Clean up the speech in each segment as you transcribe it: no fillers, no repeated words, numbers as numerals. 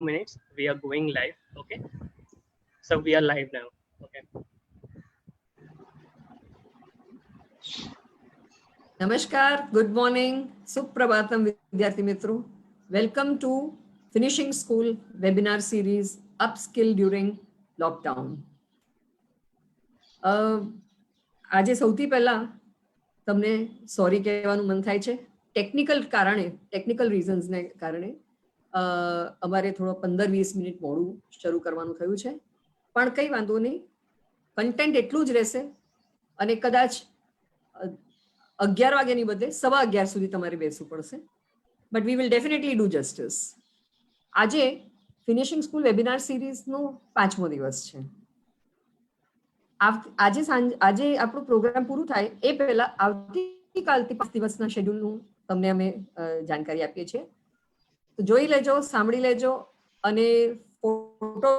minutes. We are going live. Okay. So we are live now. Okay. નમસ્કાર, good morning, સુપ્રભાતમ વિદ્યાર્થી મિત્રો. Welcome to finishing school webinar series upskill during lockdown. આજે સૌથી પહેલા તમને સોરી કહેવાનું મન થાય છે. ટેકનિકલ રીઝન્સને કારણે અમારે થોડો 15-20 મિનિટ મોડું શરૂ કરવાનું થયું છે, પણ કંઈ વાંધો નહીં. કન્ટેન્ટ એટલું જ રહેશે અને કદાચ 11 વાગ્યાની બદલે 11:15 સુધી તમારે બેસવું પડશે, but we will definitely do justice. આજે ફિનિશિંગ સ્કૂલ વેબિનાર સિરીઝનો 5મો દિવસ છે. આજે આપણું પ્રોગ્રામ પૂરું થાય એ પહેલા આવતીકાલથી 5 દિવસના શેડ્યુલનું તમને અમે જાણકારી આપીએ છીએ. તો જોઈ લેજો, સાંભળી લેજો અને ફોટો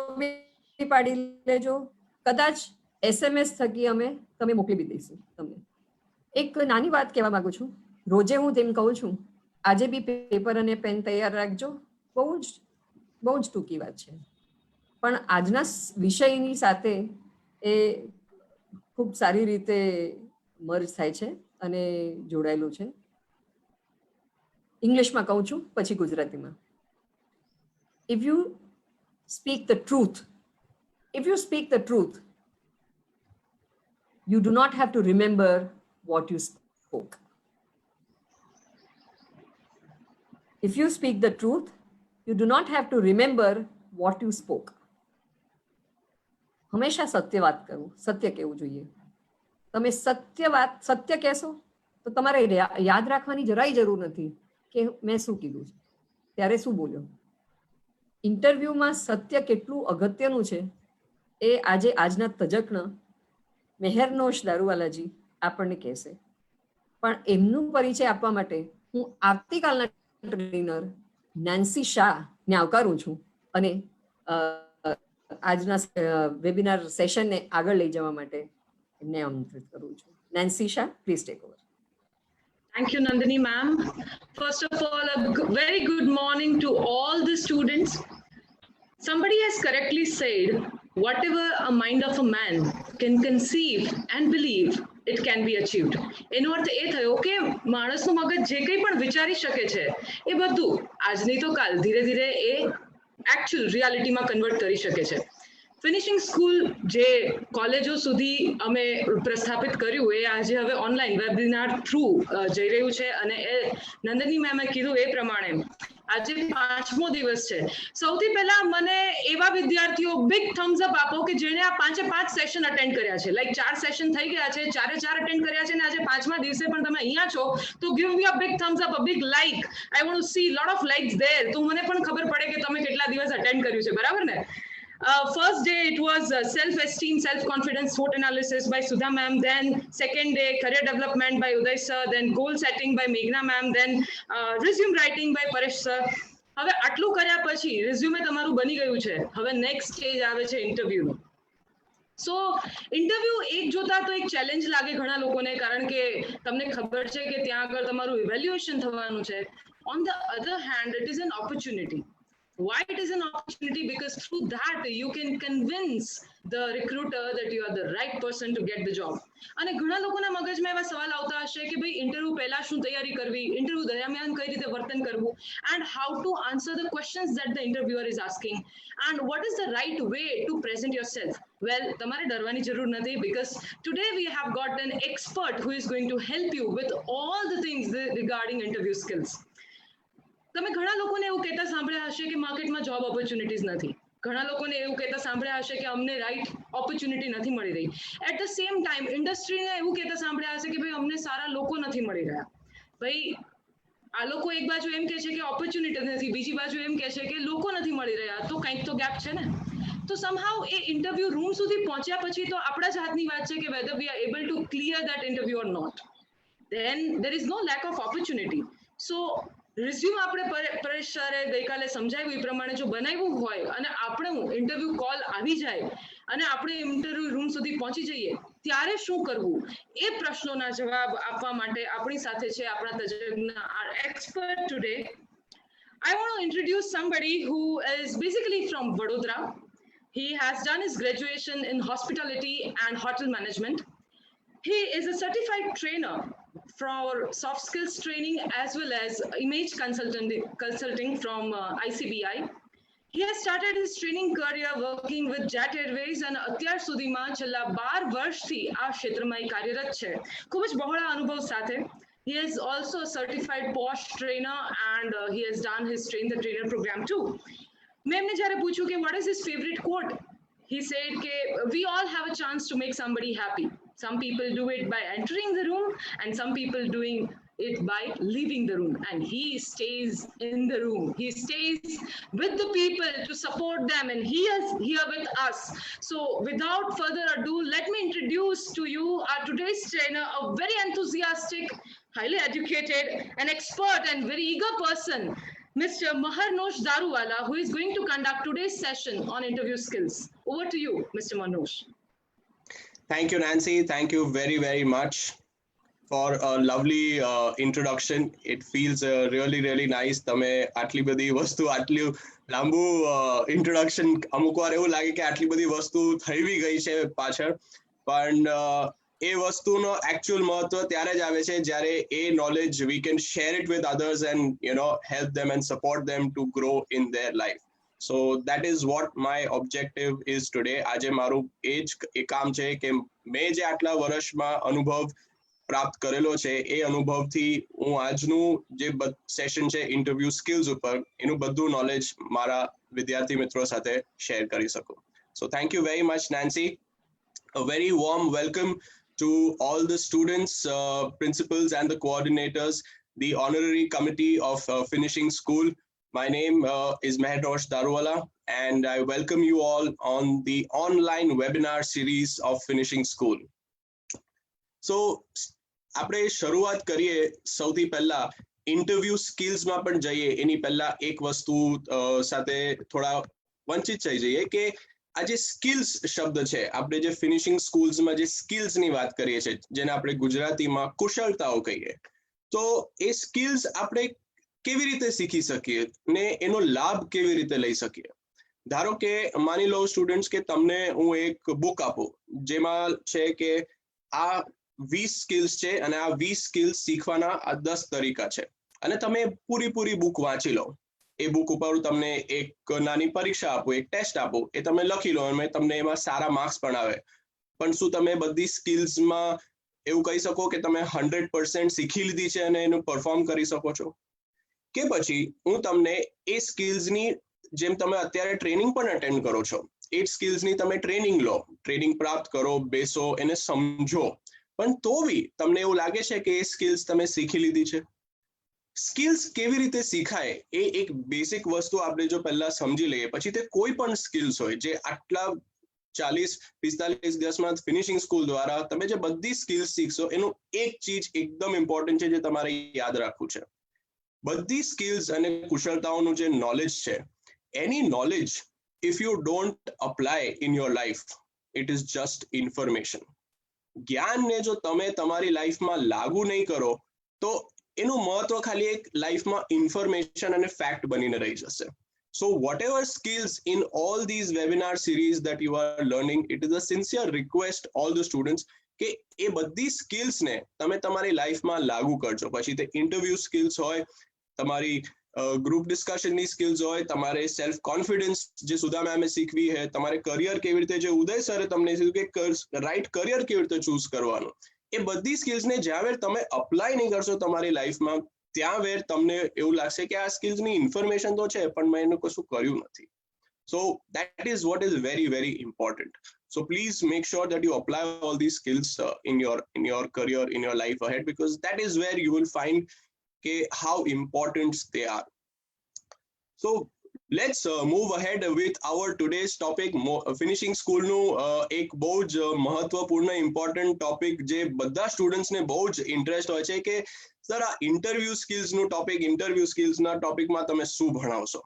પાડી લેજો. કદાચ SMS થકી અમે તમે મોકલી બી દઈશું તમને. એક નાની વાત કહેવા માંગુ છું. રોજે હું તેમ કહું છું, આજે બી પેપર અને પેન તૈયાર રાખજો. બહુ જ ટૂંકી વાત છે, પણ આજના વિષયની સાથે એ ખૂબ સારી રીતે મર્જ થાય છે અને જોડાયેલું છે. ઇંગ્લિશમાં કહું છું, પછી ગુજરાતીમાં. If you speak the truth, you do not have to remember what you spoke. If you speak the truth, you do not have to remember what you spoke. હંમેશા સત્ય વાત કરવું, સત્ય કહેવું જોઈએ. તમે સત્ય કહેશો તો તમારે યાદ રાખવાની જરાય જરૂર નથી કે મેં શું કીધું છે, ત્યારે શું બોલ્યો. ઇન્ટરવ્યુમાં સત્ય કેટલું અગત્યનું છે એ આજના તજજ્ઞ મેહરનોશ દારૂવાલાજી આપણને કહેશે. પણ એમનું પરિચય આપવા માટે હું આવતીકાલના ટ્રેનર નેન્સી શાહને આવકારું છું અને આજના વેબિનાર સેશનને આગળ લઈ જવા માટે એમને આમંત્રિત કરું છું. Nancy Shah, please take over. Thank you, Nandini ma'am. First of all, a very good morning to all the students. Somebody has correctly said, whatever a mind of a man can conceive and believe, it can be achieved. એનો અર્થ એ થયો કે માણસનું મગજ જે કંઈ પણ વિચારી શકે છે એ બધું આજની તો કાલ ધીરે ધીરે એ એકચ્યુઅલ રિયાલિટીમાં કન્વર્ટ કરી શકે છે. ફિનિશિંગ સ્કૂલ જે કોલેજો સુધી અમે પ્રસ્થાપિત કર્યું એ આજે હવે ઓનલાઈન વેબિનાર થ્રુ જઈ રહ્યું છે અને એ નંદની મેમે કીધું એ પ્રમાણે આજે 5મો દિવસ છે. સૌથી પહેલા મને એવા વિદ્યાર્થીઓ બિગ થમ્સ અપ આપો કે જેણે આ 5 સેશન અટેન્ડ કર્યા છે. લાઈક 4 સેશન થઈ ગયા છે, 4 અટેન્ડ કર્યા છે અને આજે 5મા દિવસે પણ તમે અહીંયા છો તો give me a big Thums up, a big like. I want to C lot of likes there. તો મને પણ ખબર પડે કે તમે કેટલા દિવસ અટેન્ડ કર્યું છે, બરાબર ને? First day it was self-esteem, self-confidence, SWOT analysis by Sudha ma'am. Then second day career development by Uday sir. Then goal setting by Meghna ma'am. Then resume writing by Paresh sir. હવે આટલું કર્યા પછી resume તમારું બની ગયું છે. હવે next stage આવે છે ઇન્ટરવ્યુનું. સો ઇન્ટરવ્યુ એક જોતા તો એક ચેલેન્જ લાગે ઘણા લોકોને, કારણ કે તમને ખબર છે કે ત્યાં આગળ તમારું ઇવેલ્યુએશન થવાનું છે. On the other hand it is an opportunity. Why it is an opportunity? Because through that you can convince the recruiter that you are the right person to get the job. અને ઘણા લોકોના મગજમાં એવા સવાલ આવતા હશે કે ભાઈ ઇન્ટરવ્યુ પહેલા શું તૈયારી કરવી, ઇન્ટરવ્યુ દરમિયાન કઈ રીતે વર્તન કરવું, and how to answer the questions that the interviewer is asking, and what is the right way to present yourself. Well, તમારે ડરવાની જરૂર નથી, because today we have got an expert who is going to help you with all the things regarding interview skills. તમે ઘણા લોકોને એવું કહેતા સાંભળ્યા હશે કે માર્કેટમાં જોબ ઓપોર્ચ્યુનિટીઝ નથી. ઘણા લોકોને એવું કહેતા સાંભળ્યા હશે કે અમને રાઈટ ઓપોર્ચ્યુનિટી નથી મળી રહી. એટ ધ સેમ ટાઈમ ઇન્ડસ્ટ્રીને એવું કહેતા સાંભળ્યા હશે કે ભાઈ અમને સારા લોકો નથી મળી રહ્યા. ભાઈ આ લોકો એક બાજુ એમ કહે છે કે ઓપોર્ચ્યુનિટી નથી, બીજી બાજુ એમ કહે છે કે લોકો નથી મળી રહ્યા, તો કંઈક તો ગેપ છે ને. તો સમહાઉ એ ઇન્ટરવ્યુ રૂમ સુધી પહોંચ્યા પછી તો આપણા જ હાથની વાત છે કે whether we are able to clear that interview or not. Then there is no lack of opportunity. So resume આપણે પરેશ સરે ગઈકાલે સમજાવ્યું એ પ્રમાણે જો બનાવ્યું હોય અને આપણું ઇન્ટરવ્યુ કોલ આવી જાય અને આપણે ઇન્ટરવ્યુ રૂમ સુધી પહોંચી જઈએ, ત્યારે શું કરવું એ પ્રશ્નોના જવાબ આપવા માટે આપણી સાથે છે આપણા તજજ્ઞ expert today I want to introduce somebody who is basically from Vadodara. He has done his graduation in hospitality and hotel management. He is a certified trainer for soft skills training as well as image consulting from ICBI. He has started his training career working with Jet Airways and અત્યાર સુધીમાં છેલ્લા 12 વર્ષથી આ ક્ષેત્રમાં કાર્યરત છે. ખૂબ જ બહોળા અનુભવ સાથે. He is also a certified POSH trainer and he has done his Train the Trainer program too. મેં એમને જ્યારે પૂછ્યું કે what is his favorite quote? He said કે we all have a chance to make somebody happy. Some people do it by entering the room and some people doing it by leaving the room, and he stays in the room. He stays with the people to support them, and he is here with us. So without further ado, let me introduce to you our today's trainer, a very enthusiastic, highly educated, an expert and very eager person, Mr. Maharnosh Daruwala, who is going to conduct today's session on interview skills. Over to you, Mr. Maharnosh. Thank you, Nancy. Thank you very, very much for a lovely introduction. It feels really, really nice. તમે આટલી બધી વસ્તુ આટલું લાંબુ introduction અમુક વાર એવું લાગે કે આટલી બધી વસ્તુ થઈ બી ગઈ છે પાછળ, પણ એ વસ્તુનો actual મહત્વ ત્યારે જ આવે છે જ્યારે એ knowledge we can share it with others and help them and support them to grow in their life. So that is what my objective is today. આજે મારું એ જ કામ છે કે મેં જે આટલા વર્ષમાં અનુભવ પ્રાપ્ત કરેલો છે એ અનુભવથી હું આજનું જે સેશન છે ઇન્ટરવ્યુ સ્કિલ્સ ઉપર એનું બધું નોલેજ મારા વિદ્યાર્થી મિત્રો સાથે શેર કરી શકું. So thank you very much, Nancy. A very warm welcome to all the students, principals and the coordinators, the honorary committee of Finishing School. My name is Maharnosh Daruwala and I welcome you all on the online webinar series of Finishing School. So આપણે શરૂઆત કરીએ સૌથી પહેલા interview સ્કિલ્સમાં પણ જઈએ એની પહેલા એક વસ્તુ સાથે થોડા વંચિત થઈ જઈએ કે આ જે સ્કિલ્સ શબ્દ છે, આપણે જે ફિનિશિંગ સ્કૂલ્સમાં જે સ્કિલ્સની વાત કરીએ છીએ જેને આપણે ગુજરાતીમાં કુશળતાઓ કહીએ, તો એ સ્કિલ્સ આપણે કેવી રીતે શીખી શકીએ ને એનો લાભ કેવી રીતે લઈ શકીએ. ધારો કે માની લો સ્ટુડન્ટ્સ કે તમને હું એક બુક આપું જેમાં છે કે આ 20 સ્કિલ્સ છે અને આ 20 સ્કિલ્સ શીખવાના આ 10 તરીકા છે અને તમે પૂરી બુક વાંચી લો. એ બુક ઉપર તમને એક નાની પરીક્ષા આપો, એક ટેસ્ટ આપો, એ તમે લખી લો અને તમને એમાં સારા માર્ક્સ પણ આવે, પણ શું તમે બધી સ્કિલ્સમાં એવું કહી શકો કે તમે 100% શીખી લીધી છે અને એનું પરફોર્મ કરી શકો છો? કે પછી હું તમને એ સ્કિલ્સની જેમ તમે અત્યારે ટ્રેનિંગ પણ અટેન્ડ કરો છો, એ સ્કિલ્સની તમે ટ્રેનિંગ લો, ટ્રેનિંગ પ્રાપ્ત કરો, બેસો, એને સમજો, પણ તો બી તમને એવું લાગે છે કે એ સ્કિલ્સ તમે શીખી લીધી છે? સ્કિલ્સ કેવી રીતે શીખાય એ એક બેસિક વસ્તુ આપણે જો પહેલા સમજી લઈએ, પછી તે કોઈ પણ સ્કિલ્સ હોય જે આટલા 40-45 દિવસમાં ફિનિશિંગ સ્કૂલ દ્વારા તમે જે બધી સ્કિલ્સ શીખશો એનું એક ચીજ એકદમ ઇમ્પોર્ટન્ટ છે જે તમારે યાદ રાખવું છે. બધી સ્કિલ્સ અને કુશળતાઓનું જે નોલેજ છે, એની knowledge if you don't apply in your life, it is just information. જ્ઞાનને જો તમે તમારી લાઈફમાં લાગુ નહીં કરો તો એનું મહત્વ ખાલી એક લાઈફમાં ઇન્ફોર્મેશન અને ફેક્ટ બનીને રહી જશે. So whatever skills in all these webinar series that you are learning, it is a sincere request all the students કે એ બધી સ્કિલ્સને તમે તમારી લાઈફમાં લાગુ કરજો. પછી તે ઇન્ટરવ્યુ સ્કિલ્સ હોય, તમારી ગ્રુપ ડિસ્કશનની સ્કિલ્સ હોય, તમારે સેલ્ફ કોન્ફિડન્સ જે સુધા મેમે શીખવી છે, તમારે કરિયર કેવી રીતે, જે ઉદય સરે તમને શીખ્યું કે રાઈટ કરિયર કેવી રીતે ચૂઝ કરવાનું, એ બધી સ્કિલ્સને જ્યાં વેર તમે અપ્લાય નહીં કરશો તમારી લાઈફમાં ત્યાં વેર તમને એવું લાગશે કે આ સ્કિલ્સની ઇન્ફોર્મેશન તો છે પણ મેં એનું કશું કર્યું નથી. So that is what is very, very important. So please make sure that you apply all these skills in your career, in your life ahead, because that is where you will find how important they are. So let's move ahead with our today's topic. Finishing school નું એક બહુ જ મહત્વપૂર્ણ important topic જે બધા સ્ટુડન્ટ્સને બહુ જ interest હોય છે કે સર આ ઇન્ટરવ્યુ સ્કિલ્સનું ટોપિક, ઇન્ટરવ્યુ સ્કિલ્સના ટોપિકમાં તમે શું ભણાવશો?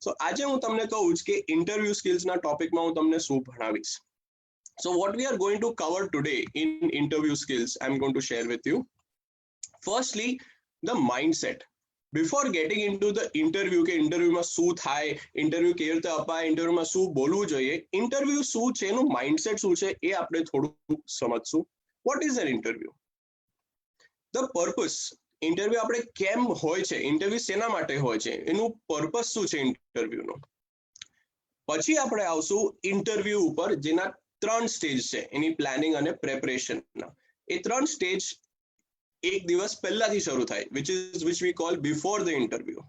સો આજે હું તમને કહું જ કે ઇન્ટરવ્યુ સ્કિલ્સના ટોપિકમાં હું તમને શું ભણાવીશ. So what we are going to cover today in interview skills, I'm going to share with you. Firstly, the mindset. Before gating in to the interview કે ઇન્ટરવ્યુમાં શું થાય, ઇન્ટરવ્યુ કેવી રીતે અપાય, ઇન્ટરવ્યુમાં શું બોલવું જોઈએ, ઇન્ટરવ્યુ શું છે, એનું માઇન્ડસેટ શું છે, એ આપણે થોડું સમજશું. What is an interview? The purpose. Interview આપણે કેમ હોય છે, ઇન્ટરવ્યુ શેના માટે હોય છે, એનું પર્પસ શું છે ઇન્ટરવ્યુનો. પછી આપણે આવશું ઇન્ટરવ્યુ ઉપર, જેના 3 સ્ટેજ છે એની પ્લાનિંગ અને પ્રેપરેશનના. એ 3 સ્ટેજ એક દિવસ પહેલાથી શરૂ થાય, which we call before the interview.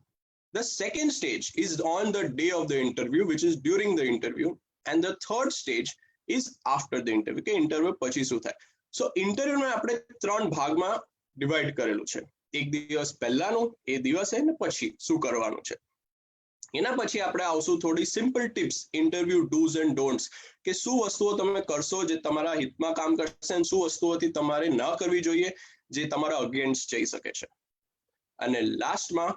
The second stage is on the day of the interview, which is during the interview, and the third stage is after the interview, કે interview પછી શું થાય. સો ઇન્ટરવ્યુને આપણે 3 ભાગમાં ડિવાઈડ કરેલું છે. એક દિવસ પહેલાનું, એ દિવસે ને પછી શું કરવાનું છે. એના પછી આપણે આવશું થોડી simple tips, interview do's and don'ts, કે શું વસ્તુઓ તમે કરશો જે તમારા હિતમાં કામ કરશે અને શું વસ્તુઓથી તમારે ન કરવી જોઈએ જે તમારા અગેન્સ્ટ જઈ શકે છે. અને લાસ્ટમાં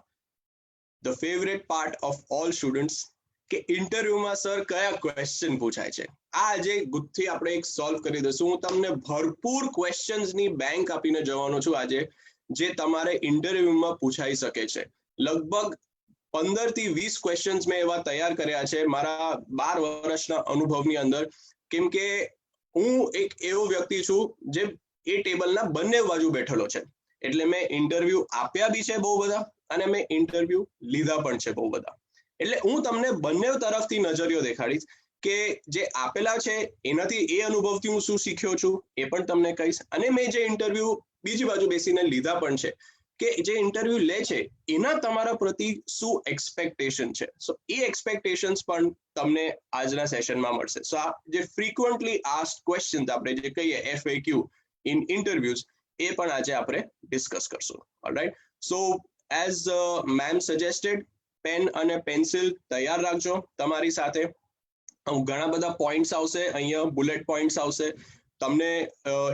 the favourite part of all students, કે ઇન્ટરવ્યુમાં સર કયા ક્વેશ્ચન પૂછાય છે. આ આજે ગુથ્થી આપણે એક સોલ્વ કરી દઈશું. હું તમને ભરપૂર ક્વેશ્ચન્સની બેંક આપીને જવાનો છું આજે, જે તમારે ઇન્ટરવ્યુમાં પૂછાઈ શકે છે. લગભગ 15 થી 20 ક્વેશ્ચન્સ મેં એવા તૈયાર કર્યા છે મારા 12 વર્ષના અનુભવની અંદર, કેમ કે હું એક એવો વ્યક્તિ છું જે એ ટેબલના બંને બાજુ બેઠેલો છે. એટલે મેં ઇન્ટરવ્યુ આપ્યા બી છે બહુ બધા, અને મેં ઇન્ટરવ્યુ લીધા પણ છે બહુ બધા. એટલે હું તમને બંને તરફથી નજરિયો દેખાડીશ, કે જે આપેલા છે એનાથી, એ અનુભવથી હું શું શીખ્યો છું એ પણ તમને કહીશ, અને મેં જે ઇન્ટરવ્યુ બીજી બાજુ બેસીને લીધા પણ છે, કે જે ઇન્ટરવ્યુ લે છે એના તમારા પ્રતિ શું એક્સપેક્ટેશન છે. સો એ એક્સપેક્ટેશન્સ પણ તમને આજના સેશનમાં મળશે. સો આ જે ફ્રીક્વન્ટલી આસ્ક્ડ ક્વેશ્ચન્સ આપણે જે કહીએ FAQ ઇન ઇન્ટરવ્યુઝ, એ પણ આજે આપણે ડિસ્કસ કરશું. Alright. So as ma'am suggested, pen અને પેન્સિલ તૈયાર રાખજો તમારી સાથે. ઘણા બધા પોઈન્ટ્સ આવશે અહીંયા, બુલેટ પોઈન્ટ્સ આવશે. તમને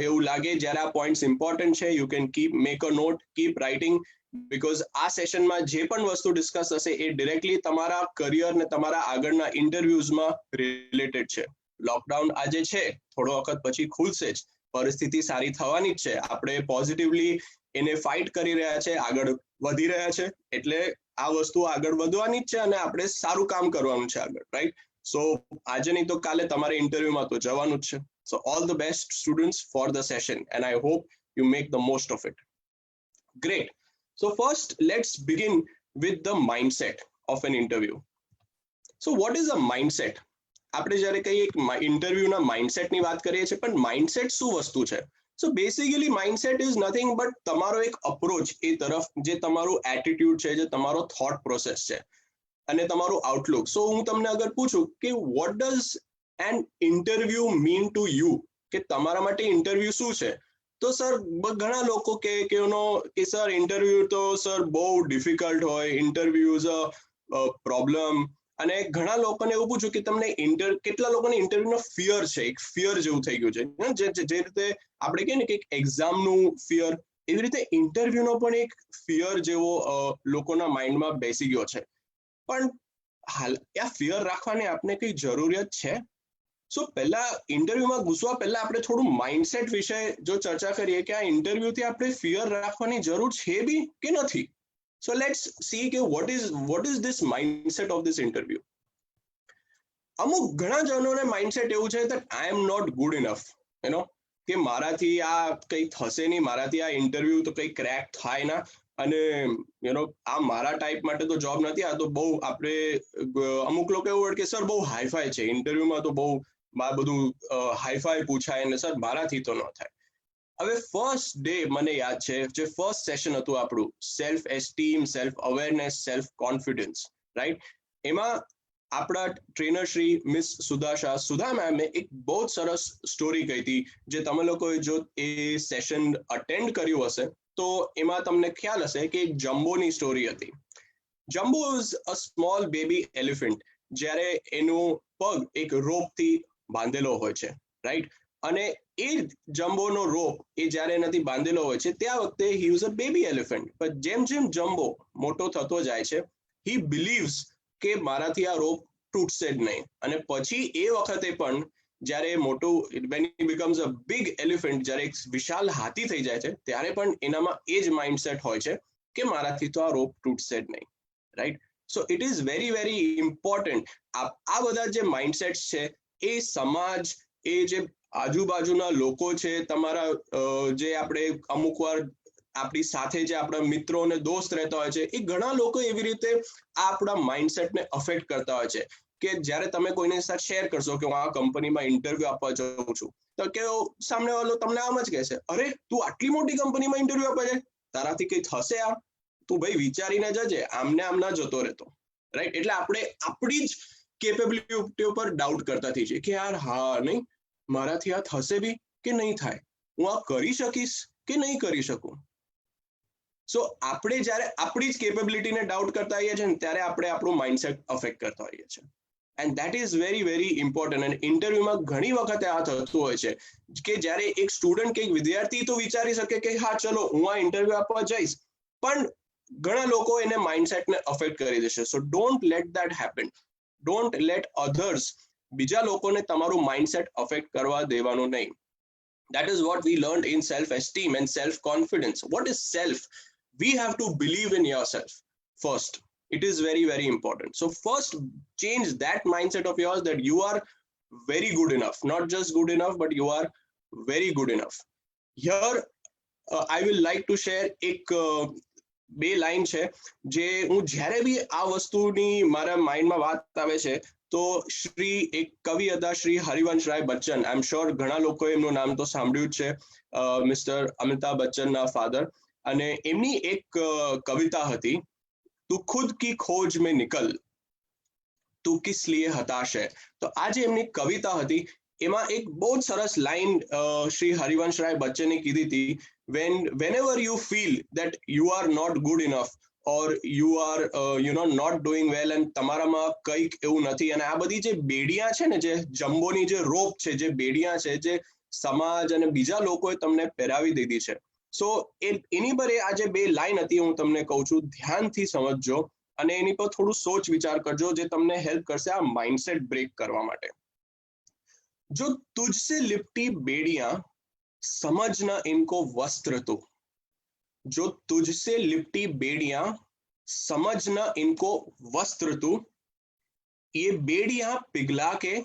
એવું લાગે જ્યારે આ પોઈન્ટ્સ ઇમ્પોર્ટન્ટ છે, you can make a note, keep writing, because આ સેશનમાં જે પણ વસ્તુ ડિસ્કસ થશે એ ડિરેક્ટલી તમારા કરિયર ને તમારા આગળના ઇન્ટરવ્યુઝમાં રિલેટેડ છે. લોકડાઉન આજે છે, થોડો વખત પછી ખુલશે જ, પરિસ્થિતિ સારી થવાની જ છે. આપણે પોઝિટિવલી એને ફાઇટ કરી રહ્યા છે, આગળ વધી રહ્યા છે, એટલે આ વસ્તુ આગળ વધવાની જ છે અને આપણે સારું કામ કરવાનું છે આગળ, રાઈટ. સો આજે નહીં તો કાલે તમારે ઇન્ટરવ્યુમાં તો જવાનું જ છે. So all the best students for the session, and I hope you make the most of it. Great. So first, let's begin with the mindset of an interview. So what is a mindset? આપણે જ્યારે કહીએ ઇન્ટરવ્યુના માઇન્ડસેટની વાત કરીએ છીએ, પણ mindset શું વસ્તુ છે? So basically mindset is nothing but તમારો એક અપ્રોચ એ તરફ, જે તમારું એટીટ્યુડ છે, જે તમારો થોટ પ્રોસેસ છે, અને તમારું આઉટલુક. સો હું તમને અગર પૂછું કે what does an interview mean to you, કે તમારા માટે ઇન્ટરવ્યુ શું છે, તો સર ઘણા લોકો કે સર ઇન્ટરવ્યુ તો સર બહુ ડિફિકલ્ટ હોય, ઇન્ટરવ્યુ ઇઝ અ પ્રોબ્લેમ. અને ઘણા લોકોને એવું પૂછ્યું કે તમને કેટલા લોકોને ઇન્ટરવ્યુનો ફિયર છે, એક ફિયર જેવું થઈ ગયું છે. જે રીતે આપણે કહીએ ને કે એક્ઝામનું ફિયર, એવી રીતે ઇન્ટરવ્યુનો પણ એક ફિયર જેવો લોકોના માઇન્ડમાં બેસી ગયો છે. પણ હાલ આ ફિયર રાખવાની આપણે કઈ જરૂરિયાત છે? સો પહેલા ઇન્ટરવ્યુમાં ઘૂસવા પહેલા આપણે થોડું માઇન્ડસેટ વિશે જો ચર્ચા કરીએ, કે આ ઇન્ટરવ્યુથી આપણે ફિયર રાખવાની જરૂર છે બી કે નથી. સો લેટ્સ સી કે what is this mindset of this interview. અમુક ઘણા જણોને માઇન્ડસેટ એવું છે that I am not good enough, કે મારાથી આ કંઈ થશે નહીં, મારાથી આ ઇન્ટરવ્યુ તો કંઈ ક્રેક થાય ના, અને આ મારા ટાઈપ માટે તો જોબ નથી, આ તો બહુ આપણે અમુક લોકો એવું કે સર બહુ હાઈફાઈ છે, ઇન્ટરવ્યુમાં તો બહુ બધું હાઈફાઈ પૂછાય ને સર મારાથી તો ન થાય. હવે ફર્સ્ટ ડે મને યાદ છે, જે ફર્સ્ટ સેશન હતું આપણું, self esteem, self awareness, self confidence, right. એમાં આપણા ટ્રેનર શ્રી મિસ સુધા મેમે એક બહુ જ સરસ સ્ટોરી કહી હતી, જે તમે લોકોએ જો એ સેશન અટેન્ડ કર્યું હશે તો એમાં તમને ખ્યાલ હશે કે એક જમ્બોની સ્ટોરી હતી. Jumbo is a small baby elephant, જ્યારે એનું પગ એક રોપથી બાંધેલો હોય છે, રાઈટ. અને એ જમ્બોનો રોપ એ જ્યારે એનાથી બાંધેલો હોય છે, त्या વખતે he was a baby elephant. પણ જેમ જેમ જમ્બો મોટો થતો જાય છે, હી બિલીવ્સ કે મારાથી આ રોપ તૂટશે જ નહીં. અને પછી એ વખતે પણ જ્યારે મોટું, when he becomes a big elephant, જ્યારે એક વિશાલ હાથી થઈ જાય છે, ત્યારે પણ એનામાં એ જ માઇન્ડસેટ હોય છે કે મારાથી તો આ રોપ તૂટશે જ નહીં, right? So it is very very important. આ બધા જે માઇન્ડસેટ્સ છે એ સમાજ, એ જે આજુબાજુના લોકો છે, તમારા જે આપણે અમુક વાર આપણી સાથે જે આપણા મિત્રો અને દોસ્ત રહેતા હોય છે, એ ઘણા લોકો એવી રીતે આ આપણા માઇન્ડસેટને અફેક્ટ કરતા હોય છે કે જ્યારે તમે કોઈની સાથે શેર કરશો કે હું આ કંપનીમાં ઇન્ટરવ્યુ આપવા જાઉં છું, તો કે સામેવાળો તમને આમ જ કહેશે, અરે તું આટલી મોટી કંપનીમાં ઇન્ટરવ્યુ આપવા જાય, તારાથી કંઈ થશે? આ તું ભાઈ વિચારીને જજે, આમને આમ ના જતો રહેતો, રાઈટ? એટલે આપણે આપણી જ કેપેબિલિટી ઉપર ડાઉટ કરતા થઈ છે કે યાર હા નહીં, મારાથી આ થશે બી કે નહીં થાય, હું આ કરી શકીશ કે નહીં કરી શકું. સો આપણે જ્યારે આપણી જ કેપેબિલિટીને ડાઉટ કરતા હોઈએ છીએ ને ત્યારે આપણે આપણું માઇન્ડસેટ અફેક્ટ કરતા હોઈએ છીએ. And that is very very important. અને ઇન્ટરવ્યુમાં ઘણી વખતે આ થતું હોય છે કે જ્યારે એક સ્ટુડન્ટ કે એક વિદ્યાર્થી તો વિચારી શકે કે હા ચલો હું આ ઇન્ટરવ્યુ આપવા જઈશ, પણ ઘણા લોકો એને માઇન્ડસેટને અફેક્ટ કરી દેશે. સો don't late that happen. Don't late others, બીજા લોકોને તમારું માઇન્ડસેટ અફેક્ટ કરવા દેવાનું નહીં. That is what we learned in self-esteem and self-confidence. What is self? We have to believe in yourself first. It is very, very important. So first, change that mindset of yours that you are very good enough. Not just good enough, but you are very good enough. Here, I will like to share બે line છે જે હું જ્યારે બી આ વસ્તુની મારા માઇન્ડમાં વાત આવે છે તો એક કવિ હતા શ્રી હરિવંશરાય બચ્ચન. આઈ એમ શ્યોર ઘણા લોકોએ એમનું નામ તો સાંભળ્યું જ છે, મિસ્ટર અમિતાભ બચ્ચનના ફાધર. અને એમની એક કવિતા હતી, તું ખુદ કી ખોજ મેં નિકલ, તું કિસ લીએ હતાશ હૈ. તો આ જે એમની કવિતા હતી એમાં એક બહુ જ સરસ લાઈન શ્રી હરિવંશરાય બચ્ચને કીધી હતી, whenever you feel that you are not good enough or you are not doing well and તમારામાં કંઈક એવું નથી, અને આ બધી જે બેડિયા છે ને, જે જંબોની જે રોપ છે, જે બેડિયા છે, જે સમાજ અને બીજા લોકોએ તમને પહેરાવી દીધી છે, સો એની પર આ જે બે લાઈન હતી હું તમને કહું છું, ધ્યાનથી સમજજો અને એની પર થોડું સોચ વિચાર કરજો, જે તમને હેલ્પ કરશે આ માઇન્ડસેટ બ્રેક કરવા માટે. जो तुझसे लिपटी बेड़ियां समझना इनको वस्त्र तू, जो तुझसे लिपटी बेड़ियां समझना इनको वस्त्र तू, ये बेड़ियां पिघला के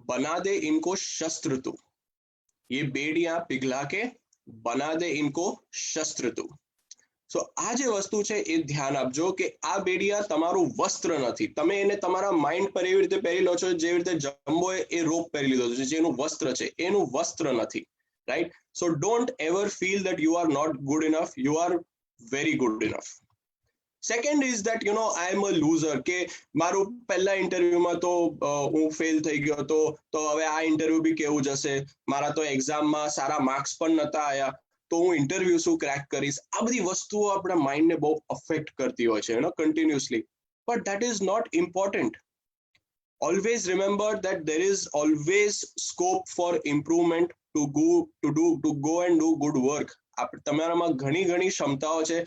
बना दे इनको शस्त्र तू, ये बेड़ियां पिघला के बना दे इनको शस्त्र तू. સો આ જે વસ્તુ છે એ ધ્યાન આપજો કે આ બેડિયા તમારું વસ્ત્ર નથી. તમે એને તમારા માઇન્ડ પર એવી રીતે પહેરી લો છો જેવી રીતે જમ્બોએ એ રોપ પહેરી લીધો છે, જેનું વસ્ત્ર છે એનું વસ્ત્ર નથી, right? So don't ever feel that you are not good enough, you are very good enough. Second is that I am a loser, કે મારું પહેલા ઇન્ટરવ્યુમાં તો હું ફેલ થઈ ગયો હતો, તો હવે આ ઇન્ટરવ્યુ બી કેવું જશે, મારા તો એક્ઝામમાં સારા માર્ક્સ પણ નતા આયા, તો હું ઇન્ટરવ્યુ શું ક્રેક કરીશ. આ બધી વસ્તુઓ આપણા માઇન્ડને બહુ અફેક્ટ કરતી હોય છે continuously, but that is not important. Always remember that there is always scope for improvement to go and do good work. તમારામાં ઘણી ઘણી ક્ષમતાઓ છે.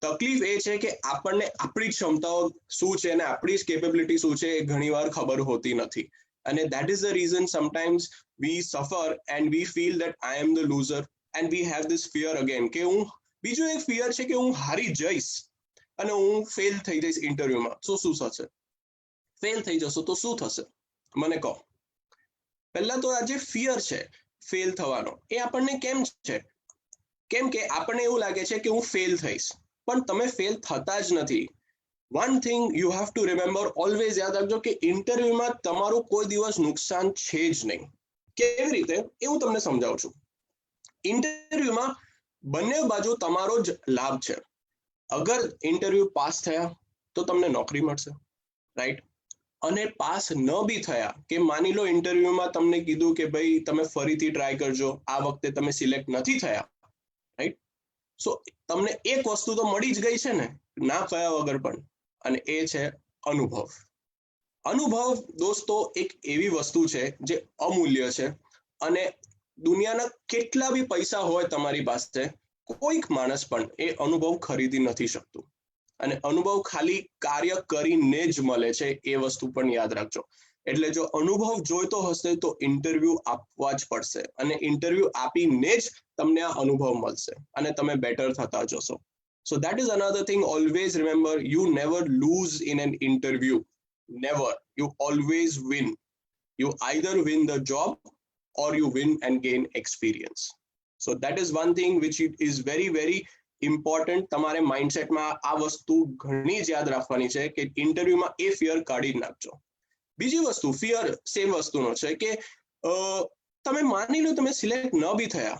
તકલીફ એ છે કે આપણને આપણી ક્ષમતાઓ શું છે અને આપણી જ કેપેબિલિટી શું છે એ ઘણીવાર ખબર હોતી નથી. અને that is the reason sometimes we suffer and we feel that I am the loser. And we have this fear again કે હું, બીજું એક ફિયર છે કે હું હારી જઈશ અને હું ફેલ થઈ જઈશ ઇન્ટરવ્યુમાં, તો શું થશે? ફેલ થઈ જશો તો શું થશે મને કહો. પહેલા તો આ જે ફિયર છે ફેલ થવાનો એ આપણને કેમ છે? કેમ કે આપણને એવું લાગે છે કે હું ફેલ થઈશ, પણ તમે ફેલ થતા જ નથી. One thing you have to remember, always યાદ રાખજો કે ઇન્ટરવ્યુમાં તમારું કોઈ દિવસ નુકસાન છે જ નહીં. કેવી રીતે એ હું તમને સમજાવું છું. ઇન્ટરવ્યુમાં બંને બાજુ તમારો જ લાભ છે. અગર ઇન્ટરવ્યુ પાસ થયા તો તમને નોકરી મળશે, રાઈટ? અને પાસ ન બી થયા, કે માની લો ઇન્ટરવ્યુમાં તમને કીધું કે ભાઈ તમે ફરીથી ટ્રાય કરજો, આ વખતે તમે સિલેક્ટ નથી થયા, રાઈટ? સો તમને એક વસ્તુ તો મળી જ ગઈ છે ને, ના કયા વગર પણ, અને એ છે અનુભવ. અનુભવ દોસ્તો એક એવી વસ્તુ છે જે અમૂલ્ય છે, અને દુનિયાના કેટલા બી પૈસા હોય તમારી પાસે, કોઈક માણસ પણ એ અનુભવ ખરીદી નથી શકતું. અને અનુભવ ખાલી કાર્ય કરીને જ મળે છે, એ વસ્તુ પણ યાદ રાખજો. એટલે જો અનુભવ જોઈતો હશે તો ઇન્ટરવ્યુ આપવા જ પડશે, અને ઇન્ટરવ્યુ આપીને જ તમને આ અનુભવ મળશે અને તમે બેટર થતા જશો. So that is another thing. Always remember, you never lose in an interview. Never. You always win. You either win the job or you win and gain experience. So that is one thing which is very, very important. તમારે માઇન્ડસેટમાં આ વસ્તુ ઘણી જ યાદ રાખવાની છે કે ઇન્ટરવ્યુમાં એ fear કાઢી નાખજો. બીજી વસ્તુ, ફિયર સેમ વસ્તુનો છે કે તમે માની લો તમે સિલેક્ટ ન બી થયા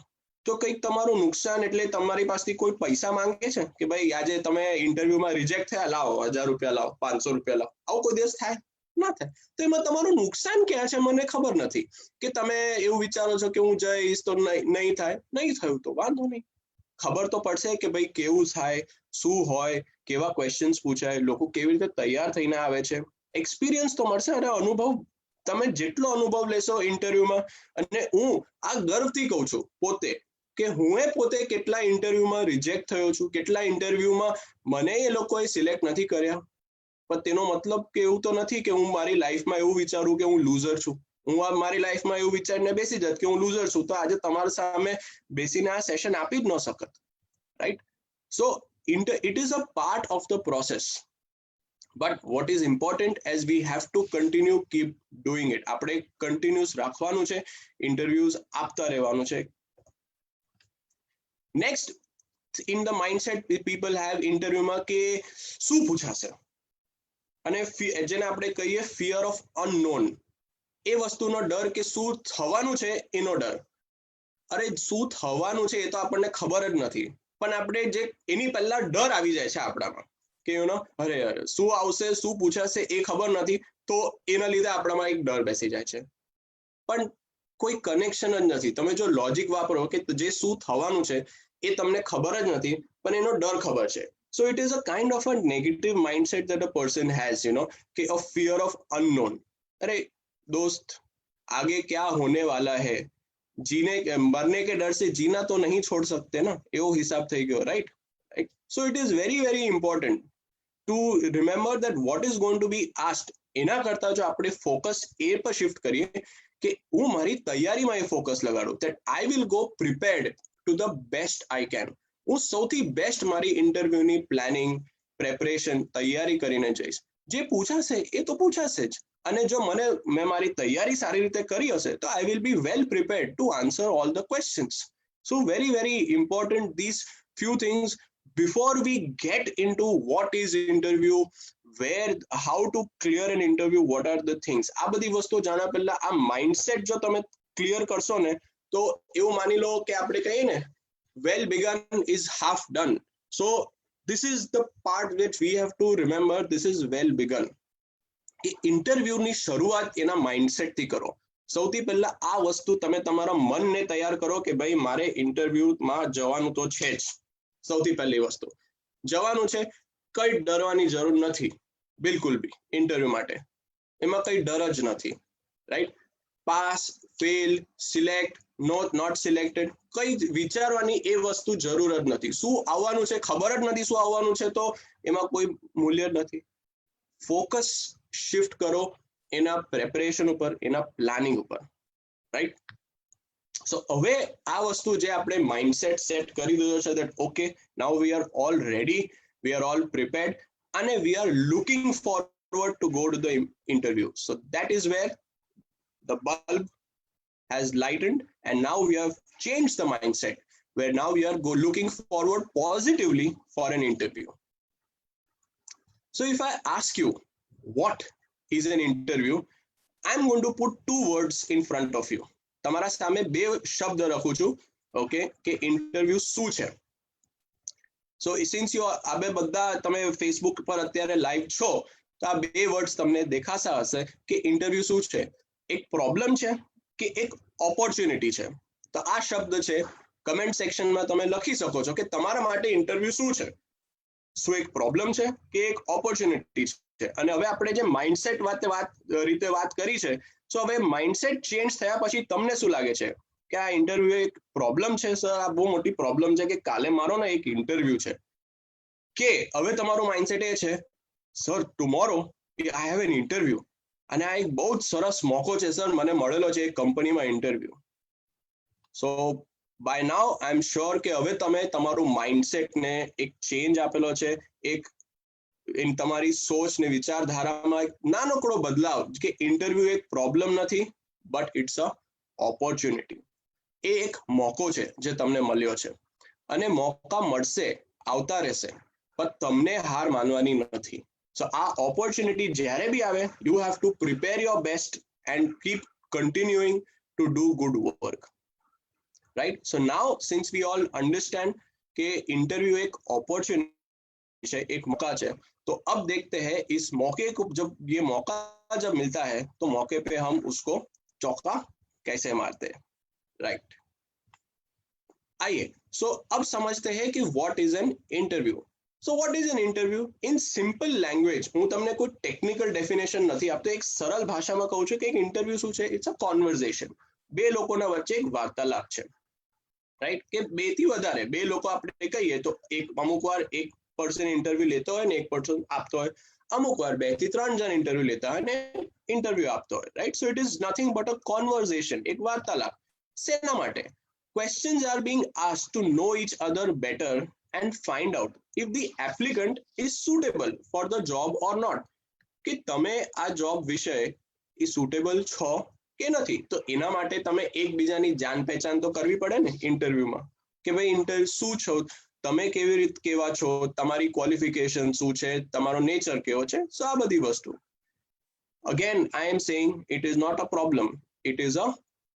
તો કંઈક તમારું નુકસાન, એટલે તમારી પાસેથી કોઈ પૈસા માંગે છે કે ભાઈ આજે તમે ઇન્ટરવ્યુમાં રિજેક્ટ થયા, લાવો 1000 રૂપિયા લાવો, 500 રૂપિયા લાવો, આવું કોઈ દિવસ થાય ના થાય. તો એમાં તમારું નુકસાન ક્યાં છે મને ખબર નથી. કે તમે એવું વિચારો છો કે હું જઈશ તો નહીં થાય, નહીં થયું તો વાંધો નહીં. ખબર તો પડશે કે ભાઈ કેવું થાય, શું હોય, કેવા ક્વેશ્ચન્સ પૂછાય, લોકો કેવી રીતે તૈયાર થઈને આવે છે, એક્સપિરિયન્સ તો મળશે. અને અનુભવ, તમે જેટલો અનુભવ લેશો ઇન્ટરવ્યુમાં, અને હું આ ગર્વથી કહું છું પોતે કે હું પોતે કેટલા ઇન્ટરવ્યુમાં રિજેક્ટ થયો છું, કેટલા ઇન્ટરવ્યુમાં મને એ લોકોએ સિલેક્ટ નથી કર્યા. પણ તેનો મતલબ કે એવું તો નથી કે હું મારી લાઈફમાં એવું વિચારું કે હું લૂઝર છું. હું આ મારી લાઈફમાં એવું વિચારીને બેસી જાત કે હું લૂઝર છું તો આજે તમારા સામે બેસીને આ સેશન આપી જ ન શકત, right? So it is a part of the process. But what is important as we have to continue keep doing it. આપણે કન્ટિન્યુઅસ રાખવાનું છે, ઇન્ટરવ્યુઝ આપતા રહેવાનું છે. Next in the mindset people have ઇન્ટરવ્યુમાં કે શું પૂછાશે, અને જેને આપણે કહીએ ફિયર ઓફ અનનોન. એ વસ્તુનો ડર કે શું થવાનું છે એનો ડર. અરે શું થવાનું છે એ તો આપણને ખબર જ નથી, પણ આપણે જે એની પહેલા ડર આવી જાય છે આપણામાં કે યુ નો અરે અરે શું આવશે, શું પૂછાશે એ ખબર નથી, તો એના લીધે આપણામાં એક ડર બેસી જાય છે. પણ કોઈ કનેક્શન જ નથી. તમે જો લોજિક વાપરો કે જે શું થવાનું છે એ તમને ખબર જ નથી, પણ એનો ડર ખબર છે. So it is a kind of a negative mindset that a person has, you know, कि a fear of unknown. अरे दोस्त, आगे क्या होने वाला है, जीने मरने के डर से जीना तो नहीं छोड़ सकते ना, एवो हिसाब થઈ ગયો, right? So it is very, very important to remember that what is going to be asked. એના કરતા જો આપણે ફોકસ એ પર શિફ્ટ કરીએ કે હું મારી તૈયારીમાં એ focus લગાડું, that I will go prepared to the best I can. હું સૌથી બેસ્ટ મારી ઇન્ટરવ્યુની પ્લાનિંગ, પ્રેપરેશન, તૈયારી કરીને જઈશ. જે પૂછાશે એ તો પૂછાશે જ, અને જો મેં મારી તૈયારી સારી રીતે કરી હશે તો I will be well prepared to answer all the questions. So very, very important these few things before we get into what is interview, where, how to clear an interview, what are the things. આ બધી વસ્તુ જાણ્યા પહેલા આ mindset જો તમે clear કરશો ને તો એવું માની લો કે આપણે કહીએ ને well begun is half done. So this is the part that we have to remember. This is well begun. કે ઇન્ટરવ્યુની શરૂઆત એના માઇન્ડસેટથી કરો. સૌથી પહેલા આ વસ્તુ તમે તમારા મનને તૈયાર કરો કે ભાઈ મારે ઇન્ટરવ્યુમાં જવાનું તો છે જ. સૌથી પહેલી વસ્તુ જવાનું છે, કઈ ડરવાની જરૂર નથી બિલકુલ બી. ઇન્ટરવ્યુ માટે એમાં કઈ ડર જ નથી, right? Pass, fail, select, not selected, કઈ વિચારવાની એ વસ્તુ જરૂર જ નથી. શું આવવાનું છે ખબર જ નથી, શું આવવાનું છે તો એમાં કોઈ મૂલ્ય નથી. ફોકસ શિફ્ટ કરો એના પ્રેપરેશન ઉપર, એના પ્લાનિંગ ઉપર, રાઈટ? સો હવે આ વસ્તુ જે આપણે માઇન્ડસેટ સેટ કરી દીધો છે that okay, now we are all ready, we are all prepared, and we are looking forward to go to the interview. So that is where the bulb has lightened, and now we have changed the mindset where now we are looking forward positively for an interview. So if I ask you what is an interview, I'm going to put two words in front of you. તમારા સામે બે શબ્દ રાખું છું, okay, કે interview શું છે. સો since you આ બે બધા તમે ફેસબુક પર અત્યારે લાઈવ છો તો આ બે વર્ડ્સ તમને દેખાતા હશે કે ઇન્ટરવ્યુ શું છે. એક પ્રોબ્લેમ છે કે એક ઓપોર્ચ્યુનિટી છે. તો આ શબ્દ છે, કમેન્ટ સેક્શનમાં તમે લખી શકો છો કે તમારા માટે ઇન્ટરવ્યુ શું છે. શું એક પ્રોબ્લેમ છે કે એક ઓપોર્ચ્યુનિટી છે. અને હવે આપણે જે માઇન્ડસેટ રીતે વાત કરી છે, સો હવે માઇન્ડસેટ ચેન્જ થયા પછી તમને શું લાગે છે કે આ ઇન્ટરવ્યુ એક પ્રોબ્લેમ છે? સર આ બહુ મોટી પ્રોબ્લેમ છે કે કાલે મારો ને એક ઇન્ટરવ્યુ છે. કે હવે તમારો માઇન્ડસેટ એ છે sir tomorrow I have an interview, અને આ એક બહુ જ સરસ મોકો છે સર, મને મળેલો છે એક કંપનીમાં interview. So by now I am sure કે હવે તમે તમારું માઇન્ડસેટને એક ચેન્જ આપેલો છે, એક તમારી સોચ ને વિચારધારામાં એક નાનકડો બદલાવ કે ઇન્ટરવ્યુ એક પ્રોબ્લેમ નથી, બટ ઇટ્સ અ ઓપોર્ચ્યુનિટી. એ એક મોકો છે જે તમને મળ્યો છે, અને મોકા મળશે, આવતા રહેશે, પણ તમને હાર માનવાની નથી. સો આ ઓપોર્ચ્યુનિટી જ્યારે બી આવે, you have to prepare your best and keep continuing to do good work, right? So now since we all understand કે इंटरव्यू एक अपॉर्चुनिटी है, एक मौका है, तो अब देखते हैं इस मौके को, जब ये मौका जब मिलता है तो मौके पे हम उसको चौका कैसे मारते हैं, राइट? आइए, सो अब समझते हैं कि what is an interview. So what is an interview in simple language? હું તમને કોઈ ટેકનિકલ ડેફિનેશન નથી આપતો, એક સરળ ભાષામાં કહું છું કે એક ઇન્ટરવ્યુ શું છે? It's a conversation. બે લોકોના વચ્ચે એક વાર્તાલાપ છે, રાઈટ? કે બે થી વધારે બે લોકો આપણે કહીએ તો એક અમુક વાર એક પર્સન ઇન્ટરવ્યુ લેતો હોય ને એક પર્સન આપતો હોય, અમુક વાર 2 થી 3 જણ ઇન્ટરવ્યુ લેતા હોય ને ઇન્ટરવ્યુ આપતો હોય, right? So it is nothing but a conversation, એક વાર્તાલાપ. શેના માટે? Questions are being asked to know each other better and find out if the applicant is suitable for the job or not. કે તમે આ job વિશે એ suitable છો કે નથી. તો એના માટે તમે એકબીજાની જાણ પહેચાન તો કરવી પડે ને ઇન્ટરવ્યુમાં, કે ભાઈ ઇન્ટરવ્યુ શું છો, તમે કેવી રીતે કેવા છો, તમારી ક્વોલિફિકેશન શું છે, તમારો નેચર કેવો છે. સો આ બધી વસ્તુ. Again I am saying it is not a problem, it is a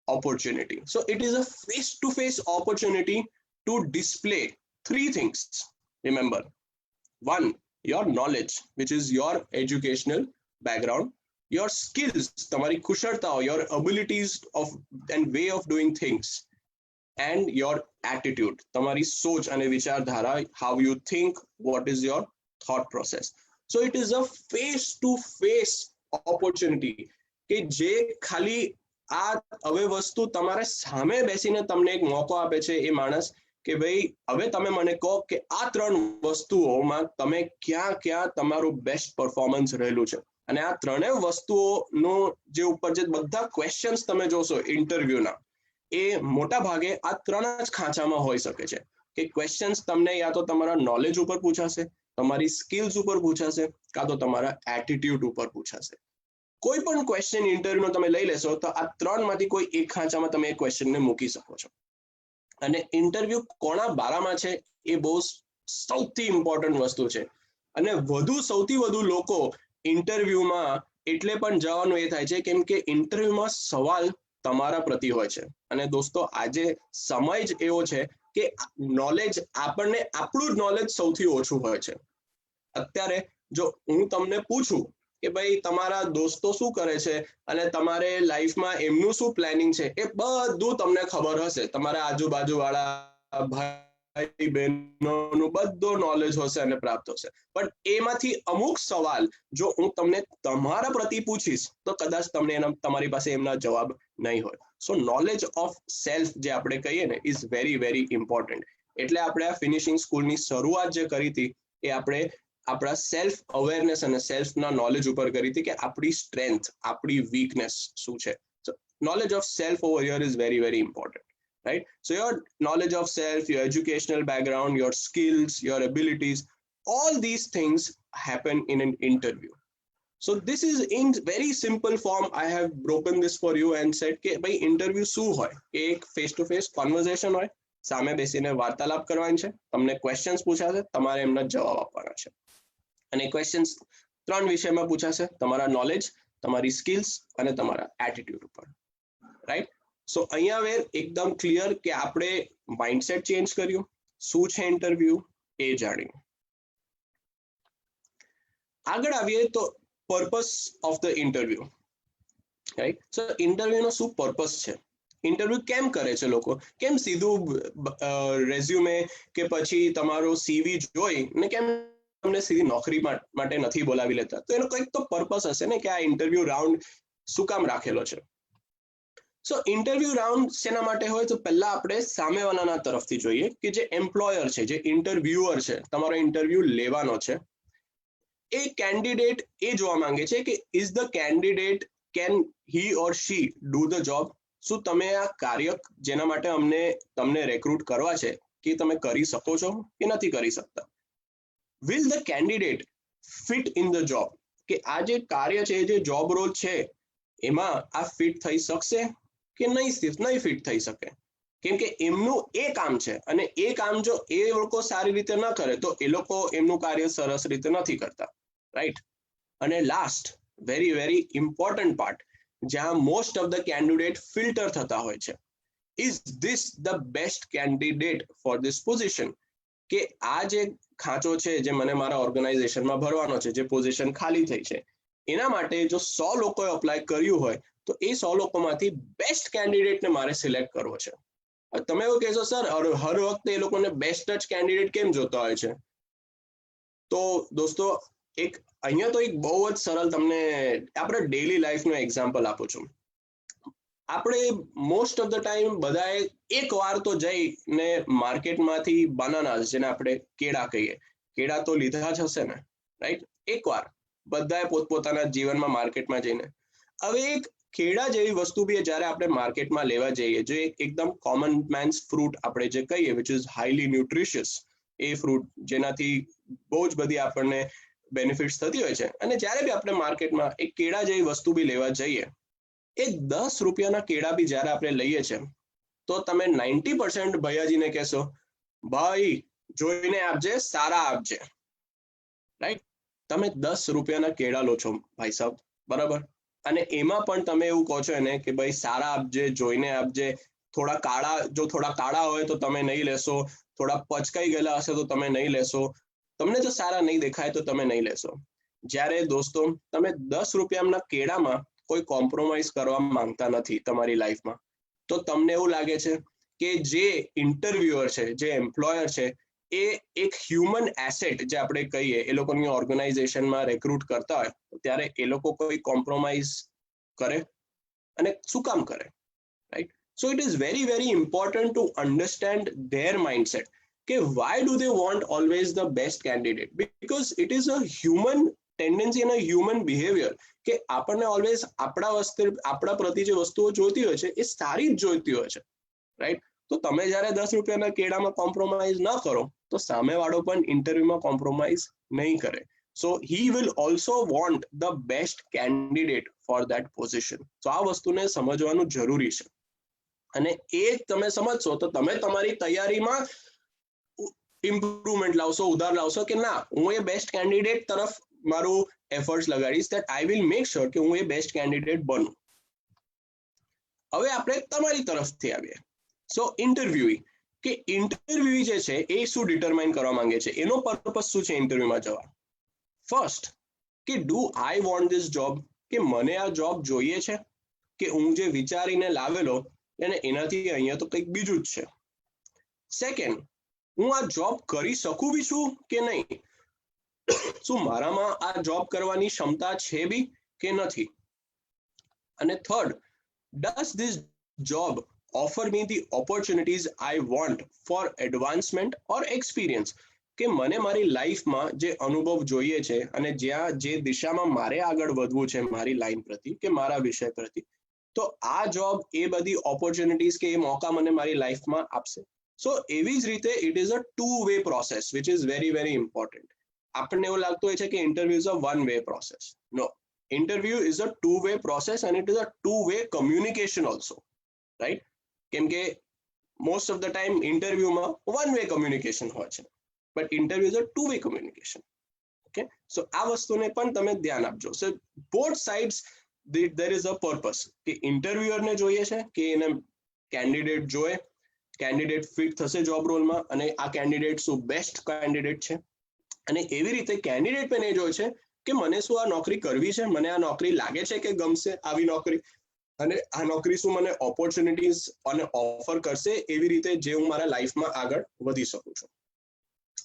opportunity. So it is a face-to-face opportunity to display 3 things. Remember, 1, your knowledge, which is your educational background, your skills, tamari kusharta, your abilities of and way of doing things, and your attitude, tamari soch ane vichardhara, how you think, what is your thought process. So it is a face-to-face opportunity કે જે ખાલી આ હવે વસ્તુ તમારે સામે બેસીને તમને એક મોકો આપે છે એ માણસ, કે ભાઈ હવે તમે મને કહો કે આ 3 વસ્તુઓમાં તમે ક્યાં ક્યાં તમારું બેસ્ટ પરફોર્મન્સ રહેલું છે. અને આ 3 વસ્તુઓનો જે ઉપર જે બધા ક્વેશ્ચન્સ તમે જોશો ઇન્ટરવ્યુના, એ મોટા ભાગે આ 3 જ ખાંચામાં હોઈ શકે છે. કે ક્વેશ્ચન્સ તમને યા તો તમારા નોલેજ ઉપર પૂછાશે, તમારી સ્કિલ્સ ઉપર પૂછાશે, કાં તો તમારા એટીટ્યુડ ઉપર પૂછાશે. કોઈ પણ ક્વેશ્ચન ઇન્ટરવ્યુનો તમે લઈ લેશો તો આ 3 માંથી કોઈ એક ખાંચામાં તમે એ ક્વેશ્ચનને મૂકી શકો છો. અને ઇન્ટરવ્યુ કોના બારામાં છે એ બહુ સૌથી ઇમ્પોર્ટન્ટ વસ્તુ છે. અને સૌથી વધુ લોકો ઇન્ટરવ્યુમાં એટલે પણ જવાનું એ થાય છે કેમ કે ઇન્ટરવ્યુમાં સવાલ તમારા પ્રતિ હોય છે. અને દોસ્તો આજે સમય જ એવો છે કે નોલેજ આપણને આપણું જ નોલેજ સૌથી ઓછું હોય છે. અત્યારે જો હું તમને પૂછું કે ભાઈ તમારા દોસ્તો શું કરે છે અને તમારે લાઈફમાં એમનું શું પ્લાનિંગ છે, એ બધું તમને ખબર હશે. તમારા આજુબાજુવાળા ભાઈ બહેનોનું બધું નોલેજ હશે અને પ્રાપ્ત હશે. પણ એમાંથી અમુક સવાલ જો હું તમને તમારા પ્રતિ પૂછીશ તો કદાચ તમને તમારી પાસે એમના જવાબ નહીં હોય. સો નોલેજ ઓફ સેલ્ફ જે આપણે કહીએ ને ઇઝ વેરી વેરી ઇમ્પોર્ટન્ટ. એટલે આપણે આ ફિનિશિંગ સ્કૂલની શરૂઆત જે કરી હતી એ આપણે આપણા સેલ્ફ અવેરનેસ અને સેલ્ફના નોલેજ ઉપર કરી હતી કે આપણી સ્ટ્રેન્થ, આપણી વીકનેસ શું છે. So knowledge of self over here is very very important, right? So your knowledge of self, your educational background, your skills, your abilities, all these things happen in an interview. So this is in very simple form. I have broken this for you and said કે ભાઈ interview શું હોય? એક face to face conversation હોય, સામે બેસીને વાર્તાલાપ કરવાની છે, તમને ક્વેશ્ચન્સ પૂછાશે, તમારે એમના જવાબ આપવાના છે. અને ક્વેશ્ચન્સ 3 વિષયમાં પૂછાશે, તમારા નોલેજ, તમારી સ્કિલ્સ અને તમારા એટીટ્યુડ ઉપર, રાઈટ? સો અહીંયા હવે એકદમ ક્લિયર કે આપણે માઇન્ડસેટ ચેન્જ કર્યું, શું છે ઇન્ટરવ્યુ એ જાણ્યું. આગળ આવીએ તો purpose of the interview, right? So ઇન્ટરવ્યુનો શું પર્પસ છે? ઇન્ટરવ્યુ કેમ કરે છે લોકો? કેમ સીધું રેઝ્યુમે કે પછી તમારો સીવી જોઈ ને કેમ તમને સીધી નોકરી માટે નથી બોલાવી લેતા? તો એનો કંઈક તો પર્પસ હશે ને કે આ ઇન્ટરવ્યુ રાઉન્ડ શું કામ રાખેલો છે. સો ઇન્ટરવ્યુ રાઉન્ડ શેના માટે હોય? તો પહેલા આપણે સામેવાળાના તરફથી જોઈએ કે જે એમ્પ્લોયર છે, જે ઇન્ટરવ્યુઅર છે, તમારો ઇન્ટરવ્યુ લેવાનો છે, એ કેન્ડિડેટ એ જોવા માંગે છે કે is the candidate, can he or she do the job? શું તમે આ કાર્ય જેના માટે તમને રેક્રુટ કરવા છે કે તમે કરી શકો છો કે નથી કરી શકતા? Will the candidate fit in the job, કે આ જે કાર્ય છે, જે જોબ રોલ છે, એમાં આ ફિટ થઈ શકશે કે નહીં ફિટ થઈ શકે? કેમ કે એમનું એ કામ છે, અને એ કામ જો એ લોકો સારી રીતે ન કરે તો એ લોકો એમનું કાર્ય સરસ રીતે નથી કરતા, રાઈટ? અને last, very very important part, જ્યાં most of the candidate filter થતા હોય છે, is this the best candidate for this position? કે આ જે ખાંચો છે, જે મને મારા ઓર્ગેનાઇઝેશનમાં ભરવાનો છે, જે પોઝિશન ખાલી થઈ છે, એના માટે જો 100 લોકોએ અપ્લાય કર્યું હોય તો એ 100 લોકોમાંથી બેસ્ટ કેન્ડિડેટને મારે સિલેક્ટ કરવો છે. તમે એવું કહેશો, સર હર વખતે એ લોકોને બેસ્ટ જ કેન્ડિડેટ કેમ જોતા હોય છે? તો દોસ્તો, અહીંયા તો એક બહુ જ સરળ તમને આપણે ડેલી લાઈફનું એક્ઝામ્પલ આપું છું. આપણે મોસ્ટ ઓફ ધ ટાઈમ બધાએ એક વાર તો જઈને માર્કેટમાંથી બનાનાસ, જેને આપણે કેળા કહીએ, કેળા તો લીધા જ હશે ને, રાઈટ? એકવાર બધાએ પોતપોતાના જીવનમાં માર્કેટમાં જઈને, હવે એક કેળા જેવી વસ્તુ બી જ્યારે આપણે માર્કેટમાં લેવા જઈએ, જો એકદમ કોમન મેન્સ ફ્રૂટ આપણે જે કહીએ, which is highly nutritious, A fruit જેનાથી બહુ જ બધી આપણને બેનિફિટ્સ થતી હોય છે, અને જ્યારે બી આપણે માર્કેટમાં એક કેળા જેવી વસ્તુ બી લેવા જઈએ, એ 10 રૂપિયાના કેળા બી જ્યારે આપણે લઈએ છીએ, તો તમે 90% ભૈયાજીને કહેશો, ભાઈ જોઈને આપજે, સારા આપજે, રાઈટ? તમે 10 રૂપિયાના કેળા લો છો ભાઈ સાહેબ, બરાબર? અને એમાં પણ તમે એવું કહો છો એને કે ભાઈ સારા આપજે, જોઈને આપજે, થોડા કાળા હોય તો તમે નહીં લેશો, થોડા પચકાઈ ગયેલા હશે તો તમે નહીં લેશો, તમને જો સારા નહીં દેખાય તો તમે નહીં લેશો. જ્યારે દોસ્તો તમે 10 રૂપિયાના કેળામાં કોઈ કોમ્પ્રોમાઇઝ કરવા માંગતા નથી તમારી લાઈફમાં, તો તમને એવું લાગે છે કે જે ઇન્ટરવ્યુઅર છે, જે એમ્પ્લોયર છે, એ એક હ્યુમન એસેટ જે આપણે કહીએ, એ લોકોની ઓર્ગેનાઇઝેશનમાં રેક્રુટ કરતા હોય, ત્યારે એ લોકો કોઈ કોમ્પ્રોમાઇઝ કરે? અને શું કામ કરે, right? So it is very very important to understand their mindset, કે why do they want always the best candidate? Because it is a human tendency અને હ્યુમન બિહેવિયર કે આપણને ઓલવેઝ આપણા પ્રતિ જે વસ્તુઓ જોઈતી હોય છે, એ સારી જ જોઈતી હોય છે, રાઈટ? તો તમે જ્યારે 10 રૂપિયાના કેળામાં કોમ્પ્રોમાઇઝ ન કરો, તો સામેવાળો પણ ઇન્ટરવ્યુમાં કોમ્પ્રોમાઇઝ નહીં કરે. So he will also want the best candidate for that position. તો આ વસ્તુને સમજવાનું જરૂરી છે, અને એ તમે સમજશો તો તમે તમારી તૈયારીમાં ઇમ્પ્રુવમેન્ટ લાવશો, ઉધાર લાવશો, કે ના, હું એ બેસ્ટ કેન્ડિડેટ તરફ મારું efforts લગાડીશ, that I will make sure કે હું એ બેસ્ટ કેન્ડિડેટ બનું. હવે આપણે તમારી તરફથી આવીએ. સો ઇન્ટરવ્યુઈ, કે ઇન્ટરવ્યુ જે છે એ શું ડિટરમાઇન કરવા માંગે છે, એનો પર્પસ શું છે ઇન્ટરવ્યુમાં જવા? ફર્સ્ટ, કે do I want this job, કે મને આ જોબ જોઈએ છે, કે હું જે વિચારીને લાવેલો અને એનાથી અહીંયા તો કંઈક બીજું જ છે? સેકન્ડ, હું આ જોબ કરી શકું બી છું કે નહીં? શું મારામાં આ જોબ કરવાની ક્ષમતા છે બી કે નથી? અને third, does this job offer me the opportunities I want for advancement or experience? કે મને મારી લાઈફમાં જે અનુભવ જોઈએ છે અને જે દિશામાં મારે આગળ વધવું છે મારી લાઈન પ્રતિ કે મારા વિષય પ્રતિ, તો આ જોબ એ બધી ઓપોર્ચ્યુનિટીઝ કે એ મોકા મને મારી લાઈફમાં આપશે. સો એવી જ રીતે it is a 2-way process, which is very very important. આપણને એવું લાગતું હોય છે કે interview is a 1-way process. No, interview is a 2-way process, and it is a 2-way communication also, right? કેમ કે મોસ્ટ ઓફ ધ ટાઈમ ઇન્ટરવ્યુમાં 1-way communication હોય છે, but interview is a 2-way communication. Okay, so આ વસ્તુને પણ તમે ધ્યાન આપજો. So both sides there is a purpose, કે ઇન્ટરવ્યુઅરને જોઈએ છે કે એને કેન્ડિડેટ જોએ, કેન્ડિડેટ ફિટ થશે જોબ રોલમાં, અને આ કેન્ડિડેટ શું બેસ્ટ કેન્ડિડેટ છે, અને એવી રીતે કેન્ડિડેટ પણ એ જોઈ છે કે મને શું આ નોકરી કરવી છે, મને આ નોકરી લાગે છે કે ગમશે આવી નોકરી, અને આ નોકરી શું મને ઓપોર્ચ્યુનિટીઝ અને ઓફર કરશે એવી રીતે જે હું મારા લાઈફમાં આગળ વધી શકું છું.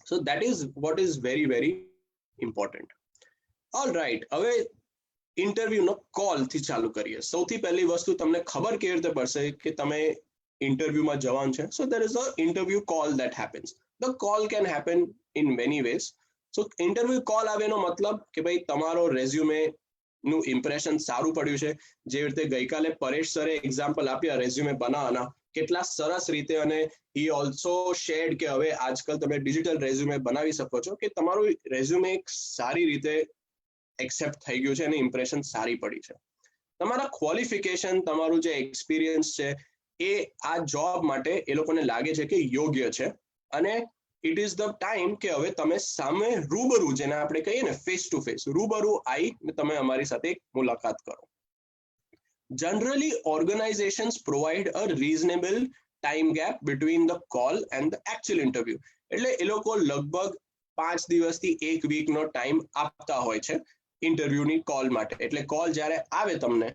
સો that is what is very very important. All right, હવે ઇન્ટરવ્યુનો કોલથી ચાલુ કરીએ. સૌથી પહેલી વસ્તુ તમને ખબર કેવી રીતે પડશે કે તમે ઇન્ટરવ્યુમાં જવાનું છે? So there is a interview call that happens. The call can happen in many ways. So interview call આવે એનો મતલબ કે ભાઈ તમારો રેઝ્યુમે નું ઇમ્પ્રેશન સારું પડ્યું છે. જેવી રીતે ગઈકાલે પરેશ સરે એક્ઝામ્પલ આપ્યા રેઝ્યુમે બનાવવાના, કેટલા સરસ રીતે, અને હી ઓલ્સો શેર્ડ કે હવે આજકાલ તમે ડિજિટલ રેઝ્યુમે બનાવી શકો છો કે તમારું રેઝ્યુમે એક સારી રીતે એક્સેપ્ટ થઈ ગયું છે અને ઇમ્પ્રેશન સારી પડી છે. તમારા ક્વોલિફિકેશન, તમારું જે એક્સપિરિયન્સ છે એ આ જોબ માટે એ લોકોને લાગે છે કે યોગ્ય છે, અને ઇટ ઇઝ ધ ટાઈમ કે હવે તમે સામે રૂબરૂ, જેને આપણે કહીએ ને ફેસ ટુ ફેસ, રૂબરૂ આવીને તમે અમારી સાથે એક મુલાકાત કરો. Generally, organizations provide a reasonable time gap between the call and the actual interview. એટલે એ લોકો લગભગ 5 દિવસથી 1 વીકનો ટાઈમ આપતા હોય છે ઇન્ટરવ્યુની કોલ માટે. એટલે કોલ જ્યારે આવે તમને,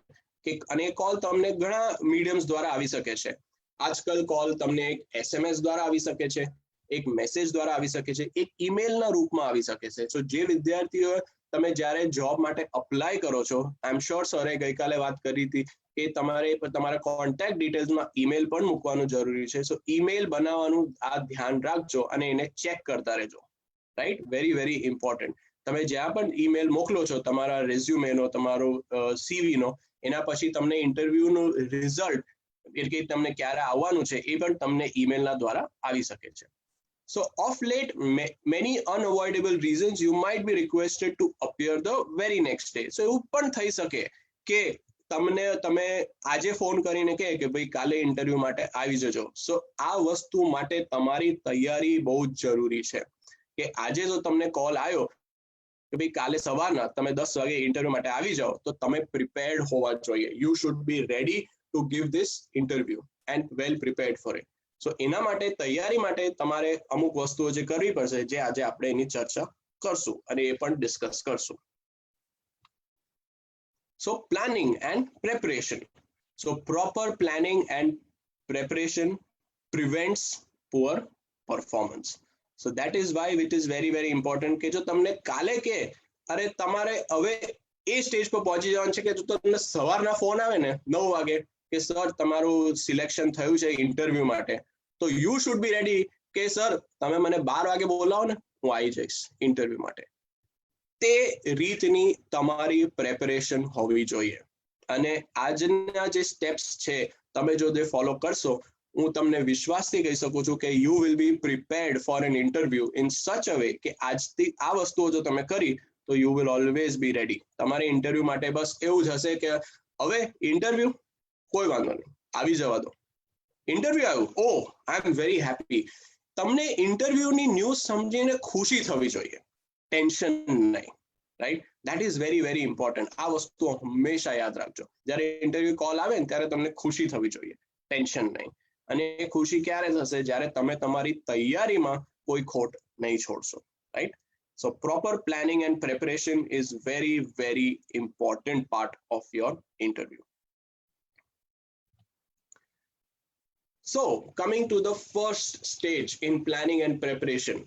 અને એ કોલ તમને ઘણા મીડિયમ્સ દ્વારા આવી શકે છે. આજકાલ કોલ તમને એક SMS દ્વારા આવી શકે છે, એક મેસેજ દ્વારા આવી શકે છે, એક ઈમેલના રૂપમાં આવી શકે છે. તો જે વિદ્યાર્થીઓ તમે જ્યારે જોબ માટે અપ્લાય કરો છો, આઈ એમ શ્યોર સરે ગઈકાલે વાત કરી હતી કે તમારે તમારા કોન્ટેક્ટ ડિટેલ્સમાં ઈમેલ પણ મૂકવાનું જરૂરી છે. સો ઈમેલ બનાવવાનું આ ધ્યાન રાખજો અને એને ચેક કરતા રહેજો, રાઈટ? Very very important. તમે જ્યાં પણ ઈમેલ મોકલો છો તમારા રેઝ્યુમેનો, તમારો સીવીનો, એના પછી તમને ઇન્ટરવ્યુનું રિઝલ્ટ, એટલે કે તમને ક્યારે આવવાનું છે એ પણ તમને ઈમેલના દ્વારા આવી શકે છે. So of late, many unavoidable reasons, you might be requested to appear the very next day. So એવું પણ થઈ શકે કે તમે આજે ફોન કરીને કહે કે ભાઈ કાલે ઇન્ટરવ્યુ માટે આવી જજો. સો આ વસ્તુ માટે તમારી તૈયારી બહુ જ જરૂરી છે કે આજે જો તમને કોલ આવ્યો કે ભાઈ કાલે સવારના તમે 10 વાગે ઇન્ટરવ્યુ માટે આવી જાઓ, તો તમે પ્રિપેર્ડ હોવા જોઈએ. You should be ready to give this interview and well prepared for it. So એના માટે, તૈયારી માટે તમારે અમુક વસ્તુઓ જે કરવી પડશે, જે આજે આપણે એની ચર્ચા કરશું અને એ પણ ડિસ્કસ કરશું. So planning and preparation. So proper planning and preparation prevents poor performance. So that is why it is very very important કે જો તમને કાલે કે અરે તમારે હવે એ સ્ટેજ પર પહોંચી જવાનું છે કે જો તમને સવારના ફોન આવે ને 9 વાગે કે સર તમારું સિલેક્શન થયું છે ઇન્ટરવ્યુ માટે, તો યુ શુડ બી રેડી કે સર તમે મને 12 વાગે બોલાવો ને, હું આવી જઈશ ઇન્ટરવ્યુ માટે. તે રીતની તમારી પ્રેપરેશન હોવી જોઈએ. અને આજના જે સ્ટેપ્સ છે તમે જો તે ફોલો કરશો, હું તમને વિશ્વાસથી કહી શકું છું કે you will be prepared four an interview in such a way કે આજથી આ વસ્તુઓ જો તમે કરી તો you will always be ready. તમારે ઇન્ટરવ્યુ માટે બસ એવું જ હશે કે હવે ઇન્ટરવ્યુ, કોઈ વાંધો નહીં, આવી જવા દો. ઇન્ટરવ્યુ આવ્યું, ઓ આઈ એમ વેરી હેપી. તમને ઇન્ટરવ્યુની ન્યૂઝ સમજીને ખુશી થવી જોઈએ, ટેન્શન નહીં, right? That is very very important. આ વસ્તુ હંમેશા યાદ રાખજો. જ્યારે ઇન્ટરવ્યુ કોલ આવે ને ત્યારે તમને ખુશી થવી જોઈએ, ટેન્શન નહીં. અને એ ખુશી ક્યારે થશે? જ્યારે તમે તમારી તૈયારીમાં કોઈ ખોટ નહીં છોડશો, right? So proper planning and preparation is very, very important part of your interview. So coming to the first stage in planning and preparation,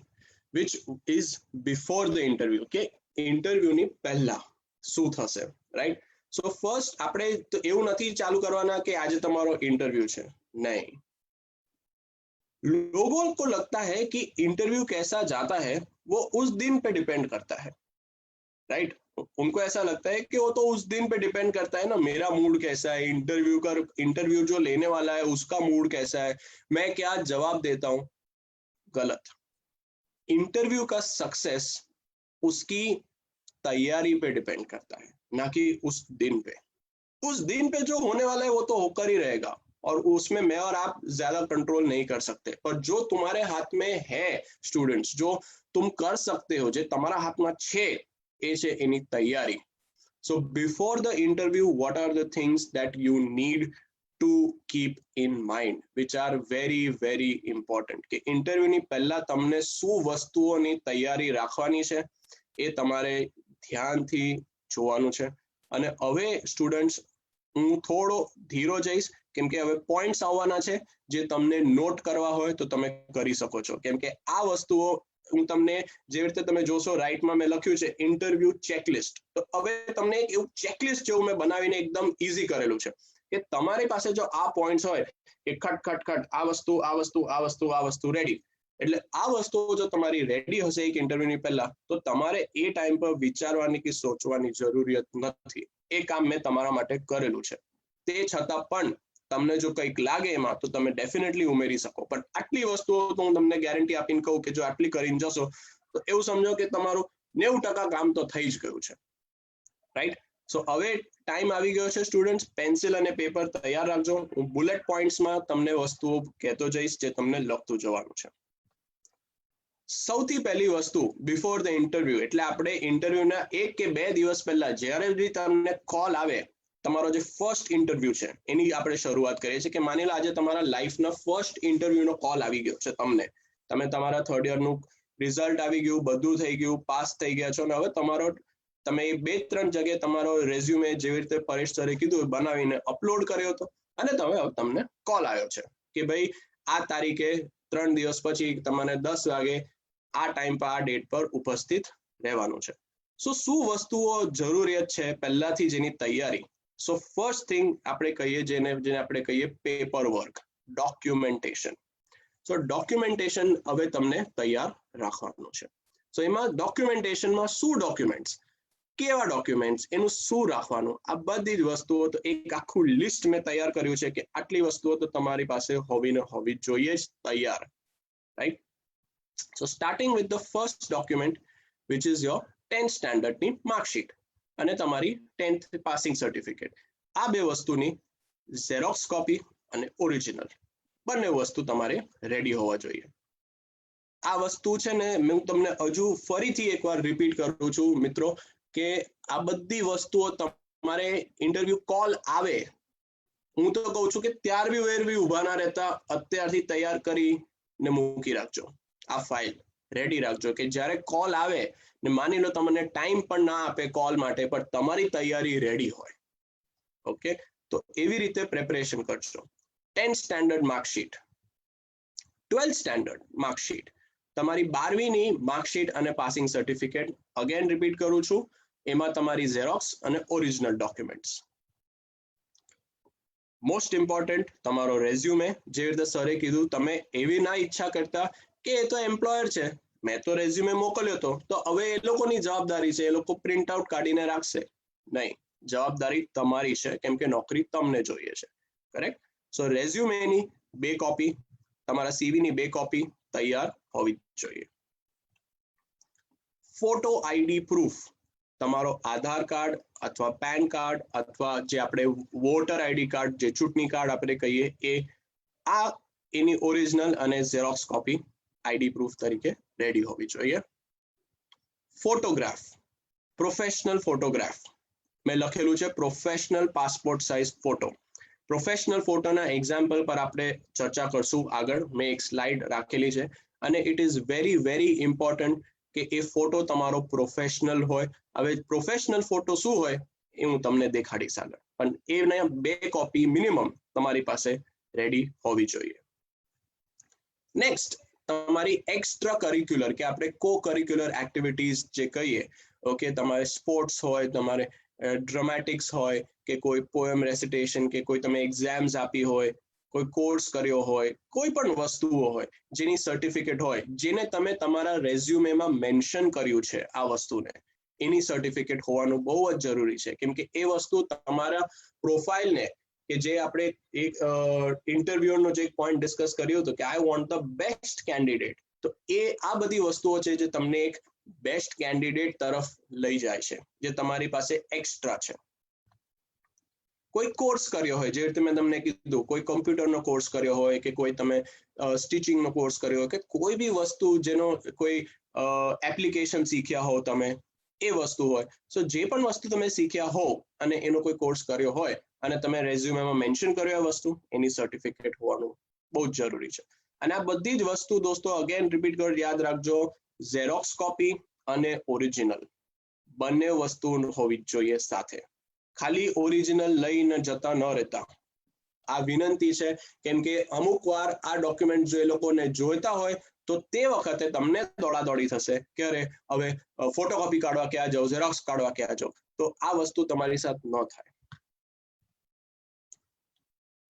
which is before the interview. Okay, interview ni પહેલા શું થશે, right? So first આપણે તો એવું નથી ચાલુ કરવાના કે આજે તમારો ઇન્ટરવ્યુ છે, નહીં. लोगों को लगता है कि इंटरव्यू कैसा जाता है वो उस दिन पे डिपेंड करता है, राइट? उनको ऐसा लगता है कि वो तो उस दिन पे डिपेंड करता है ना, मेरा मूड कैसा है, इंटरव्यू जो लेने वाला है उसका मूड कैसा है, मैं क्या जवाब देता हूं. गलत. इंटरव्यू का सक्सेस उसकी तैयारी पे डिपेंड करता है, ना कि उस दिन पे. उस दिन पे जो होने वाला है वो तो होकर ही रहेगा, और उसमें मैं और आप ज्यादा कंट्रोल नहीं कर सकते. पर जो तुम्हारे हाथ में है स्टूडेंट्स, जो तुम कर सकते हो, जो तुम्हारा हाथ में छे, ए छे एनी तैयारी. So before the interview, what are the things that you need to keep in mind, which are very very important? કે ઇન્ટરવ્યુ ની પહેલા તમને શું વસ્તુઓની તૈયારી રાખવાની છે એ તમારે ધ્યાનથી જોવાનું છે. અને હવે સ્ટુડન્ટ્સ હું થોડો ધીરો જઈશ, કેમ કે હવે પોઈન્ટ્સ આવવાના છે જે તમને નોટ કરવા હોય તો તમે કરી શકો છો. કેમ કે આ વસ્તુઓ હું તમને જેવી રીતે તમે જોશો, રાઈટમાં મેં લખ્યું છે ઇન્ટરવ્યુ ચેકલિસ્ટ. તો હવે તમને એક એવું ચેકલિસ્ટ જેવું મેં બનાવીને એકદમ ઈઝી કરેલું છે કે તમારી પાસે જો આ પોઈન્ટ્સ હોય કે ખટ ખટ ખટ આ વસ્તુ રેડી, એટલે આ વસ્તુઓ જો તમારી રેડી હશે એક ઇન્ટરવ્યુની પહેલા, તો તમારે એ ટાઈમ પર વિચારવાની કે સોચવાની જરૂરિયાત નથી. એ કામ મેં તમારા માટે કરેલું છે. તે છતાં પણ તમને જો કંઈક લાગે એમાં તો તમે ડેફિનેટલી ઉમેરી શકો. પણ આટલી વસ્તુઓ તો હું તમને ગેરંટી આપીને કહું કે જો આટલી કરીને જશો તો એવું સમજો કે તમારું 90% કામ તો થઈ જ ગયું છે. રાઈટ? સો હવે ટાઈમ આવી ગયો છે સ્ટુડન્ટ્સ, પેન્સિલ અને પેપર તૈયાર રાખજો. હું બુલેટ પોઈન્ટ્સમાં તમને વસ્તુઓ કહેતો જઈશ જે તમને લખતું જવાનું છે. સૌથી પહેલી વસ્તુ બિફોર ધ ઇન્ટરવ્યુ, એટલે આપણે ઇન્ટરવ્યુના 1 કે 2 દિવસ પહેલા જ્યારે બી તમને કોલ આવે, તમારો જે ફર્સ્ટ ઇન્ટરવ્યુ છે એની આપણે શરૂઆત કરીએ છીએ. કે માની લો આજે તમારા લાઈફના ફર્સ્ટ ઇન્ટરવ્યુનો કોલ આવી ગયો છે તમને, તમે તમારા 3rd યરનું રિઝલ્ટ આવી ગયું, બધું થઈ ગયું, પાસ થઈ ગયા છો, અને હવે તમે 2-3 જગ્યાએ તમારો રેઝ્યુમે જેવી રીતે પરેશ સરે કીધું બનાવીને અપલોડ કર્યો હતો, અને તમને કોલ આવ્યો છે કે ભાઈ આ તારીખે 3 દિવસ પછી તમને 10 વાગે આ ટાઈમ પર આ ડેટ પર ઉપસ્થિત રહેવાનું છે. શું વસ્તુઓ જરૂરિયાત છે પહેલાથી જેની તૈયારી? સો ફર્સ્ટ થિંગ આપણે કહીએ જેને આપણે કહીએ પેપર વર્ક, ડોક્યુમેન્ટેશન. સો ડોક્યુમેન્ટેશન હવે તમને તૈયાર રાખવાનું છે. સો એમાં ડોક્યુમેન્ટેશનમાં શું ડોક્યુમેન્ટ્સ, કેવા ડોક્યુમેન્ટ્સ, એનું શું રાખવાનું, આ બધી જ વસ્તુઓ તો એક આખું લિસ્ટ મેં તૈયાર કર્યું છે કે આટલી વસ્તુઓ તો તમારી પાસે હોવી જોઈએ જ તૈયાર. Right? So starting with the first document which is your 10th સ્ટાન્ડર્ડની માર્કશીટ અને તમારી 10th પાસિંગ સર્ટિફિકેટ. આ બે વસ્તુની ઝેરોક્સ કોપી અને ઓરિજિનલ બંને વસ્તુ તમારે રેડી હોવા જોઈએ. આ વસ્તુ છે ને હું તમને હજુ ફરીથી એકવાર રિપીટ કરું છું મિત્રો કે આ બધી વસ્તુઓ તમારે ઇન્ટરવ્યુ કોલ આવે, હું તો કહું છું કે ત્યાર બી વેર બી ઊભા ના રહેતા, અત્યારથી તૈયાર કરીને મૂકી રાખજો. આ ફાઇલ રેડી રાખજો કે જ્યારે કોલ આવે ને માની લો તમને ટાઈમ પણ ના આપે કોલ માટે, પણ તમારી તૈયારી રેડી હોય. ઓકે, તો એવી રીતે પ્રેપરેશન કરજો. 10th standard marksheet, 12th standard marksheet, તમારી 12વીની માર્કશીટ અને પાસિંગ સર્ટિફિકેટ, અગેન રિપીટ કરું છું, એમાં તમારી ઝેરોક્સ અને ઓરિજિનલ ડોક્યુમેન્ટ્સ. મોસ્ટ ઇમ્પોર્ટન્ટ તમારો રેઝ્યુમે, જે રીતે સરે કીધું, તમે એવી ના ઈચ્છા કરતા કે એ તો એમ્પ્લોયર છે, મેં તો રેઝ્યુમે મોકલ્યો હતો તો હવે એ લોકોની જવાબદારી છે, એ લોકો પ્રિન્ટ આઉટ કાઢીને રાખશે. નહીં, જવાબદારી તમારી છે, કેમ કે નોકરી તમને જોઈએ છે. કરેક્ટ? સો રેઝ્યુમેની 2 કોપી, તમારા સીવીની 2 કોપી તૈયાર હોવી જોઈએ. ફોટો આઈડી પ્રૂફ, તમારો આધાર કાર્ડ અથવા પેન કાર્ડ અથવા જે આપણે વોટર આઈડી કાર્ડ, જે ચૂંટણી કાર્ડ આપણે કહીએ, આ એની ઓરિજિનલ અને ઝેરોક્સ કોપી આઈડી પ્રૂફ તરીકે રેડી હોવી જોઈએ. ફોટોગ્રાફ, પ્રોફેશનલ ફોટોગ્રાફ, મેં લખેલું છે professional passport size photo. Professional ફોટોના એક્ઝામ્પલ પર આપણે ચર્ચા કરશું આગળ, મેં એક સ્લાઇડ રાખેલી છે, અને it is very very important કે એ ફોટો તમારો પ્રોફેશનલ હોય. હવે પ્રોફેશનલ ફોટો શું હોય એ હું તમને દેખાડીશ આગળ, પણ એના 2 કોપી મિનિમમ તમારી પાસે રેડી હોવી જોઈએ. નેક્સ્ટ, તમારી એક્સ્ટ્રા કરિક્યુલર કે આપણે કો કરિક્યુલર એક્ટિવિટીઝ જે કહીએ, ઓકે, તમારે સ્પોર્ટ્સ હોય, તમારે ડ્રામેટિક્સ હોય, કે કોઈ પોએમ રેસિટેશન, કે કોઈ તમે એક્ઝામ્સ આપી હોય, કોઈ કોર્સ કર્યો હોય, કોઈ પણ વસ્તુઓ હોય જેની સર્ટિફિકેટ હોય, જેને તમે તમારા રેઝ્યુમેમાં મેન્શન કર્યું છે આ વસ્તુને, એની સર્ટિફિકેટ હોવાનું બહુ જ જરૂરી છે. કેમ કે એ વસ્તુ તમારા પ્રોફાઇલને, કે જે આપણે એક ઇન્ટરવ્યુનો જે પોઈન્ટ ડિસ્કસ કર્યો હતો કે I want the best candidate, તો એ આ બધી વસ્તુઓ છે જે તમને એક બેસ્ટ કેન્ડિડેટ તરફ લઈ જાય છે, જે તમારી પાસે એક્સ્ટ્રા છે. કોઈ કોર્સ કર્યો હોય, જે રીતે મેં તમને કીધું, કોઈ કમ્પ્યુટરનો કોર્સ કર્યો હોય, કે કોઈ તમે સ્ટિચિંગનો કોર્સ કર્યો હોય, કે કોઈ બી વસ્તુ જેનો કોઈ એપ્લિકેશન શીખ્યા હો તમે, એ વસ્તુ હોય. સો જે પણ વસ્તુ તમે શીખ્યા હો અને એનો કોઈ કોર્સ કર્યો હોય અને તમે રેઝ્યુમેમાં મેન્શન કર્યો આ વસ્તુ, એની સર્ટિફિકેટ હોવાનું બહુ જ જરૂરી છે. અને આ બધી જ વસ્તુ દોસ્તો અગેન રિપીટ કરી યાદ રાખજો, ઝેરોક્સ કોપી અને ઓરિજિનલ બંને વસ્તુ હોવી જ જોઈએ સાથે. ખાલી ઓરિજિનલ લઈને જતા ન રહેતા, આ વિનંતી છે. કેમ કે અમુક વાર આ ડોક્યુમેન્ટ જો એ લોકોને જોઈતા હોય તો તે વખતે તમને દોડાદોડી થશે કે અરે હવે ફોટોકોપી કાઢવા ક્યાં જાવ, ઝેરોક્સ કાઢવા ક્યાં જાવ, તો આ વસ્તુ તમારી સાથે ન થાય.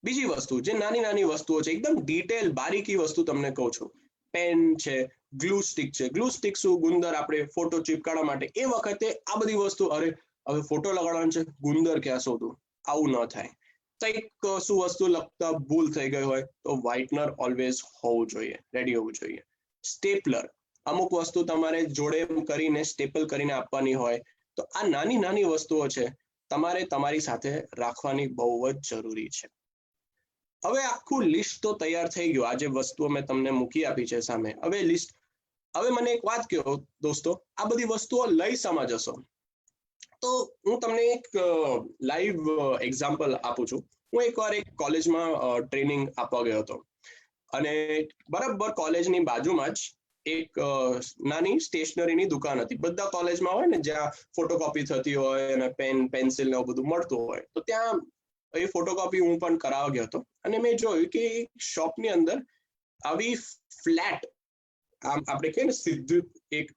બીજી વસ્તુ, જે નાની નાની વસ્તુઓ છે, એકદમ ડિટેલ બારીકી વસ્તુ તમને કહું છું. પેન છે, ગ્લુ સ્ટિક છે. ગ્લુ સ્ટિક શું, ગુંદર આપણે ફોટો ચીપકાવવા માટે. એ વખતે આ બધી વસ્તુ, અરે હવે ફોટો લગાડવાનો છે, ગુંદર ક્યાં શોધું, આવું ન થાય. કંઈક શું વસ્તુ લખતા ભૂલ થઈ ગઈ હોય તો વ્હાઇટનર ઓલવેઝ હોવું જોઈએ, રેડી હોવું જોઈએ. સ્ટેપલર, અમુક વસ્તુ તમારે જોડે કરીને સ્ટેપલ કરીને આપવાની હોય, તો આ નાની નાની વસ્તુઓ છે તમારે તમારી સાથે રાખવાની બહુ જ જરૂરી છે. હવે આખું લિસ્ટ તો તૈયાર થઈ ગયું, આ જે વસ્તુઓ મેં તમને મૂકી આપી છે સામે. હવે લિસ્ટ, હવે મને એક વાત કહો દોસ્તો, આ બધી વસ્તુઓ લઈ સમા જશો. તો હું તમને એક લાઈવ એક્ઝામ્પલ આપું છું. હું એકવાર એક કોલેજમાં ટ્રેનિંગ આપવા ગયો હતો અને બરાબર કોલેજની બાજુમાં જ એક નાની સ્ટેશનરીની દુકાન હતી. બધા કોલેજમાં હોય ને જ્યાં ફોટોકોપી થતી હોય અને પેન પેન્સિલ ને બધું મળતું હોય, તો ત્યાં એ ફોટોકોપી હું પણ કરાવવા ગયો હતો. અને મેં જોયું કે શોપની અંદર આવી ફ્લેટ, આમ આપણે કહીએ ને સીધું એક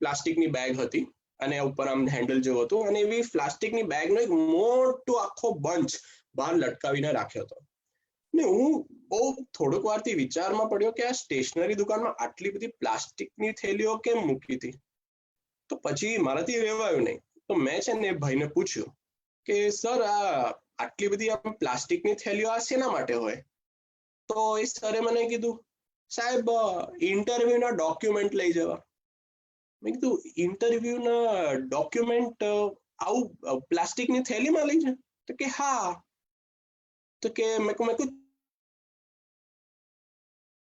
પ્લાસ્ટિકની બેગ હતી અને ઉપર આમ હેન્ડલ જેવું હતું, અને એવી પ્લાસ્ટિકની બેગનો એક મોટો આખો બંચ બહાર લટકાવીને રાખ્યો હતો. ને હું બહુ થોડોક વારથી વિચારમાં પડ્યો કે આ સ્ટેશનરી દુકાનમાં આટલી બધી પ્લાસ્ટિકની થેલીઓ કેમ મૂકી હતી. તો પછી મારાથી રહેવાયું નહીં, તો મેં છે ને ભાઈને પૂછ્યું કે સર આ આટલી બધી આમ પ્લાસ્ટિકની થેલીઓ આ શેના માટે હોય? તો એ સરે મને કીધું, સાહેબ ઇન્ટરવ્યુના ડોક્યુમેન્ટ લઈ જવા. મેં કીધું ઇન્ટરવ્યુના ડોક્યુમેન્ટ આવું પ્લાસ્ટિકની થેલીમાં લઈ જાય? તો કે હા. તો કે મેં કહ્યું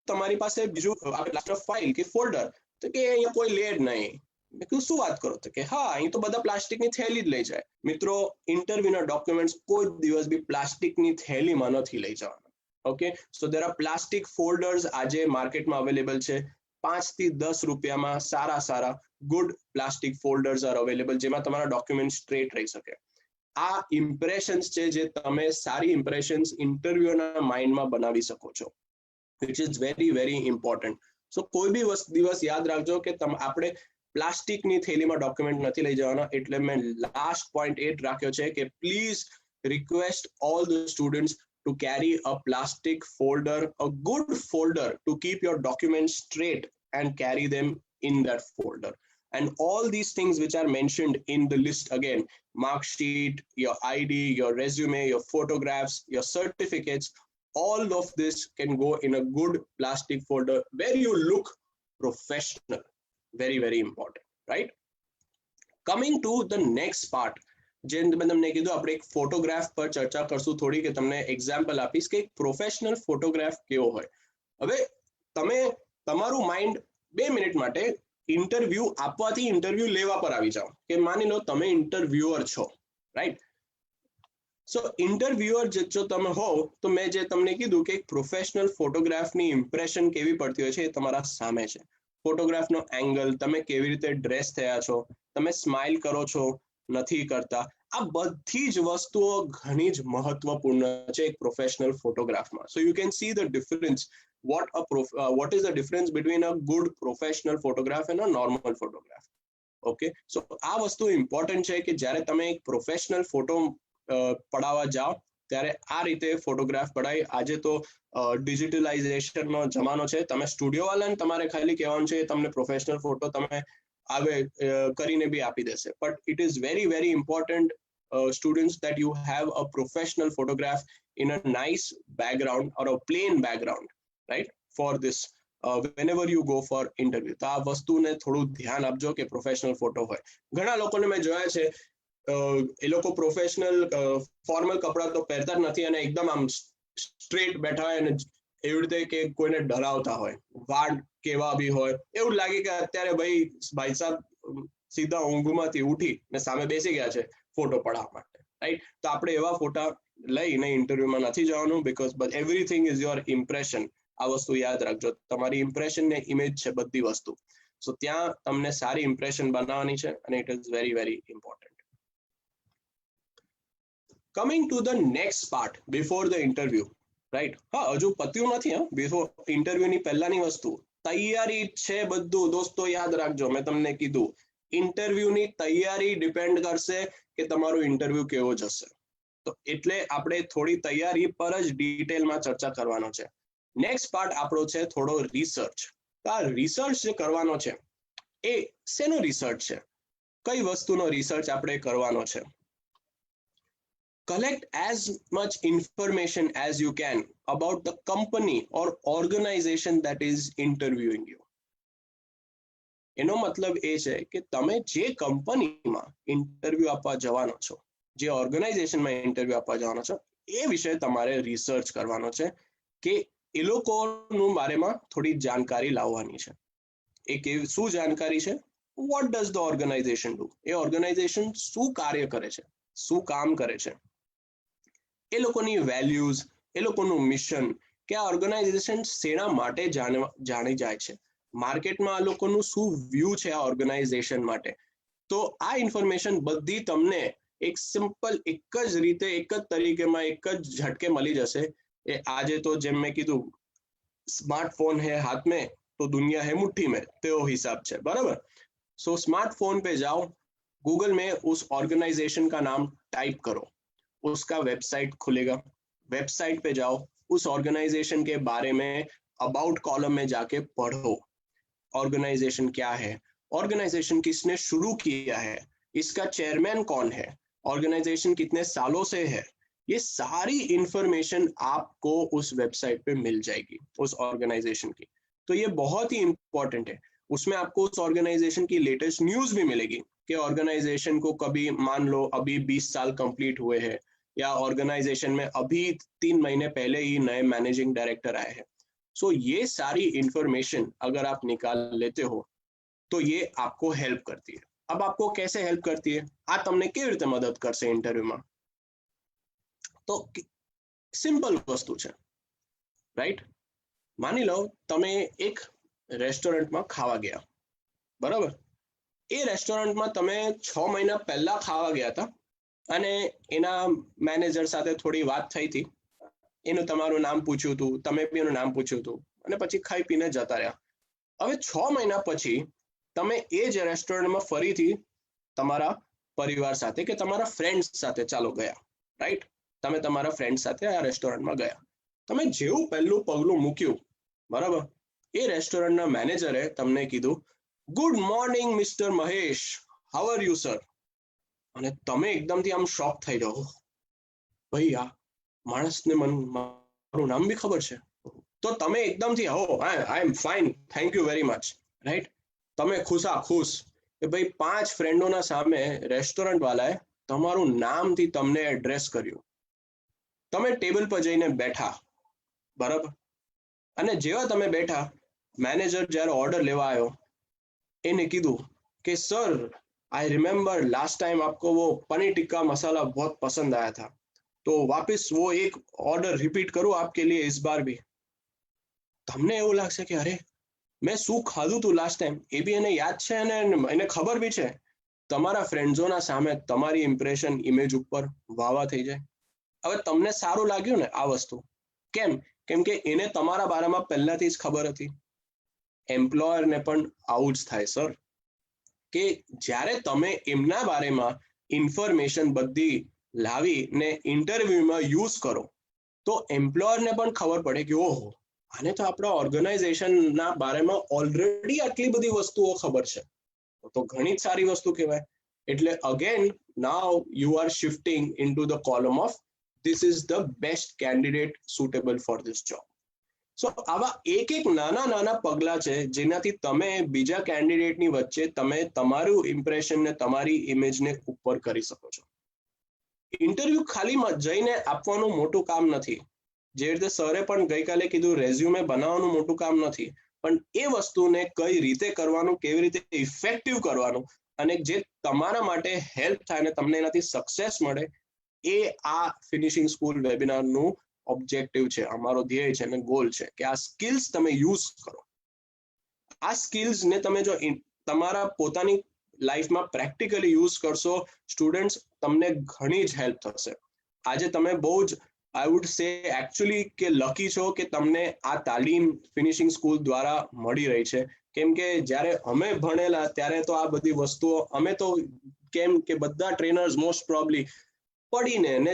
તમારી પાસે બીજું પ્લાસ્ટર ફાઇલ કે ફોલ્ડર? તો કે અહીંયા કોઈ લે જ નહીં. મેં કીધું શું વાત કરો? તો કે હા, અહીં તો બધા પ્લાસ્ટિકની થેલી જ લઈ જાય. મિત્રો, ઇન્ટરવ્યુના ડોક્યુમેન્ટ્સ કોઈ દિવસ બી પ્લાસ્ટિકની થેલીમાં નથી લઈ જવાના. Okay, so there are plastic folders આજે માર્કેટમાં અવેલેબલ છે. 5 થી 10 રૂપિયામાં સારા good plastic folders are available, જેમાં તમારા ડોક્યુમેન્ટ સ્ટ્રેટ રહી શકે. આ ઇમ્પ્રેશન્સ છે જે તમે સારી ઇમ્પ્રેશન્સ ઇન્ટરવ્યુના માઇન્ડમાં બનાવી શકો છો, which is very very important. So કોઈ બી દિવસ યાદ રાખજો કે આપણે પ્લાસ્ટિકની થેલીમાં ડોક્યુમેન્ટ નથી લઈ જવાના. એટલે મેં લાસ્ટ પોઈન્ટ એ રાખ્યો છે કે please request all the students to carry a plastic folder, a good folder to keep your documents straight and carry them in that folder. And all these things which are mentioned in the list, again, mark sheet, your ID, your resume, your photographs, your certificates, all of this can go in a good plastic folder where you look professional. Very, very important, right? Coming to the next part, જે મેં તમને કીધું આપણે એક photograph પર ચર્ચા કરશું થોડી, કે તમને એક્ઝામ્પલ આપીશ કે એક પ્રોફેશનલ ફોટોગ્રાફ કેવો હોય. હવે તમે તમારું માઇન્ડ 2 મિનિટ માટે ઇન્ટરવ્યુ આપવાથી ઇન્ટરવ્યુ લેવા પર આવી જાઓ. કે માની લો તમે ઇન્ટરવ્યુઅર છો, રાઈટ? સો ઇન્ટરવ્યુઅર જો તમે હો, તો મેં જે તમને કીધું કે એક પ્રોફેશનલ ફોટોગ્રાફની ઇમ્પ્રેશન કેવી પડતી હોય છે એ તમારા સામે છે. ફોટોગ્રાફનો એંગલ, તમે કેવી રીતે ડ્રેસ થયા છો, તમે સ્માઇલ કરો છો નથી કરતા, આ બધી જ વસ્તુઓ ઘણી જ મહત્વપૂર્ણ છે એક પ્રોફેશનલ ફોટોગ્રાફમાં. સો you can see the difference, what is the difference between a good professional photograph and a normal photograph. Okay, so આ વસ્તુ ઇમ્પોર્ટન્ટ છે કે જ્યારે તમે એક પ્રોફેશનલ ફોટો પડાવવા જાઓ ત્યારે આ રીતે ફોટોગ્રાફ પડાય. આજે તો ડિજિટલાઇઝેશનનો જમાનો છે. તમે સ્ટુડિયો વાળાને તમારે ખાલી કહેવાનું છે તમને પ્રોફેશનલ ફોટો તમે આવે કરીને બી આપી દેશે. But it is very very important students that you have a professional photograph in a nice background or a plain background, right, for this whenever you go for interview. તો આ વસ્તુને થોડું ધ્યાન આપજો કે પ્રોફેશનલ ફોટો હોય. ઘણા લોકોને મેં જોયા છે એ લોકો પ્રોફેશનલ ફોર્મલ કપડાં તો પહેરતા જ નથી અને એકદમ આમ સ્ટ્રેટ બેઠા હોય અને એવી રીતે કે કોઈને ડરાવતા હોય, વાળ કેવા બી હોય, એવું લાગે કે અત્યારે ભાઈ સાહેબ સીધા ઊંઘમાંથી ઉઠી ને સામે બેસી ગયા છે ફોટો પડાવવા માટે, રાઈટ? તો આપણે એવા ફોટા લઈને ઇન્ટરવ્યુમાં નથી જવાનું, because everything is your impression. આ વસ્તુ યાદ રાખજો, તમારી ઇમ્પ્રેશન ને ઇમેજ છે બધી વસ્તુ. સો ત્યાં તમને સારી ઇમ્પ્રેશન બનાવવાની છે અને it is very very important. Coming to the next part before the interview, right? હા, હજુ પત્યું નથી. બિફોર ઇન્ટરવ્યુની પહેલાની વસ્તુ તૈયારી છે બધું. દોસ્તો યાદ રાખજો, મેં તમને કીધું ઇન્ટરવ્યુની તૈયારી ડિપેન્ડ કરશે કે તમારું ઇન્ટરવ્યુ કેવો જશે. તો એટલે આપણે થોડી તૈયારી પર જ ડિટેલમાં ચર્ચા કરવાનો છે. નેક્સ્ટ પાર્ટ આપણો છે થોડો રિસર્ચ. તો આ રિસર્ચ જે કરવાનો છે એ શેનો રિસર્ચ છે, કઈ વસ્તુનો રિસર્ચ આપણે કરવાનો છે? Collect as much information as you can about the company or organization that is interviewing you. એનો મતલબ એ છે કે તમે જે કંપનીમાં ઇન્ટરવ્યુ આપવા જવાનો છો, જે ઓર્ગેનાઇઝેશનમાં ઇન્ટરવ્યુ આપવા જવાનો છો, એ વિશે તમારે રિસર્ચ કરવાનો છે કે એ લોકોનું બારેમાં થોડી જાણકારી લાવવાની છે. એ કેવી શું જાણકારી છે? What does the organization do? એ ઓર્ગેનાઇઝેશન શું કાર્ય કરે છે, શું કામ કરે છે, એ લોકોની વેલ્યુઝ, એ લોકોનું મિશન, કે આ ઓર્ગેનાઇઝેશન શેના માટે જાણી જાય છે, માર્કેટમાં આ લોકોનું શું વ્યૂ છે આ ઓર્ગેનાઇઝેશન માટે. તો આ ઇન્ફોર્મેશન બધી તમને એક સિમ્પલ એક જ રીતે, એક જ તરીકેમાં, એક જ ઝટકે મળી જશે. એ આજે તો જેમ મેં કીધું, स्मार्टफोन है हाथ में तो दुनिया है मुट्ठी में, तेवो हिसाब છે, बराबर. सो स्मार्टफोन पे जाओ, गूगल में उस ऑर्गेनाइजेशन का नाम टाइप करो, उसका वेबसाइट खुलेगा, वेबसाइट पे जाओ, उस ऑर्गेनाइजेशन के बारे में अबाउट कॉलम में जाके पढ़ो, ऑर्गेनाइजेशन क्या है, ऑर्गेनाइजेशन किसने शुरू किया है, इसका चेयरमैन कौन है, ऑर्गेनाइजेशन कितने सालों से है, ये सारी इंफॉर्मेशन आपको उस वेबसाइट पे मिल जाएगी उस ऑर्गेनाइजेशन की. तो ये बहुत ही इंपॉर्टेंट है. उसमें आपको उस ऑर्गेनाइजेशन की लेटेस्ट न्यूज भी मिलेगी कि ऑर्गेनाइजेशन को कभी मान लो अभी 20 साल कंप्लीट हुए हैं, या ऑर्गेनाइजेशन में अभी 3 महीने पहले ही नए मैनेजिंग डायरेक्टर आए हैं. सो ये सारी इंफॉर्मेशन अगर आप निकाल लेते हो तो ये आपको हेल्प करती है. अब आपको कैसे हेल्प करती है, आ तमने केवी रीते मदद करशे इंटरव्यू में? तो सिंपल वस्तु है, राइट. मानी लो तमे एक रेस्टोरंट में खावा गया, बराबर. ए रेस्टोरंट में तमे 6 महीना पहला खावा गया था અને એના મેનેજર સાથે થોડી વાત થઈ હતી, એનું તમારું નામ પૂછ્યું હતું, તમે બી એનું નામ પૂછ્યું હતું, અને પછી ખાઈ પીને જતા રહ્યા. હવે 6 મહિના પછી તમે એ જ રેસ્ટોરન્ટમાં ફરીથી તમારા પરિવાર સાથે કે તમારા ફ્રેન્ડ્સ સાથે ચાલો ગયા, રાઈટ. તમે તમારા ફ્રેન્ડ સાથે આ રેસ્ટોરન્ટમાં ગયા. તમે જેવું પહેલું પગલું મૂક્યું, બરાબર, એ રેસ્ટોરન્ટના મેનેજરે તમને કીધું, good morning mister Mahesh, how are you sir? અને તમે એકદમથી આમ શોક થઈ જાઓ, ભાઈ આ માણસને મારું નામ બી ખબર છે. તો તમે એકદમથી I am fine, thank you very much, right. તમે ખુશ કે ભાઈ 5 ફ્રેન્ડોના સામે રેસ્ટોરન્ટ વાળાએ તમારું નામથી તમને એડ્રેસ કર્યું. તમે ટેબલ પર જઈને બેઠા, બરાબર. અને જેવા તમે બેઠા, મેનેજર જ્યારે ઓર્ડર લેવા આવ્યો, એને કીધું કે sir, I remember last time आपको वो पनीर टिक्का मसाला बहुत पसंद आया था, तो वापस वो एक ऑर्डर रिपीट करूं आपके लिए इस बार भी. તમને એવું લાગશે કે અરે મેં શું ખાધું તું લાસ્ટ ટાઈમ, એ બી એને યાદ છે અને એને ખબર બી છે. તમારા ફ્રેન્ડ્સોના સામે તમારી ઇમ્પ્રેશન ઇમેજ ઉપર વાવા થઈ જાય. હવે તમને સારું લાગ્યું ને આ વસ્તુ, કેમ? કેમ કે એને તમારા બારામાં પહેલાથી જ ખબર હતી. એમ્પ્લોયરને પણ આવું જ થાય સર, કે જ્યારે તમે એમના બારેમાં ઇન્ફોર્મેશન બધી લાવીને ઇન્ટરવ્યુમાં યુઝ કરો, તો એમ્પ્લોયરને પણ ખબર પડે કે ઓહો, આને તો આપણા ઓર્ગેનાઇઝેશનના બારેમાં ઓલરેડી આટલી બધી વસ્તુઓ ખબર છે, તો ઘણી જ સારી વસ્તુ કહેવાય. એટલે again now you are shifting into the column of this is the best candidate suitable for this job. So આવા એક નાના નાના પગલા છે જેનાથી તમે બીજા કેન્ડિડેટની વચ્ચે તમે તમારું ઇમ્પ્રેશન ને તમારી ઇમેજને ઉપર કરી શકો છો. ઇન્ટરવ્યુ ખાલી જઈને આપવાનું મોટું કામ નથી. જે રીતે સરે પણ ગઈકાલે કીધું, રેઝ્યુમે બનાવવાનું મોટું કામ નથી, પણ એ વસ્તુને કઈ રીતે કરવાનું, કેવી રીતે ઇફેક્ટિવ કરવાનું, અને જે તમારા માટે હેલ્પ થાય અને તમને એનાથી સક્સેસ મળે, એ આ ફિનિશિંગ સ્કૂલ વેબિનારનું ઓબ્જેક્ટિવ છે, અમારો ધ્યેય છે અને ગોલ છે કે આ સ્કિલ્સ તમે યુઝ કરો. આ સ્કિલ્સને તમે જો તમારા પોતાની લાઈફમાં પ્રેક્ટિકલી યુઝ કરશો, સ્ટુડન્ટ્સ, તમને ઘણી જ હેલ્પ થશે. આજે તમે બહુ જ આઈ વુડ સે એકચ્યુઅલી કે લકી છો કે તમને આ તાલીમ ફિનિશિંગ સ્કૂલ દ્વારા મળી રહી છે. કેમ કે જ્યારે અમે ભણેલા ત્યારે તો આ બધી વસ્તુઓ અમે તો કેમ કે બધા ટ્રેનર્સ મોસ્ટ પ્રોબલી પડીને ને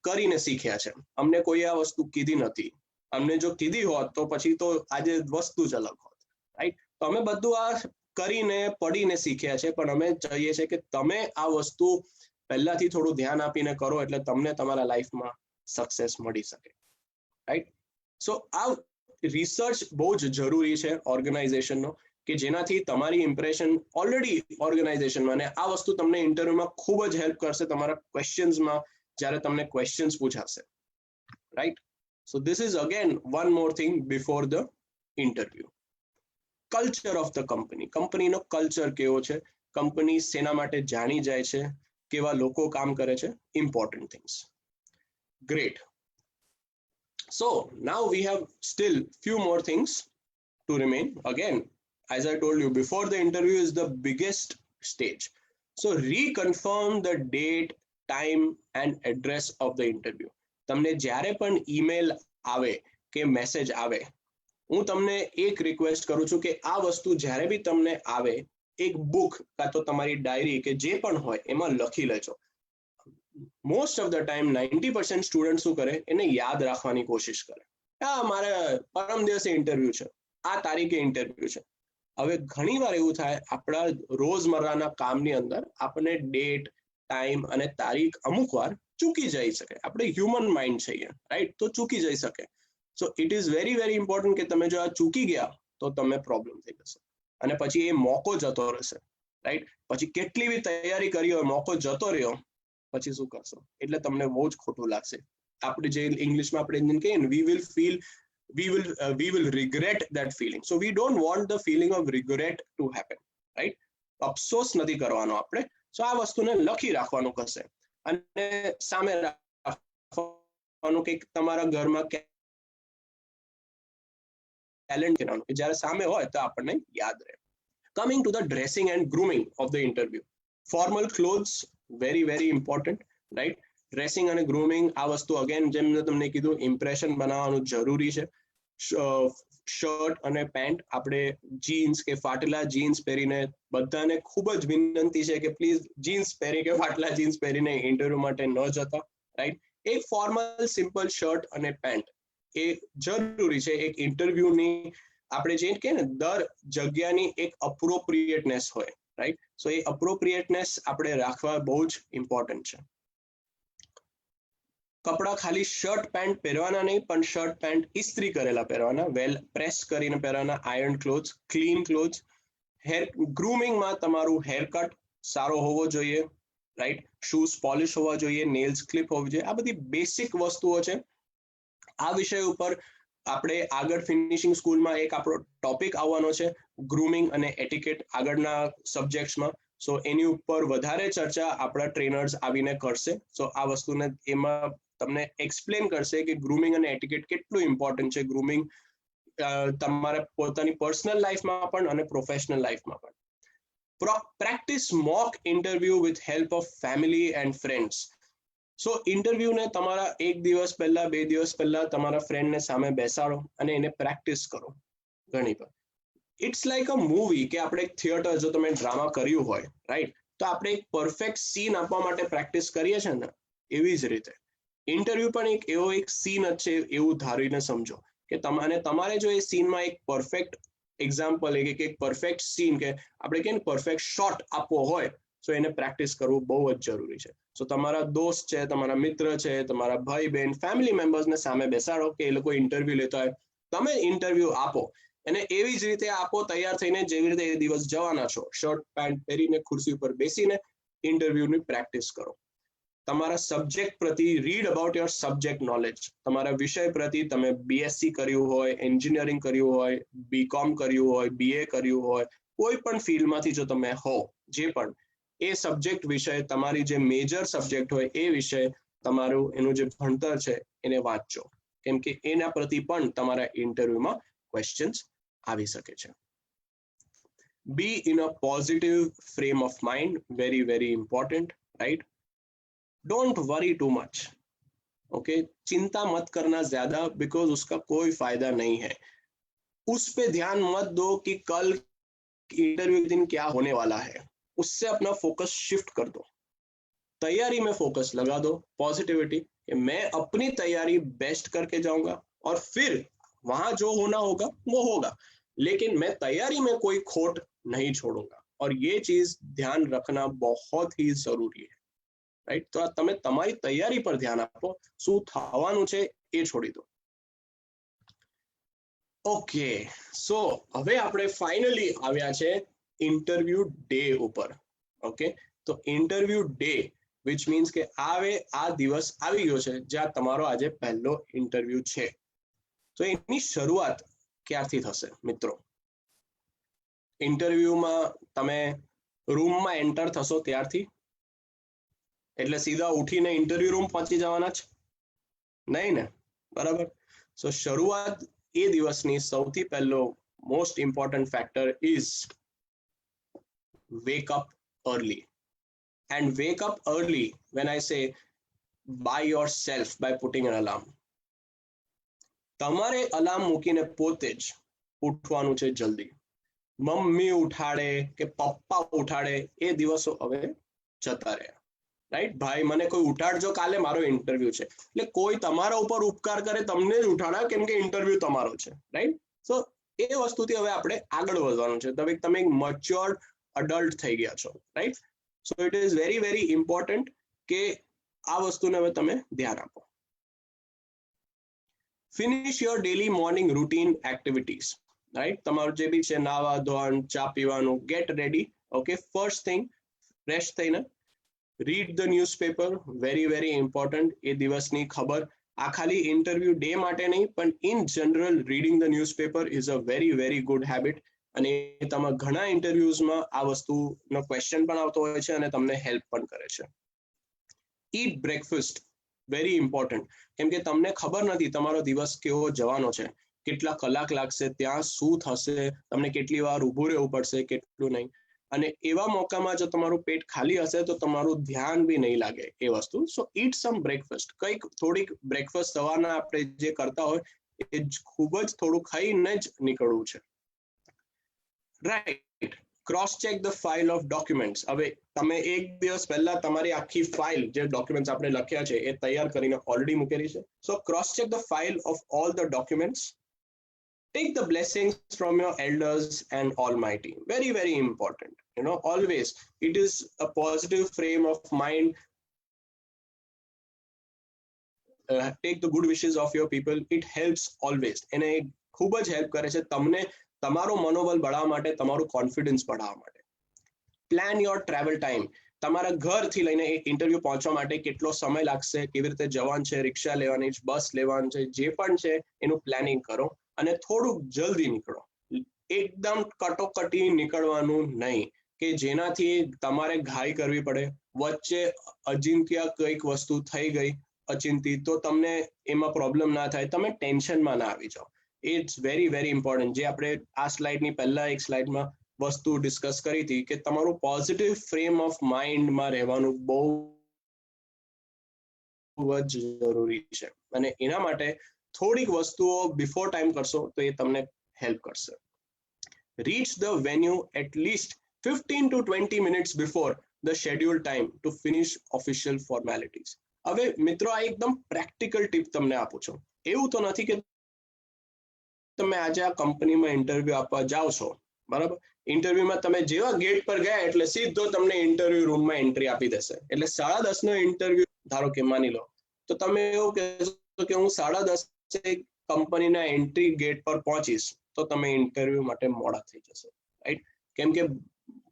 કરીને શીખ્યા છે. અમને કોઈ આ વસ્તુ કીધી નથી. અમને જો કીધી હોત તો પછી તો આજે વસ્તુ જ અલગ હોત. રાઈટ? તો અમે બધું આ કરીને પડીને શીખ્યા છે, પણ અમે ચાહીએ છીએ કે તમે આ વસ્તુ પહેલાથી થોડું ધ્યાન આપીને કરો એટલે તમને તમારા લાઈફમાં સક્સેસ મળી શકે, રાઈટ? સો આ રિસર્ચ બહુ જ જરૂરી છે ઓર્ગેનાઇઝેશનનો, કે જેનાથી તમારી ઇમ્પ્રેશન ઓલરેડી ઓર્ગેનાઇઝેશનમાં, અને આ વસ્તુ તમને ઇન્ટરવ્યુમાં ખૂબ જ હેલ્પ કરશે તમારા ક્વેશ્ચન્સમાં, જ્યારે તમને ક્વેશ્ચન્સ પૂછાશે, right? So this is again one more thing before the interview. Culture of the company, કંપનીનો કલ્ચર કેવો છે, કંપની શેના માટે જાણી જાય છે, કેવા લોકો કામ કરે છે, important things. Great. So now we have still few more things to remain. Again, as I told you before, the interview is the biggest stage. So reconfirm the date, time and address of the interview. તમને જ્યારે પણ email આવે કે message આવે, હું તમને એક request કરું છું કે આ વસ્તુ જ્યારે બી તમને આવે, એક બુક કાં તો તમારી ડાયરી કે જે પણ હોય એમાં લખી લેજો. Most of the time 90% student શું કરે, એને યાદ રાખવાની કોશિશ કરે. મારે પરમ દિવસે ઇન્ટરવ્યુ છે, આ તારીખે ઇન્ટરવ્યુ છે. હવે ઘણી વાર એવું થાય, આપણા રોજમર્રાના કામની અંદર આપણને ડેટ, ટાઈમ અને તારીખ અમુક વાર ચૂકી જઈ શકે. આપણે હ્યુમન માઇન્ડ છીએ, રાઈટ? તો ચૂકી જઈ શકે. સો it is very very important કે તમે જો આ ચૂકી ગયા તો તમને પ્રોબ્લેમ થઈ જશે, અને પછી એ મોકો જતો રહેશે, રાઈટ? પછી કેટલી બી તૈયારી કરી હોય, મોકો જતો રહ્યો, પછી શું કરશો? એટલે તમને બહુ જ ખોટું લાગશે. આપણે જે ઇંગ્લિશમાં આપણે કહીએ ને, we will regret that feeling. So we don't want the feeling of regret to happen, right? અફસોસ નથી કરવાનો આપણે. સો આ વસ્તુને લખી રાખવાનું કશે, અને સામે રાખવાનું કે તમારા ઘરમાં ટેલેન્ટ કરવાનું, કે જ્યારે સામે હોય તો આપણને યાદ રહે. Coming to the dressing and grooming of the interview. Formal clothes very very important, right? Dressing અને ગ્રૂમિંગ આ વસ્તુ અગેન જેમ મેં તમને કીધું, ઇમ્પ્રેશન બનાવવાનું જરૂરી છે. શર્ટ અને પેન્ટ, આપણે જીન્સ કે ફાટેલા જીન્સ પહેરીને, બધાને ખૂબ જ વિનંતી છે કે પ્લીઝ જીન્સ પહેરી કે ફાટેલા જીન્સ પહેરીને ઇન્ટરવ્યુ માટે ન જતા, રાઈટ? એક ફોર્મલ સિમ્પલ શર્ટ અને પેન્ટ એ જરૂરી છે. એક ઇન્ટરવ્યુની આપણે જે કહે ને, દર જગ્યાની એક અપ્રોપ્રિએટનેસ હોય, રાઈટ? સો એ અપ્રોપ્રિએટનેસ આપણે રાખવા બહુ જ ઇમ્પોર્ટન્ટ છે. કપડા ખાલી શર્ટ પેન્ટ પહેરવાના નહીં, પણ શર્ટ પેન્ટ ઇસ્ત્રી કરેલા પહેરવાના, વેલ પ્રેસ કરીને પહેરવાના, iron clothes, clean clothes. Hair ગ્રૂમિંગમાં તમારું હેર કટ સારો હોવો જોઈએ, રાઈટ? શૂઝ પોલિશ હોવા જોઈએ, નેલ્સ ક્લિપ હોવી જોઈએ. આ બધી બેસિક વસ્તુઓ છે. આ વિષય ઉપર આપણે આગળ ફિનિશિંગ સ્કૂલમાં એક આપણો ટોપિક આવવાનો છે, ગ્રૂમિંગ અને એટિકેટ, આગળના સબ્જેક્ટ્સમાં. સો એની ઉપર વધારે ચર્ચા આપણા ટ્રેનર્સ આવીને કરશે. સો આ વસ્તુને એમાં તમને એક્સપ્લેન કરશે કે ગ્રૂમિંગ અને એટિકેટ કેટલું ઇમ્પોર્ટન્ટ છે. ગ્રૂમિંગ તમારા પોતાની પર્સનલ લાઈફમાં પણ અને પ્રોફેશનલ લાઈફમાં પણ. Practice mock interview with help of family and friends. So ઇન્ટરવ્યુને તમારા એક દિવસ પહેલા, 2 દિવસ પહેલા તમારા ફ્રેન્ડને સામે બેસાડો અને એને પ્રેક્ટિસ કરો ઘણી વાર. ઇટ્સ લાઈક અ મૂવી, કે આપણે એક થિયેટર, જો તમે ડ્રામા કર્યું હોય, રાઈટ? તો આપણે એક પરફેક્ટ સીન આપવા માટે પ્રેક્ટિસ કરીએ છીએ ને, એવી જ રીતે ઇન્ટરવ્યુ પણ એક એવો એક સીન જ છે, એવું ધારીને સમજો કે તમારે જો એ સીનમાં એક પરફેક્ટ એક્ઝામ્પલ, એક પરફેક્ટ સીન, કે આપણે કે પરફેક્ટ શોટ આપવો હોય, સો એને પ્રેક્ટિસ કરવું બહુ જ જરૂરી છે. સો તમારા દોસ્ત છે, તમારા મિત્ર છે, તમારા ભાઈ બહેન, ફેમિલી મેમ્બર્સને સામે બેસાડો કે એ લોકો ઇન્ટરવ્યુ લેતા હોય, તમે ઇન્ટરવ્યુ આપો, અને એવી જ રીતે આપો તૈયાર થઈને, જેવી રીતે એ દિવસ જવાના છો, શર્ટ પેન્ટ પહેરીને ખુરશી ઉપર બેસીને ઇન્ટરવ્યુની પ્રેક્ટિસ કરો. તમારા સબ્જેક્ટ પ્રતિ read about your subject knowledge. તમારા વિષય પ્રતિ, તમે બીએસસી કર્યું હોય, એન્જિનિયરિંગ કર્યું હોય, બીકોમ કર્યું હોય, બીએ કર્યું હોય, કોઈ પણ ફિલ્ડમાંથી જો તમે હો, જે પણ એ સબ્જેક્ટ વિષય, તમારી જે મેજર સબ્જેક્ટ હોય એ વિષય, તમારું એનું જે ભણતર છે એને વાંચજો, કેમ કે એના પ્રતિ પણ તમારા ઇન્ટરવ્યુમાં ક્વેશ્ચન્સ આવી શકે છે. Be in a positive frame of mind, very very important, right? Don't worry too much, okay? चिंता मत करना ज्यादा, बिकॉज उसका कोई फायदा नहीं है. उस पे ध्यान मत दो कि कल इंटरव्यू के दिन क्या होने वाला है, उससे अपना फोकस शिफ्ट कर दो. तैयारी में फोकस लगा दो, पॉजिटिविटी, कि मैं अपनी तैयारी बेस्ट करके जाऊंगा और फिर वहां जो होना होगा वो होगा. लेकिन मैं तैयारी में कोई खोट नहीं छोड़ूंगा, और ये चीज ध्यान रखना बहुत ही जरूरी है, राइट? तो તમે તમારી તૈયારી પર ધ્યાન આપો, શું થવાનું છે એ છોડી દો. ઓકે, સો હવે આપણે ફાઇનલી આવ્યા છે ઇન્ટરવ્યુ ડે ઉપર. ઓકે, તો ઇન્ટરવ્યુ ડે which means કે આ દિવસ આવી ગયો છે જ્યાં તમારો આજે પહેલો ઇન્ટરવ્યુ છે. તો એની શરૂઆત ક્યારથી થશે મિત્રો? ઇન્ટરવ્યુમાં તમે રૂમમાં એન્ટર થશો ત્યારથી? એટલે સીધા ઉઠીને ઇન્ટરવ્યુ રૂમ પહોંચી જવાના છે? નહીં ને, બરાબર? સો શરૂઆત એ દિવસની સૌથી પહેલો most important factor is wake up early. And wake up early when I say by yourself, by putting an alarm. તમારે અલાર્મ મૂકીને પોતે જ ઉઠવાનું છે જલ્દી. મમ્મી ઉઠાડે કે પપ્પા ઉઠાડે એ દિવસો હવે જતા રહ્યા, રાઈટ? ભાઈ મને કોઈ ઉઠાડજો, કાલે મારો ઇન્ટરવ્યુ છે. એટલે કોઈ તમારા ઉપર ઉપકાર કરે તમને જ ઉઠાડા કેમ કે ઇન્ટરવ્યુ તમારો છે, રાઈટ? સો એ વસ્તુથી હવે આપણે આગળ વધવાનું છે. તમે એક મચ્યોર્ડ અડલ્ટ થઈ ગયા છો, right? So it is very very important કે આ વસ્તુને હવે તમે ધ્યાન આપો. Finish your daily morning routine activities, right? તમારું જે બી છે નાવા ધોવાનું, ચા પીવાનું, get ready. Okay, first thing fresh થઈને read the newspaper, very very important. એ દિવસની ખબર આ ખાલી ઇન્ટરવ્યુ ડે માટે નહીં પણ in general reading the newspaper is a very very good habit. અને તમારા ઘણા ઇન્ટરવ્યુઝમાં આ વસ્તુનો ક્વેશ્ચન પણ આવતો હોય છે અને તમને હેલ્પ પણ કરે છે. ઈટ બ્રેકફાસ્ટ, વેરી ઇમ્પોર્ટન્ટ, કેમ કે તમને ખબર નથી તમારો દિવસ કેવો જવાનો છે, કેટલા કલાક લાગશે, ત્યાં શું થશે, તમને કેટલી વાર ઊભું રહેવું પડશે, કેટલું નહીં. અને એવા મોકામાં જો તમારું પેટ ખાલી હશે તો તમારું ધ્યાન બી નહીં લાગે એ વસ્તુ. સો ઈટ સમ બ્રેકફાસ્ટ, કંઈક થોડીક બ્રેકફાસ્ટ સવારના આપણે જે કરતા હોય એ ખૂબ જ થોડું ખાઈને જ નીકળવું છે, right? Cross check the file of documents. હવે તમે એક દિવસ પહેલા તમારી આખી ફાઇલ જે ડોક્યુમેન્ટ્સ આપણે લખ્યા છે એ તૈયાર કરીને ઓલરેડી મૂકેલી છે. So cross check the file of all the documents. Take the blessings from your elders and Almighty. Very, very important. You know, always it is a positive frame of mind. Take the good wishes of your people. It helps always. એને ખૂબ જ help કરે છે તમને તમારું મનોબળ બઢાવવા માટે, તમારું કોન્ફિડન્સ બઢાવવા માટે. Plan your travel time. તમારા ઘરથી લઈને ઇન્ટરવ્યુ પહોંચવા માટે કેટલો સમય લાગશે, કેવી રીતે જવાનું છે, રિક્ષા લેવાની છે, બસ લેવાનું છે, જે પણ છે એનું પ્લાનિંગ કરો અને થોડુંક જલ્દી નીકળો. એકદમ કટોકટી નીકળવાનું નહીં કે જેનાથી તમારે ઘાઈ કરવી પડે, વચ્ચે અચિંત્ય કંઈક વસ્તુ થઈ ગઈ અચિંતી તો તમને એમાં પ્રોબ્લેમ ના થાય, તમે ટેન્શનમાં ના આવી જાઓ. It's very very important. જે આપણે આ સ્લાઇડની પહેલા એક સ્લાઇડમાં વસ્તુ ડિસ્કસ કરી હતી કે તમારું પોઝિટિવ ફ્રેમ ઓફ માઇન્ડમાં રહેવાનું બહુ જ જરૂરી છે અને એના માટે થોડીક વસ્તુઓ બિફોર ટાઈમ કરશો તો એ તમને હેલ્પ કરશે. Reach the venue at least 15 to 20 minutes before the scheduled time to finish official formalities. હવે મિત્રો આ એકદમ પ્રેક્ટિકલ ટીપ તમને આપું છું. એવું તો નથી કે તમે આજે આ કંપનીમાં ઇન્ટરવ્યુ આપવા જાઓ છો, બરાબર? ઇન્ટરવ્યુમાં તમે જેવા ગેટ પર ગયા એટલે સીધો તમને ઇન્ટરવ્યુ રૂમમાં એન્ટ્રી આપી દેશે. એટલે 10:30 નો ઇન્ટરવ્યુ ધારો કે માની લો તો તમે એવું કહેશો કે હું 10:30 કંપનીના એન્ટ્રી ગેટ પર પહોંચીશ તો તમે ઇન્ટરવ્યુ માટે મોડા થઈ જશો, રાઈટ? કેમ કે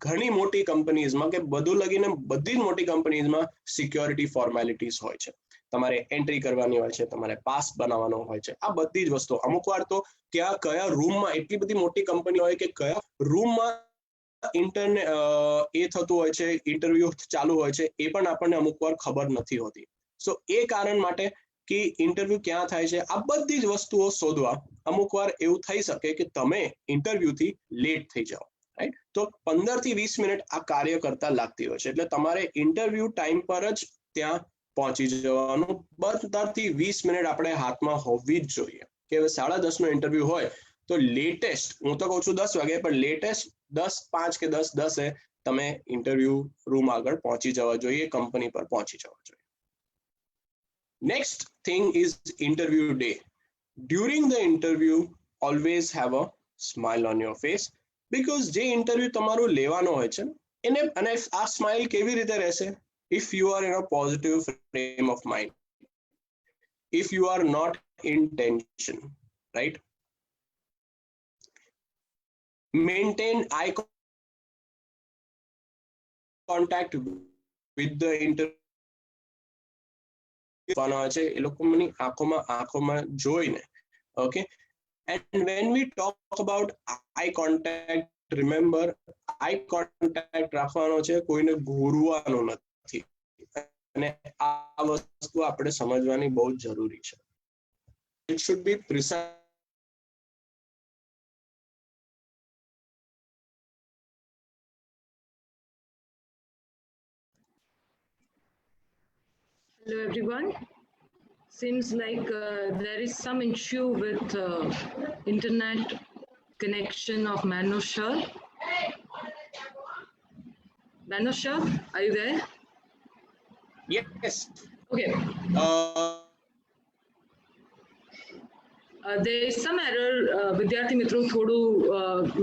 ઘણી મોટી કંપનીઝમાં કે બધું લગીને બધી જ મોટી કંપનીઝમાં સિક્યોરિટી ફોર્મેલિટીઝ હોય છે. તમારે એન્ટ્રી કરવાની હોય છે, તમારે પાસ બનાવવાનો હોય છે, આ બધી જ વસ્તુ. અમુક વાર તો ત્યાં કયા રૂમમાં, એટલી બધી મોટી કંપની હોય કે કયા રૂમમાં ઇન્ટરનેટ એ થતું હોય છે, ઇન્ટરવ્યુ ચાલુ હોય છે, એ પણ આપણને અમુક વાર ખબર નથી હોતી. સો એ કારણ માટે કે ઇન્ટરવ્યુ ક્યાં થાય છે આ બધી જ વસ્તુઓ શોધવા અમુક વાર એવું થઈ શકે કે તમે ઇન્ટરવ્યુથી લેટ થઈ જાઓ, રાઈટ? તો 15 થી 20 મિનિટ આ કાર્ય કરતા લાગતી હોય છે. એટલે તમારે ઇન્ટરવ્યુ ટાઈમ પર જ ત્યાં પહોંચી જવાનું. 15 થી 20 મિનિટ આપણે હાથમાં હોવી જ જોઈએ. કે 10:30 નો ઇન્ટરવ્યુ હોય તો લેટેસ્ટ, હું તો કહું છું 10 વાગે, પણ લેટેસ્ટ 10:05 કે 10:10 તમે ઇન્ટરવ્યુ રૂમ આગળ પહોંચી જવા જોઈએ, કંપની પર પહોંચી જવા જોઈએ. Next thing is interview day. During the interview, always have a smile on your face, because જે ઇન્ટરવ્યુ તમારું લેવાનો હોય છે એને, અને આ સ્માઇલ કેવી રીતે રહેશે? if you are in a positive frame of mind, if you are not in tension, right? Maintain eye contact with the interview. એ લોકોની આંખોમાં જોઈને, okay? And when we talk about eye contact, remember eye contact રાખવાનો છે, કોઈને ઘૂરવાનો નથી, અને આ વસ્તુ આપણે સમજવાની બહુ જરૂરી છે. It should be precise. Hello everyone. Seems like there is some issue with internet connection of Manushar. Manushar, are you there? Yes. Okay. There is some error. વિદ્યાર્થી મિત્રો થોડું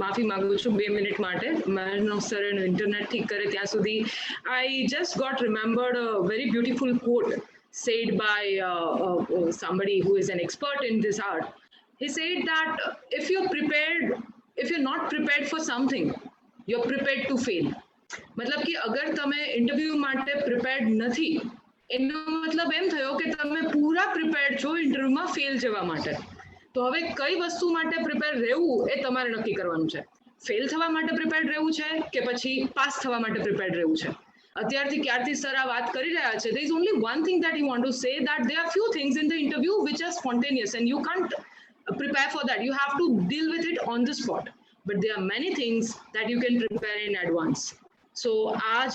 માફી માંગુ છું 2 મિનિટ માટે. Manushar એનું ઇન્ટરનેટ ઠીક કરે ત્યાં સુધી. I just got remembered a very beautiful quote said by somebody who is an expert in this art. He said that if you're not prepared for something, you're prepared to fail. मतलब कि अगर તમે interview માટે prepared નથી, એનો મતલબ એમ થયો કે તમે પૂરા પ્રિપેર્ડ છો ઇન્ટરવ્યુમાં ફેલ જવા માટે. તો હવે કઈ વસ્તુ માટે પ્રિપેર રહેવું એ તમારે નક્કી કરવાનું છે. ફેલ થવા માટે પ્રિપેર્ડ રહેવું છે કે પછી પાસ થવા માટે પ્રિપેર્ડ રહેવું છે. અત્યારથી ક્યારથી સર આ વાત કરી રહ્યા છે, there is only one thing that he want to say, that there are few things in the interview which are spontaneous and you can't prepare for that. You have to deal with it on the spot. But there are many things that you can prepare in advance. So आज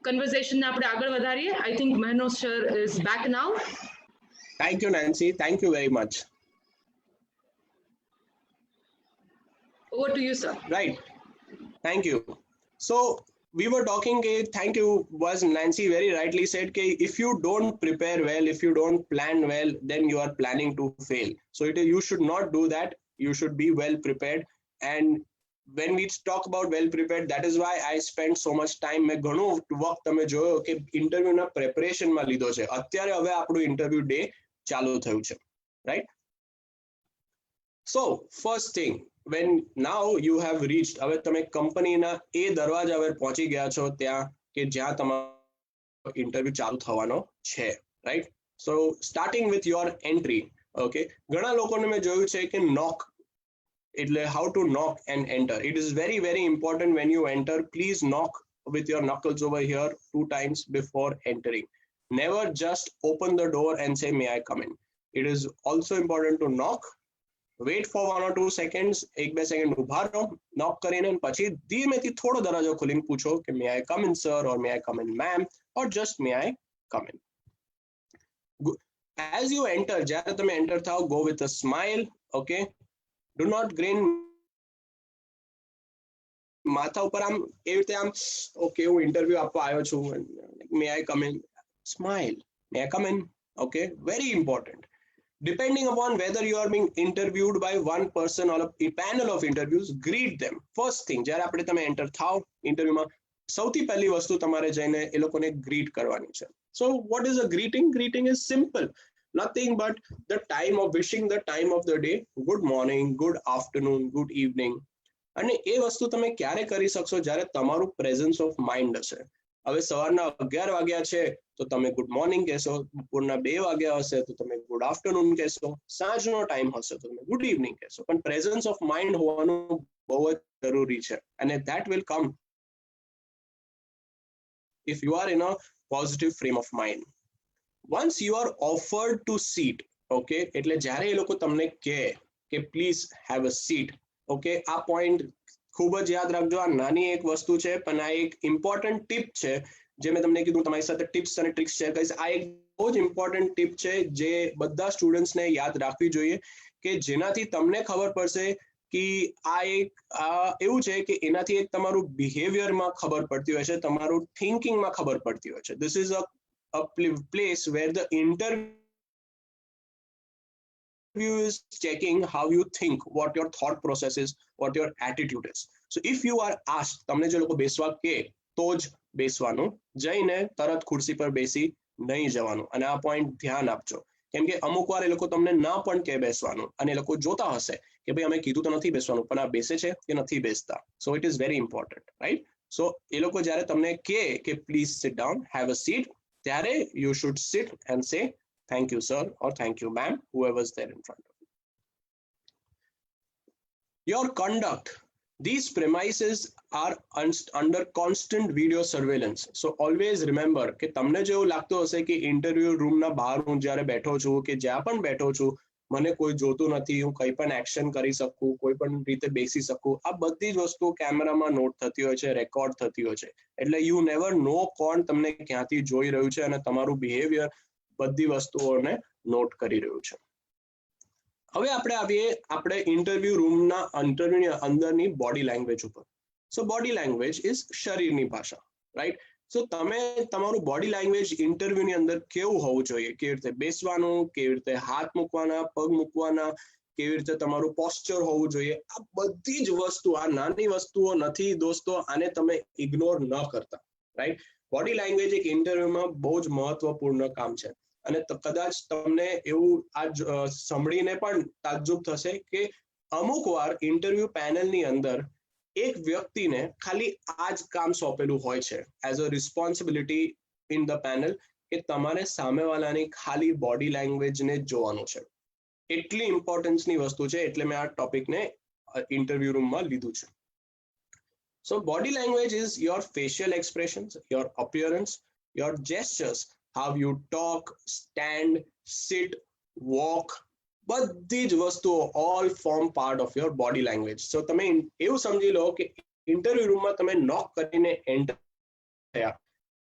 conversation આપણે આગળ વધારીએ. I think Manushar is back now. Thank you, Nancy. Thank you very much. Over to you, sir. Right. Thank you. So we were talking, thank you, was Nancy very rightly said, if you don't prepare well, if you don't plan well, then you are planning to fail. So you should not do that. You should be well prepared. And when we talk about well prepared, that is why I spent so much time. મેં ઘણો વખત તમે જોયો કે ઇન્ટરવ્યુના પ્રેપરેશનમાં લીધો છે. અત્યારે હવે આપણું ઇન્ટરવ્યુ ડે ચાલુ થયું છે, right? So first thing, when now you have reached, હવે તમે કંપનીના એ દરવાજા હવે પહોંચી ગયા છો ત્યાં કે જ્યાં તમારો ઇન્ટરવ્યુ ચાલુ થવાનો છે, right? So starting with your entry, okay? ઘણા લોકોને મેં જોયું છે કે knock, એટલે how to knock and enter. It is very, very important when you enter, please knock with your knuckles over here 2 times before entering. Never just open the door and say, may I come in? It is also important to knock. Wait for 1 or 2 seconds, 1-2 second ઉભા રહો, knock કરીને પછી ધીમેથી થોડો દરવાજો ખોલીને પૂછો કે may I come in sir, or may I come in ma'am, or just may I come in. As you enter, જ્યારે તમે enter થાઓ, go with a smile, okay? Do not grin. માથા ઉપર આમ એવી રીતે આમ, okay, હું ઇન્ટરવ્યુ આપવા આવ્યો છું, may I come in? Smile. May I come in? Okay, very important. Depending upon whether you are being interviewed by one person or a panel of interviews, greet them. First thing, જ્યારે આપણે તમે enter થાઓ ઇન્ટરવ્યુમાં, સૌથી પહેલી વસ્તુ તમારે જઈને એ લોકોને ગ્રીટ કરવાની છે. So what is a greeting? Greeting is simple. Nothing but the time of wishing the time of the day. Good morning, good afternoon, good evening. અને એ વસ્તુ તમે ક્યારે કરી શકશો? જ્યારે તમારું presence of mind હશે. હવે સવારના 11 વાગ્યા છે તો તમે ગુડ મોર્નિંગ કહેશો, બપોરના 2 વાગ્યા હશે તો તમે ગુડ આફ્ટરનૂન કહેશો, સાંજનો ટાઈમ હશે તો તમે ગુડ ઇવનિંગ કહેશો. પણ પ્રેઝન્સ ઓફ માઇન્ડ હોવાનું બહુ જ જરૂરી છે, અને that will come if you are in a positive frame of mind. Once you are offered to seat, okay, એટલે જ્યારે એ લોકો તમને કહે કે please have a seat, okay, આ પોઈન્ટ ખૂબ જ યાદ રાખજો. આ નાની એક વસ્તુ છે, પણ આ એક ઇમ્પોર્ટન્ટ ટીપ છે જે મેં તમને કીધું, તમારી સાથે ટિપ્સ અને ટ્રિક્સ શેર કરીશ. આ એક બહુ જ ઇમ્પોર્ટન્ટ ટીપ છે જે બધા સ્ટુડન્ટ્સને યાદ રાખવી જોઈએ, કે જેનાથી તમને ખબર પડશે કે આ એક એવું છે કે એનાથી એક તમારું બિહેવિયરમાં ખબર પડતી હોય છે, તમારું થિંકિંગમાં ખબર પડતી હોય છે. This is a place where the interview interview is checking how you think, what your thought process is, what your attitude is. So if you are asked, તમને જે લોકો બેસવા કે તો જ બેસવાનું, જઈને તરત ખુરશી પર બેસી નહીં જવાનું. અને આ પોઈન્ટ ધ્યાન આપજો, કેમ કે અમુક વાર એ લોકો તમને ના પણ કહે બેસવાનું અને એ લોકો જોતા હશે કે ભાઈ અમે કીધું તો નથી બેસવાનું, પણ આ બેસે છે કે નથી બેસતા. So it is very important, right? So એ લોકો જ્યારે તમને કહે કે please sit down, have a seat, ત્યારે you should sit and say thank you sir or thank you ma'am, whoever's there in front of you. Your conduct, these premises are under constant video surveillance. So always remember કે તમને જેવું લાગતું હશે કે interview રૂમના બહાર હું જ્યારે બેઠો છું કે જ્યાં પણ બેઠો છું મને કોઈ જોતું નથી, હું કંઈ પણ એક્શન કરી શકું, કોઈ પણ રીતે બેસી શકું, આ બધી જ વસ્તુ કેમેરામાં નોટ થતી હોય છે, રેકોર્ડ થતી હોય છે. એટલે યુ નેવર નો કોણ તમને ક્યાંથી જોઈ રહ્યું છે અને તમારું બિહેવિયર બધી વસ્તુઓને નોટ કરી રહ્યું છે. હવે આપણે આવીએ આપણે ઇન્ટરવ્યુ રૂમના ઇન્ટરવ્યુની અંદરની બોડી લેંગ્વેજ ઉપર. સો બોડી લેંગ્વેજ ઇઝ શરીરની ભાષા, રાઈટ? સો તમે તમારું બોડી લેંગ્વેજ ઇન્ટરવ્યુની અંદર કેવું હોવું જોઈએ, કેવી રીતે બેસવાનું, કેવી રીતે હાથ મૂકવાના, પગ મૂકવાના, કેવી રીતે તમારું પોસ્ચર હોવું જોઈએ, આ બધી જ વસ્તુ, આ નાની વસ્તુઓ નથી દોસ્તો, આને તમે ઇગ્નોર ન કરતા, રાઈટ? બોડી લેંગ્વેજ એક ઇન્ટરવ્યુમાં બહુ જ મહત્વપૂર્ણ કામ છે. અને કદાચ તમને એવું આ સાંભળીને પણ તાજ્જુબ થશે કે અમુક વાર ઇન્ટરવ્યુ પેનલની અંદર એક વ્યક્તિને ખાલી આ જ કામ સોંપેલું હોય છે as a responsibility in the panel, કે તમારે સામેવાળાની ખાલી બોડી લેંગ્વેજને જ જોવાનું છે. એટલી ઇમ્પોર્ટન્સની વસ્તુ છે, એટલે મેં આ ટોપિકને ઇન્ટરવ્યુ રૂમમાં લીધું છે. So body language is your facial expressions, your appearance, your gestures, how you talk, stand, sit, walk, બધી જ વસ્તુઓ all form part of your body language. So તમે એવું સમજી લો કે ઇન્ટરવ્યુ રૂમમાં તમે નોક કરીને એન્ટર થયા,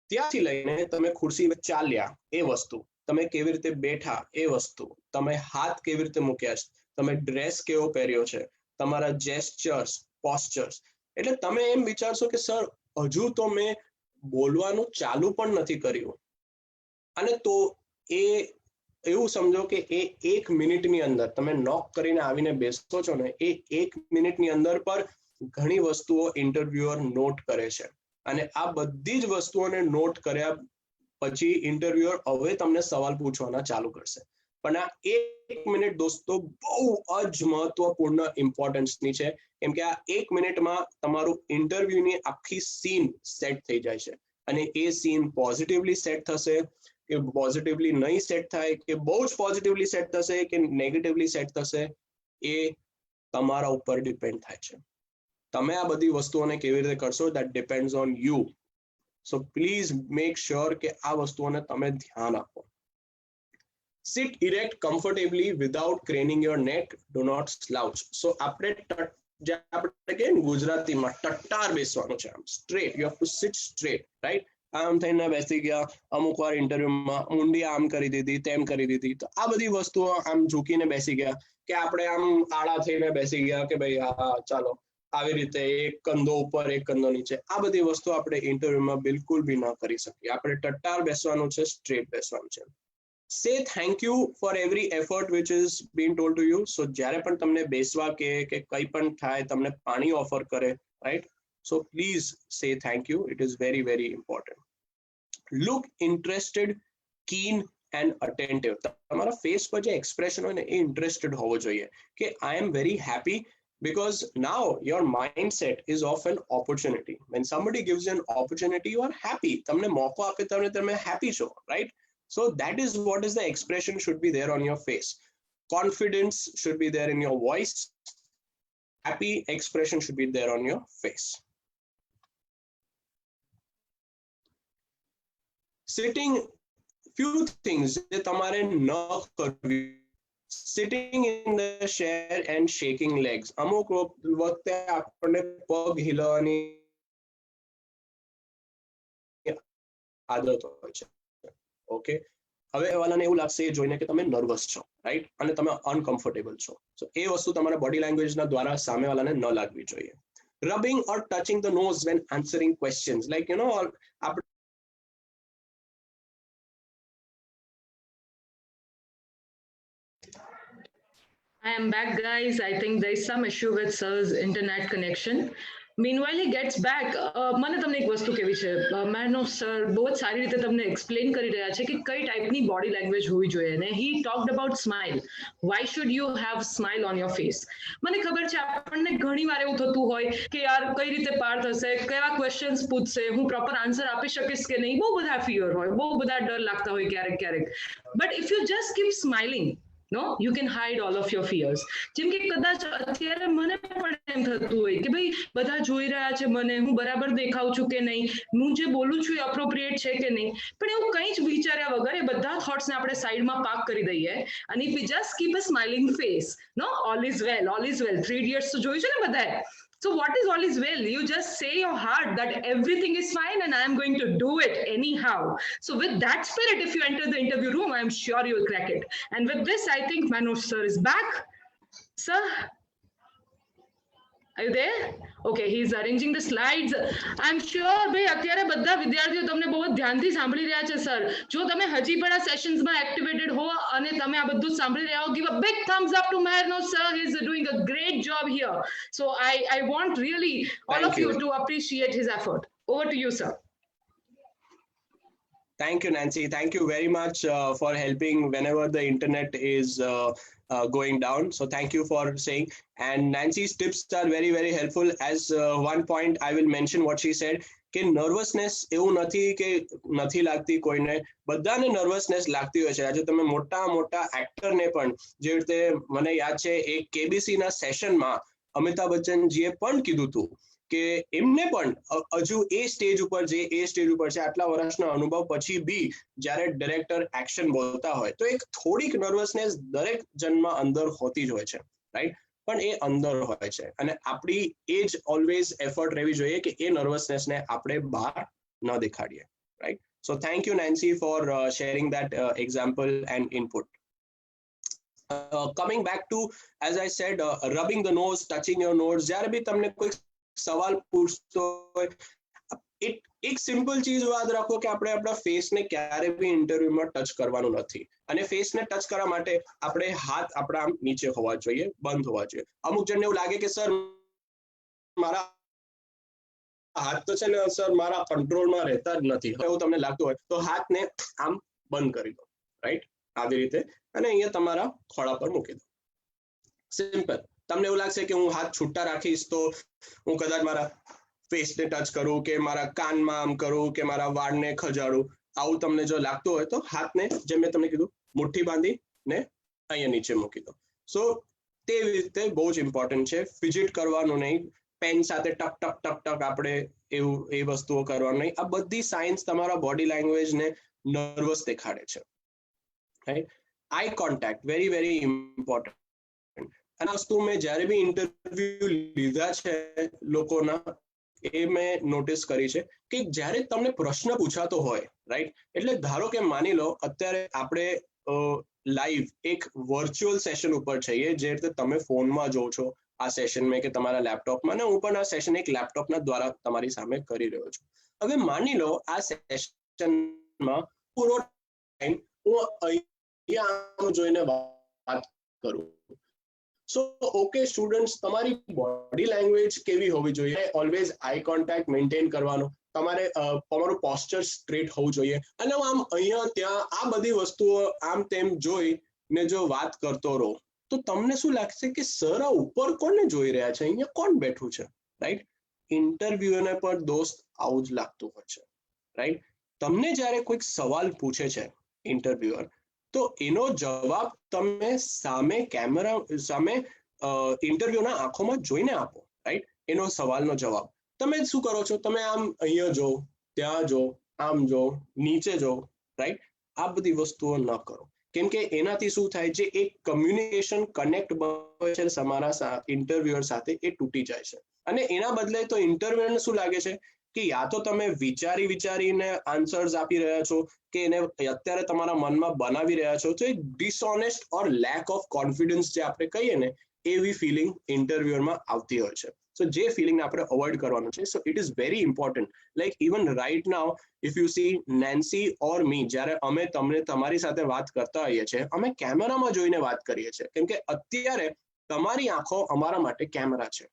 ત્યાંથી લઈને તમે ખુરશી પર ચાલ્યા એ વસ્તુ, તમે કેવી રીતે બેઠા એ વસ્તુ, તમે હાથ કેવી રીતે મૂક્યા છે, તમે ડ્રેસ કેવો પહેર્યો છે, તમારા જેસ્ચર્સ, પોસ્ચર્સ. એટલે તમે એમ વિચારશો કે સર હજુ તો મેં બોલવાનું ચાલુ પણ નથી કર્યું, અને તો એ એવું સમજો કે એ 1 મિનિટની અંદર તમે નોક કરીને આવીને બેસો છો ને, એ 1 મિનિટની અંદર પર ઘણી વસ્તુઓ ઇન્ટરવ્યુઅર નોટ કરે છે. અને આ બધી જ વસ્તુઓને નોટ કર્યા પછી ઇન્ટરવ્યુઅર હવે તમને સવાલ પૂછવાના ચાલુ કરશે. પણ આ 1 મિનિટ દોસ્તો બહુ જ મહત્વપૂર્ણ ઇમ્પોર્ટન્સની છે, કેમ કે આ 1 મિનિટમાં તમારું ઇન્ટરવ્યુની આખી સીન સેટ થઈ જાય છે. અને એ સીન પોઝિટિવલી સેટ થશે કે પોઝિટિવલી નહીં સેટ થાય, કે બહુ જ પોઝિટિવલી સેટ થશે કે નેગેટિવલી સેટ થશે, એ તમારા ઉપર ડિપેન્ડ થાય છે. તમે આ બધી વસ્તુઓને કેવી રીતે કરશો, that depends on you. So please make sure કે આ વસ્તુઓને તમે ધ્યાન આપો. Sit erect comfortably without craning your neck. Do not slouch. So આપણે જે આપણે કે ગુજરાતીમાં ટટ્ટાર બેસવાનું છે, આમ straight, you have to sit straight, right? આમ થઈને બેસી ગયા, અમુક વાર ઇન્ટરવ્યુમાં ઊંડી આમ કરી દીધી, તેમ કરી દીધી, તો આ બધી વસ્તુઓ આમ ઝૂકીને બેસી ગયા, કે આપણે આમ આડા થઈને બેસી ગયા કે ભાઈ હા ચાલો આવી રીતે એક કંધો ઉપર એક કંધો નીચે, આ બધી વસ્તુ આપણે ઇન્ટરવ્યુમાં બિલકુલ બી ન કરી શકીએ. આપણે ટટ્ટાર બેસવાનું છે, સ્ટ્રેટ બેસવાનું છે. Say thank you for every effort which is being told to you. So જ્યારે પણ તમને બેસવા કે કંઈ પણ થાય, તમને પાણી ઓફર કરે, right? So please say thank you. It is very, very important. Look interested, keen and attentive. તમારા ફેસ પર જે એક્સપ્રેશન હોય ને એ ઇન્ટરેસ્ટેડ હોવો જોઈએ, કે I am very happy because now your mindset is of an opportunity. When somebody gives you an opportunity, you are happy. તમને મોકો આપે તમને તમે happy છો, right? So that is what is the expression should be there on your face. Confidence should be there in your voice. Happy expression should be there on your face. Sitting, few things that તમારે ન કરવી. Sitting in the chair and shaking legs. અમુક વખતે આપણને પગ હિલાવવાની આદત હોય છે, ઓકે? હવે વાલાને એવું લાગશે એ જોઈને કે તમે નર્વસ છો, રાઈટ? અને તમે અનકમ્ફર્ટેબલ છો. સો એ વસ્તુ તમારા બોડી લેંગ્વેજના દ્વારા સામેવાલાને ન લાગવી જોઈએ. Rubbing or touching the nose when answering questions, like you know, આપણે I am back, guys. I think there is some issue with sir's internet connection. Meanwhile, he gets back. મને તમને એક વસ્તુ કહેવી છે. મેનો સર બહુ જ સારી રીતે તમને એક્સપ્લેન કરી રહ્યા છે કે કઈ ટાઈપની બોડી લેંગ્વેજ હોવી જોઈએ. અને he talked about smile. Why should you have smile on your face? મને ખબર છે આપણને ઘણી વાર એવું થતું હોય કે યાર કઈ રીતે પાર થશે, કેવા ક્વેશ્ચન્સ પૂછશે, હું પ્રોપર આન્સર આપી શકીશ કે નહીં. બહુ બધા ફિયર હોય, બહુ બધા ડર લાગતા હોય ક્યારેક. But if you just keep smiling, no, you can hide all of your fears. જેમ કે કદાચ અત્યારે મને પણ એમ થતું હોય કે ભાઈ બધા જોઈ રહ્યા છે મને, હું બરાબર દેખાઉં છું કે નહીં, હું જે બોલું છું એ અપ્રોપ્રિએટ છે કે નહીં. પણ એવું કંઈ જ વિચાર્યા વગર એ બધા થોટ્સને આપણે સાઈડમાં પાર્ક કરી દઈએ. અને if we just keep a smiling face, no, all is well, 3 Idiots તો જોયું છે ને બધાએ. So what is all is well? You just say your heart that everything is fine and I am going to do it anyhow. So with that spirit, if you enter the interview room, I am sure you will crack it. And with this, I think Manoj sir is back. Sir, are you there? Okay, he is arranging the slides. I'm sure ભાઈ અત્યારે બધા વિદ્યાર્થીઓ તમને બહુ ધ્યાનથી સાંભળી રહ્યા છે સર. જો તમે હજી પણ આ સેશન્સમાં એક્ટિવેટેડ હો અને તમે આ બધું સાંભળી રહ્યા હો, give a big thumbs up to Manoj sir. He is doing a great job here. So I want really all Thank of you you to appreciate his effort. Over to you, sir. Thank you, Nancy. Thank you very much for helping whenever the internet is going down. So thank you for saying. And Nancy's tips are very, very helpful. As one point, I will mention what she said. કે nervousness એવું નથી કે નથી લાગતી કોઈને, બધાને nervousness લાગતી હોય છે. આજે તમે મોટા મોટા એક્ટરને પણ, જે રીતે મને યાદ છે એક કેબીસી ના સેશનમાં અમિતાભ બચ્ચનજીએ પણ કીધું હતું કે એમને પણ હજુ એ સ્ટેજ ઉપર છે આટલા વર્ષના અનુભવ પછી બી જ્યારે ડિરેક્ટર એક્શન બોલતા હોય તો એક થોડીક નર્વસનેસ દરેક જન્મ અંદર હોતી જ હોય છે, રાઈટ? પણ એ અંદર હોય છે અને આપણી એ જ ઓલવેઝ એફર્ટ રહેવી જોઈએ કે એ નર્વસનેસને આપણે બહાર ન દેખાડીએ, રાઈટ? So thank you Nancy for sharing that example and input. Coming back to, as I said, rubbing the nose, touching your nose. જ્યારે બી તમને કોઈ સવાલ પૂછતો હોય, એક સિમ્પલ ચીજ યાદ રાખો કે આપણે આપણા ફેસને ક્યારે બી ઇન્ટરવ્યુમાં ટચ કરવાનું નથી. અને ફેસને ટચ કરવા માટે આપણે હાથ આપણા આમ નીચે હોવા જોઈએ, બંધ હોવા જોઈએ. અમુક જણને એવું લાગે કે સર મારા હાથ તો છે ને સર મારા કંટ્રોલમાં રહેતા જ નથી, એવું તમને લાગતું હોય તો હાથને આમ બંધ કરી દો, રાઈટ? આવી રીતે અને અહીંયા તમારા ખોળા પર મૂકી દો. સિમ્પલ. તમને એવું લાગશે કે હું હાથ છૂટા રાખીશ તો હું કદાચ મારા ફેસને ટચ કરું કે મારા કાનમાં આમ કરું કે મારા વાળને ખજાડું, આવું તમને જો લાગતું હોય તો હાથને, જેમ મેં તમને કીધું, મુઠ્ઠી બાંધીને અહીંયા નીચે મૂકી દો. સો તે રીતે બહુ જ ઇમ્પોર્ટન્ટ છે. ફિજિટ કરવાનું નહીં, પેન સાથે ટક ટક ટક ટક આપણે એવું એ વસ્તુઓ કરવાનું નહીં. આ બધી સાયન્સ તમારા બોડી લેંગ્વેજને નર્વસ દેખાડે છે, right? Eye contact very very important. અને આ વસ્તુ મેં જ્યારે બી ઇન્ટરવ્યુ લીધા છે લોકોના, એ મેં નોટિસ કરી છે કે જ્યારે તમને પ્રશ્ન પૂછાતો હોય, રાઈટ? એટલે ધારો કે માની લો અત્યારે આપણે લાઈવ એક વર્ચ્યુઅલ સેશન ઉપર છીએ, જે રીતે તમે ફોનમાં જોવો છો આ સેશન મેં કે તમારા લેપટોપમાં, ને હું પણ આ સેશન એક લેપટોપના દ્વારા તમારી સામે કરી રહ્યો છું. હવે માની લો આ સેશનમાં પૂરો ટાઈમ હું અહીંયા જોઈને વાત કરું. સો ઓકે સ્ટુડન્ટ્સ, તમારી બોડી લેંગ્વેજ કેવી હોવી જોઈએ? ઓલવેઝ આઈ કોન્ટેક્ટ મેન્ટેન કરવાનો, તમારું પોસ્ચર સ્ટ્રેટ હોવું જોઈએ. અને આમ અહીંયા ત્યાં આ બધી વસ્તુઓ આમ તેમ જોઈને જો વાત કરતો રહો તો તમને શું લાગશે કે સર આ ઉપર કોને જોઈ રહ્યા છે, અહીંયા કોણ બેઠું છે, રાઈટ? ઇન્ટરવ્યુઅરને પણ દોસ્ત આવું જ લાગતું હોય છે, રાઈટ? તમને જ્યારે કોઈક સવાલ પૂછે છે ઇન્ટરવ્યુઅર, તો એનો જવાબ તમે સામે કેમેરા સામે ઇન્ટરવ્યુના આંખોમાં જોઈને આપો, રાઈટ? એનો સવાલનો જવાબ તમે શું કરો છો? તમે આમ અહીંયા જો, ત્યાં જો, આમ જો, નીચે જો, રાઈટ? આ બધી વસ્તુઓ ન કરો, કેમ કે એનાથી શું થાય, જે એક કમ્યુનિકેશન કનેક્ટ બને છે તમારા ઇન્ટરવ્યુઅર સાથે, એ તૂટી જાય છે. અને એના બદલે તો ઇન્ટરવ્યુઅરને શું લાગે છે કે યા તો તમે વિચારીને આન્સર્સ આપી રહ્યા છો કે એને અત્યારે તમારા મનમાં બનાવી રહ્યા છો, તો એક ડિસઓનેસ્ટ ઓર લેક ઓફ કોન્ફિડન્સ જે આપણે કહીએ ને, એવી ફિલિંગ ઇન્ટરવ્યુઅરમાં આવતી હોય છે. સો જે ફિલિંગને આપણે અવોઇડ કરવાનું છે. So it is very important. Like even right now if you see Nancy or me, જ્યારે અમે તમને તમારી સાથે વાત કરતા હોઈએ છીએ, અમે કેમેરામાં જોઈને વાત કરીએ છીએ, કેમ કે અત્યારે તમારી આંખો અમારા માટે કેમેરા છે.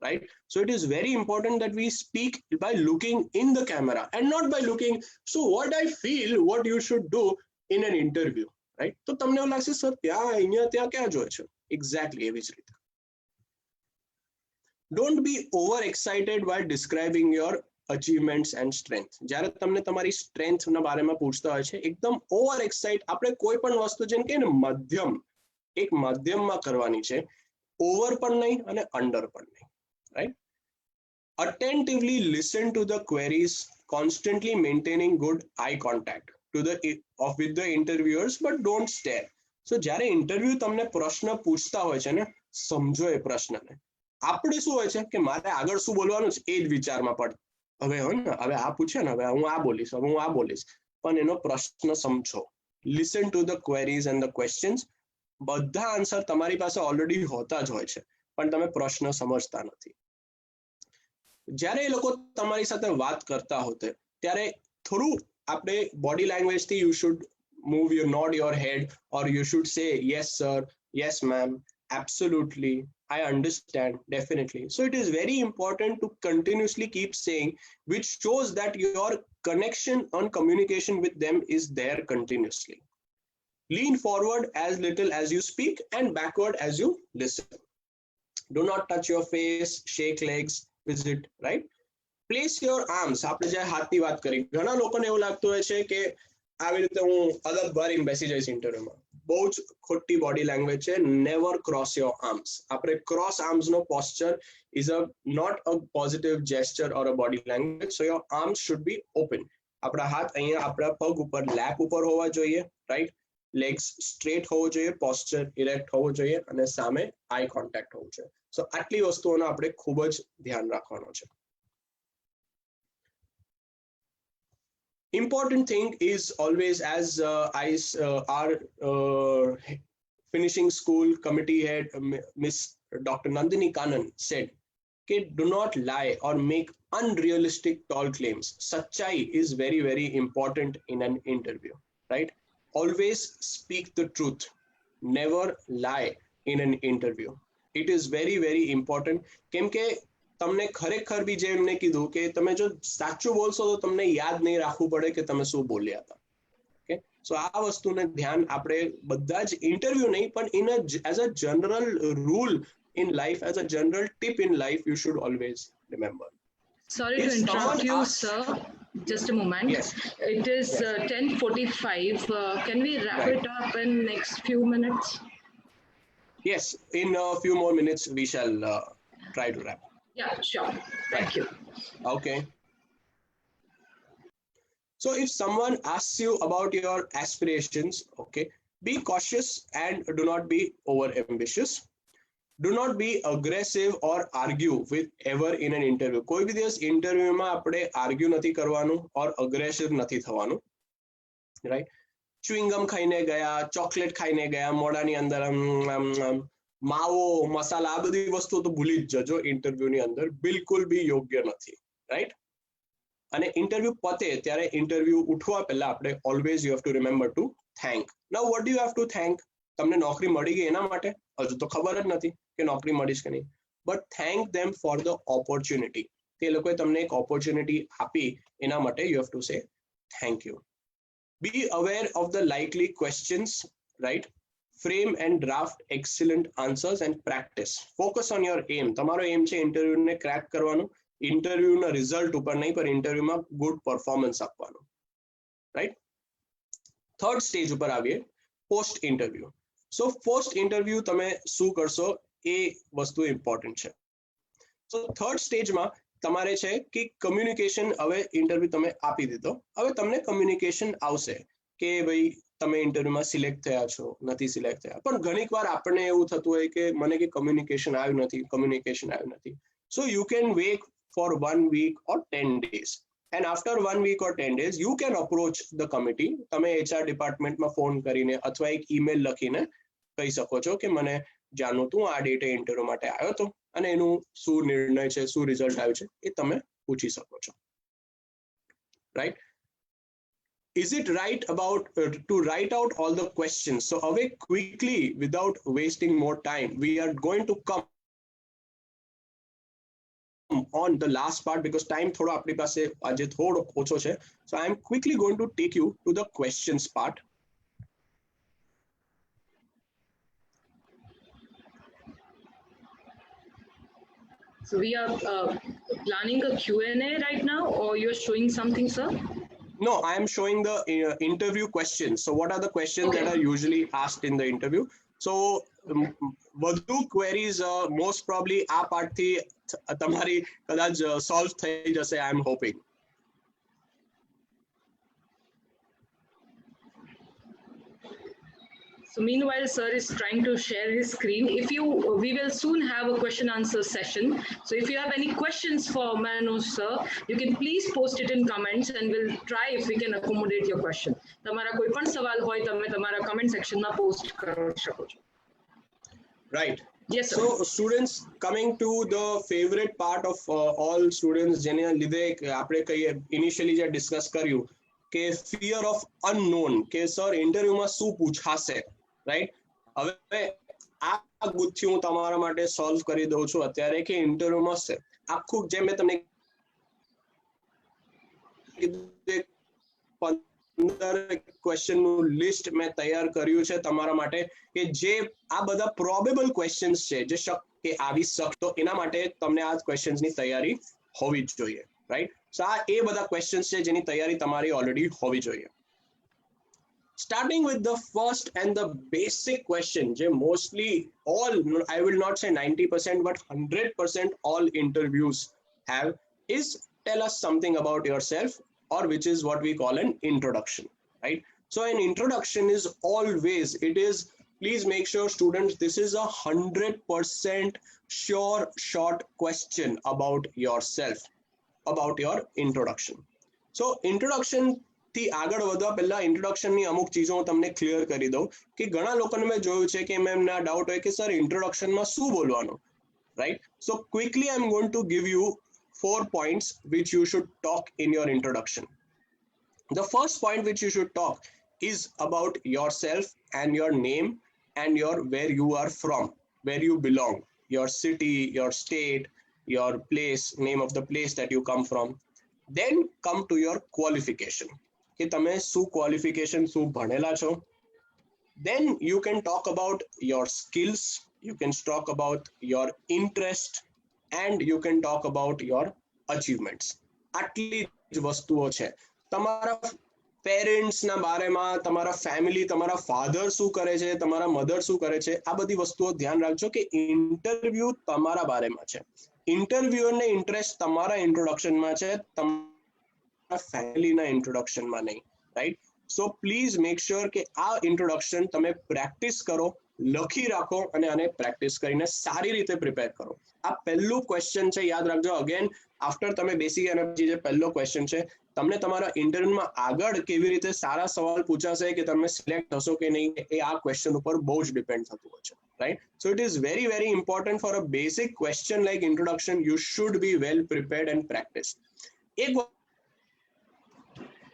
Right? So it is very important that we speak by looking in the camera and not by looking, so what I feel, what you should do in an interview. Right? તો તમને એવું લાગશે sir ત્યાં અહીંયા ત્યાં ક્યાં જોયે છે? એક્ઝેક્ટલી એવી જ રીતે. Don't be over excited while describing your achievements and strength. જ્યારે તમને તમારી સ્ટ્રેન્થ ના બારેમાં પૂછતા હોય છે, એકદમ ઓવર એક્સાઇટ આપણે કોઈ પણ વસ્તુ જેમ કે મધ્યમ, એક મધ્યમમાં કરવાની છે, ઓવર પણ નહીં અને અંડર પણ નહીં. Right? Attentively listen to the queries, constantly maintaining good eye contact with the interviewers, but don't stare. So જ્યારે ઇન્ટરવ્યુ તમને પ્રશ્ન પૂછતા હોય છે ને, સમજો એ પ્રશ્નને. આપણે શું હોય છે કે મારે આગળ શું બોલવાનું છે એ જ વિચારમાં પડ, હવે હોય ને, હવે આ પૂછે ને, હવે હું આ બોલીશ, હવે હું આ બોલીશ, પણ એનો પ્રશ્ન સમજો. Listen to the queries and the questions. બધા આન્સર તમારી પાસે ઓલરેડી હોતા જ હોય છે, પણ તમે પ્રશ્ન સમજતા નથી. જ્યારે એ લોકો તમારી સાથે વાત કરતા હોતે ત્યારે થોડું આપણે બોડી લેંગ્વેજથી you should move your nod your head or you should say yes sir, yes ma'am, absolutely, I understand, definitely. So it is very important to continuously keep saying, which shows that your connection on communication with them is there continuously. Lean forward as little as you speak and backward as you listen. Do not touch your face, shake legs, visit, right? Place your arms. આપણે જે હાથની વાત કરી, ઘણા લોકોને એવું લાગતું હોય છે કે આવી રીતે હું અલગ ભરીને બેસી જઈશ ઇન્ટરવ્યુમાં. બહુ જ ખોટી બોડી લેંગ્વેજ છે. Never cross your arms. આપણે ક્રોસ આર્મ્સનો posture is not a positive gesture or a body language. So your arms should be open. આપણા હાથ અહીંયા આપણા પગ ઉપર, લેપ ઉપર હોવા જોઈએ, રાઈટ? લેગ્સ સ્ટ્રેટ હોવો જોઈએ, પોસ્ચર ઇરેક્ટ હોવો જોઈએ અને સામે આઈ કોન્ટેક્ટ હોવું જોઈએ. સો આટલી વસ્તુઓનો આપણે ખૂબ જ ધ્યાન રાખવાનો છે. Important thing is always, as our finishing school committee head, Miss Dr. Nandini Kanan said, do not lie or make unrealistic tall claims. Sachai is very, very important in an interview, right? Always speak the truth. Never lie in an interview. It is very, very important. કેમ કે તમને ખરેખર બી જે એમને કીધું કે તમે જો સાચું બોલશો તો તમને યાદ નહીં રાખવું પડે કે તમે શું બોલ્યા હતા. ઓકે, સો આ વસ્તુને ધ્યાન આપણે બધા જ ઇન્ટરવ્યુ નહીં પણ as a general rule in life, as a general tip in life, you should always remember. Sorry to interrupt you, sir. Just a moment. Yes. It is 10:45. Can we wrap it up in next few minutes? Yes, in a few more minutes we shall try to wrap. Yeah, sure. Thank you. Okay. So if someone asks you about your aspirations, okay, be cautious and do not be over ambitious. Do not be aggressive or argue with ever in an interview. કોઈ બી દિવસ ઇન્ટરવ્યુમાં આપણે argue નથી કરવાનું or aggressive નથી થવાનું, right? ચ્યુઇંગમ ખાઈને ગયા, ચોકલેટ ખાઈને ગયા, મોઢાની અંદર માવો, મસાલા, આ બધી વસ્તુ તો ભૂલી જ જજો ઇન્ટરવ્યુની અંદર. બિલકુલ બી યોગ્ય નથી, રાઈટ? અને ઇન્ટરવ્યુ પતે ત્યારે ઇન્ટરવ્યુ ઉઠવા પહેલા આપણે always you have to remember to thank. Now what do you have to thank? તમને નોકરી મળી ગઈ એના માટે? હજુ તો ખબર જ નથી કે નોકરી મળીશ કે નહીં. But thank them for the opportunity. તે લોકોએ તમને એક ઓપોર્ચ્યુનિટી આપી, એના માટે you have to say thank you. B aware of the likely questions, right? Frame and draft excellent answers and practice. Focus on your aim. તમારો એમ છે ઇન્ટરવ્યુને crack કરવાનું, ઇન્ટરવ્યુના રિઝલ્ટ ઉપર નહીં પણ ઇન્ટરવ્યુમાં ગુડ પરફોર્મન્સ આપવાનું, રાઈટ? થર્ડ સ્ટેજ ઉપર આવીએ, post interview. સો post interview તમે શું કરશો એ વસ્તુ ઇમ્પોર્ટન્ટ છે. સો થર્ડ સ્ટેજમાં તમારે છે કે કમ્યુનિકેશન. હવે ઇન્ટરવ્યુ તમે આપી દીધો, હવે તમને કમ્યુનિકેશન આવશે કે ભાઈ તમે ઇન્ટરવ્યુમાં સિલેક્ટ થયા છો, નથી સિલેક્ટ થયા. પણ ઘણીક વાર આપણને એવું થતું હોય કે મને કે કમ્યુનિકેશન આવ્યું નથી. So you can wait for 1 week or 10 days. And after 1 week or 10 days, you can approach the committee. તમે HR ડિપાર્ટમેન્ટમાં ફોન કરીને અથવા એક ઈમેલ લખીને કહી શકો છો કે મને જાણવું હતું, આ ડેટે ઇન્ટરવ્યુ માટે આવ્યો હતો અને એનું શું નિર્ણય છે, શું રિઝલ્ટ આવ્યું છે એ તમે પૂછી શકો છો, right? Is it right about to write out all the questions? So away quickly, without wasting more time, we are going to come on the last part because time thoda apni paase aje thodo ocho che. So I am quickly going to take you to the questions part. So we are planning a Q&A right now, or you're showing something, sir? No, I am showing the interview questions. So what are the questions that are usually asked in the interview? So વધુ queries most probably આ પાર્ટથી તમારી કદાચ solve થઈ જશે, I am hoping. So meanwhile, sir is trying to share his screen. We will soon have a question answer session. So if you have any questions for Manoj sir, you can please post it in comments and we'll try if we can accommodate your question. તમારા કોઈ પણ સવાલ હોય તમે તમારા comment section માં post કરી શકો છો. Right. Yes, sir. So students, coming to the favorite part of all students, જેને લીધે આપણે કહીએ initially જે discuss કર્યું કે fear of unknown, કે સર ઇન્ટરવ્યુમાં શું પૂછાશે, રાઈટ? હવે આ ગુથ્થી હું તમારા માટે સોલ્વ કરી દઉં છું અત્યારે કે ઇન્ટરવ્યુમાં આખું જે મેં તમને 15 ક્વેશ્ચનનું લિસ્ટ મેં તૈયાર કર્યું છે તમારા માટે કે જે આ બધા પ્રોબેબલ ક્વેશ્ચન્સ છે જે શક્ય આવી શકતો એના માટે તમને આ ક્વેશ્ચન્સની તૈયારી હોવી જ જોઈએ, રાઈટ? સો આ એ બધા ક્વેશ્ચન્સ છે જેની તૈયારી તમારી ઓલરેડી હોવી જોઈએ. Starting with the first and the basic question, je mostly all, I will not say 90%, but 100% all interviews have, is tell us something about yourself, or which is what we call an introduction, right? So an introduction is always, it is, please make sure students, this is 100% sure short question about yourself, about your introduction. So introduction થી આગળ વધવા પહેલા ઇન્ટ્રોડક્શનની અમુક ચીજો હું તમને clear કરી દઉં કે ઘણા લોકોને મેં જોયું છે કે એમને ડાઉટ હોય કે સર ઇન્ટ્રોડક્શનમાં શું બોલવાનું, right? So quickly I am going to give you 4 points which you should talk in your introduction. The first point which you should talk is about yourself and your name and your where you are from, where you belong, your city, your state, your place, name of the place that you come from. Then come to your qualification. કે તમે શું qualification, શું ભણેલા છો. Then you can talk about your skills, you can talk about your interest, and you can talk about your achievements. આટલી જ વસ્તુઓ છે. તમારા પેરેન્ટ્સના બારેમાં, તમારા ફેમિલી, તમારા ફાધર શું કરે છે, તમારા મધર શું કરે છે, આ બધી વસ્તુઓ ધ્યાન રાખજો કે ઇન્ટરવ્યુ તમારા બારેમાં છે. ઇન્ટરવ્યુઅરને ઇન્ટરેસ્ટ તમારા ઇન્ટ્રોડક્શનમાં છે, ફેમિલીના ઇન્ટ્રોડક્શનમાં નહીં, right? So please make sure કે આ ઇન્ટ્રોડક્શન તમે પ્રેક્ટિસ કરો, લખી રાખો અને આને પ્રેક્ટિસ કરીને સારી રીતે પ્રિપેર કરો. આ પહેલું ક્વેશ્ચન છે, યાદ રાખજો. અગેન આફ્ટર તમે બેસિક એનર્જી જે પહેલો ક્વેશ્ચન છે, તમને તમારા ઇન્ટરવ્યુમાં આગળ કેવી રીતે સારા સવાલ પૂછાશે કે તમે સિલેક્ટ થશો કે નહીં, એ આ ક્વેશ્ચન ઉપર બહુ જ ડિપેન્ડ થતું હોય છે, right? So it is very very important for a basic question like introduction, you should B well prepared and practice. એક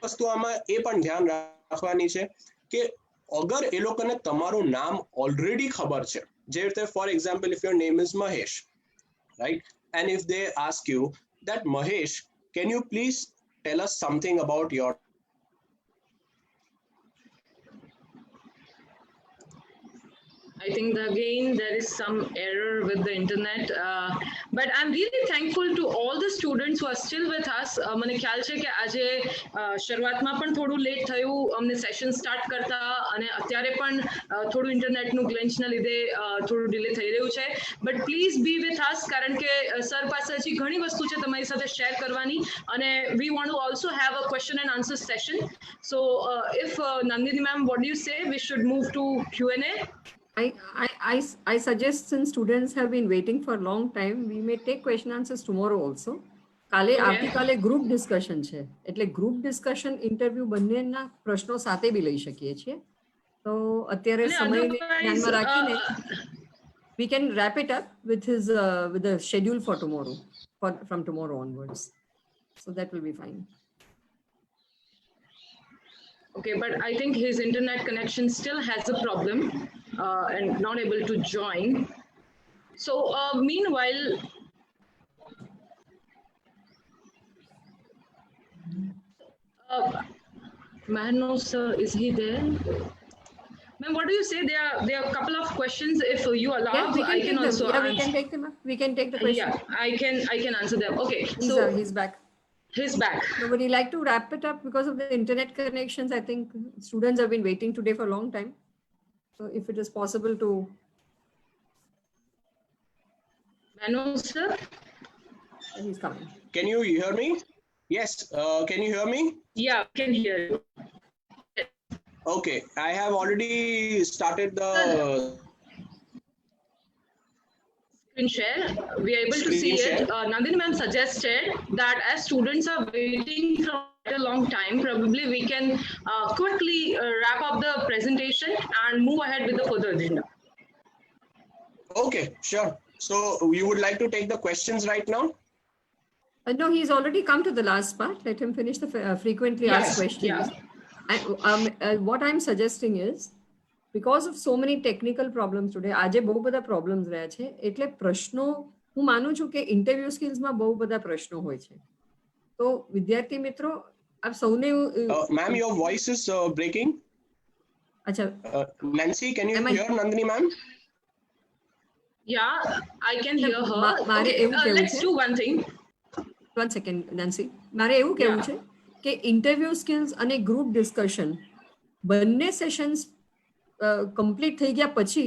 વસ્તુ આમાં એ પણ ધ્યાન રાખવાની છે કે અગર એ લોકોને તમારું નામ ઓલરેડી ખબર છે, જે રીતે for example if your name is Mahesh, right? And if they ask you that Mahesh, can you please tell us something about your I think again there is some error with the internet, but I'm really thankful to all the students who are still with us. મને ખ્યાલ છે કે આજે શરૂઆતમાં પણ થોડું late થયું અમને સેશન સ્ટાર્ટ કરતા, અને અત્યારે પણ થોડું ઇન્ટરનેટનું ગ્લિચના લીધે થોડું ડિલે થઈ રહ્યું છે. But please be with us, કારણ કે સર પાસે હજી ઘણી વસ્તુ છે તમારી સાથે શેર કરવાની, અને we want to also have a question and answer session. So if Nandini ma'am, what do you say? We should move to Q&A. I suggest, since students have been waiting for a long time, we may take question answers tomorrow also. કાલે આવતીકાલે group discussion છે, એટલે group discussion interview બંનેના પ્રશ્નો સાથે બી લઈ શકીએ છીએ. તો અત્યારે સમયને ધ્યાનમાં રાખીને we can wrap it up with his with the schedule for tomorrow, from tomorrow onwards. So that will be fine. Okay, but I think his internet connection still has a problem and not able to join. So meanwhile, Mano sir, is he there? Ma'am, what do you say? There are a couple of questions. If you allow, Yeah, we can I take can them. also Yeah, we answer. can take them up. We can take the question. Yeah, I can answer them. Okay, He's back. he's back. So would you like to wrap it up because of the internet connections? I think students have been waiting today for a long time. So if it is possible to. Mano sir? He's coming. Can you hear me? Yes. Can you hear me? Yeah, I can hear you. Okay. I have already started the Screen share. We are able to Screen see share. it. Nandini ma'am suggested that as students are waiting for a long time, probably we can quickly wrap up the presentation and move ahead with the further agenda. Okay, sure. So you would like to take the questions right now? No, he's already come to the last part. Let him finish the frequently asked Yes, questions. What I'm suggesting is, because of so many technical problems today, આજે બહુ બધા problems રહ્યા છે, એટલે પ્રશ્નો હું માનું છું કે ઇન્ટરવ્યુ સ્કિલ્સમાં બહુ બધા પ્રશ્નો હોય છે. તો વિદ્યાર્થી મિત્રો, આપ સૌને Ma'am, your voice is breaking. અચ્છા, Nancy, can you Am I- hear Nandini ma'am? Yeah, I can hear her. મારે Okay, એવું કહેવું let's છે. do one thing. 1 second, Nancy. મારે એવું કહેવું Yeah. છે કે ઇન્ટરવ્યુ સ્કિલ્સ અને ગ્રુપ ડિસ્કશન બંને સેશન્સ કમ્પ્લીટ થઈ ગયા પછી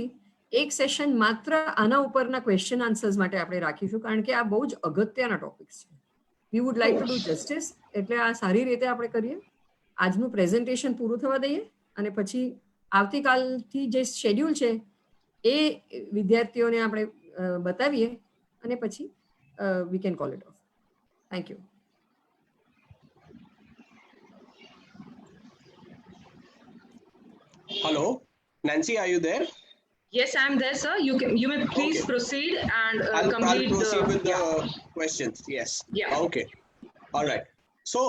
એક સેશન માત્ર આના ઉપરના ક્વેશ્ચન આન્સર્સ માટે આપણે રાખીશું, કારણ કે આ બહુ જ અગત્યના ટોપિક્સ છે. વી would like to do justice, એટલે આ સારી રીતે આપણે કરીએ. આજનું પ્રેઝન્ટેશન પૂરું થવા દઈએ અને પછી આવતીકાલથી જે શેડ્યુલ છે એ વિદ્યાર્થીઓને આપણે બતાવીએ અને પછી we can call it of. Thank you. Hello, Nancy, are you there? Yes, I'm there, sir. You may please Okay. proceed and I'll complete proceed with yeah. the questions. Yes. Yeah. Okay. All right. So,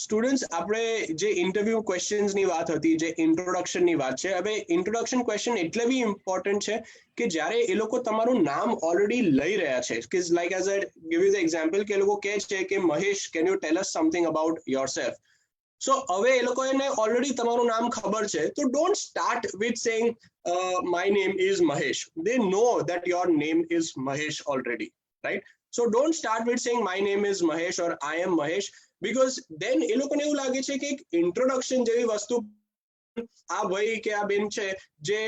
students, આપણે જે interview questions ની વાત હતી, જે introduction ની વાત છે, હવે ઇન્ટ્રોડક્શન ક્વેશ્ચન એટલે બી ઇમ્પોર્ટન્ટ છે કે જ્યારે એ લોકો તમારું નામ ઓલરેડી લઈ રહ્યા છે, કે like as I give you the example કે એ લોકો કહે છે કે Mahesh, can you tell us something about yourself. So હવે એ લોકોને ઓલરેડી તમારું નામ ખબર છે, તો don't start with saying my name is Mahesh. They know that your name is Mahesh already, right? So don't start with saying my name is Mahesh or I am Mahesh, because then એ લોકોને એવું લાગે છે કે એક introduction જેવી વસ્તુ આ ભાઈ કે આ બેન છે જે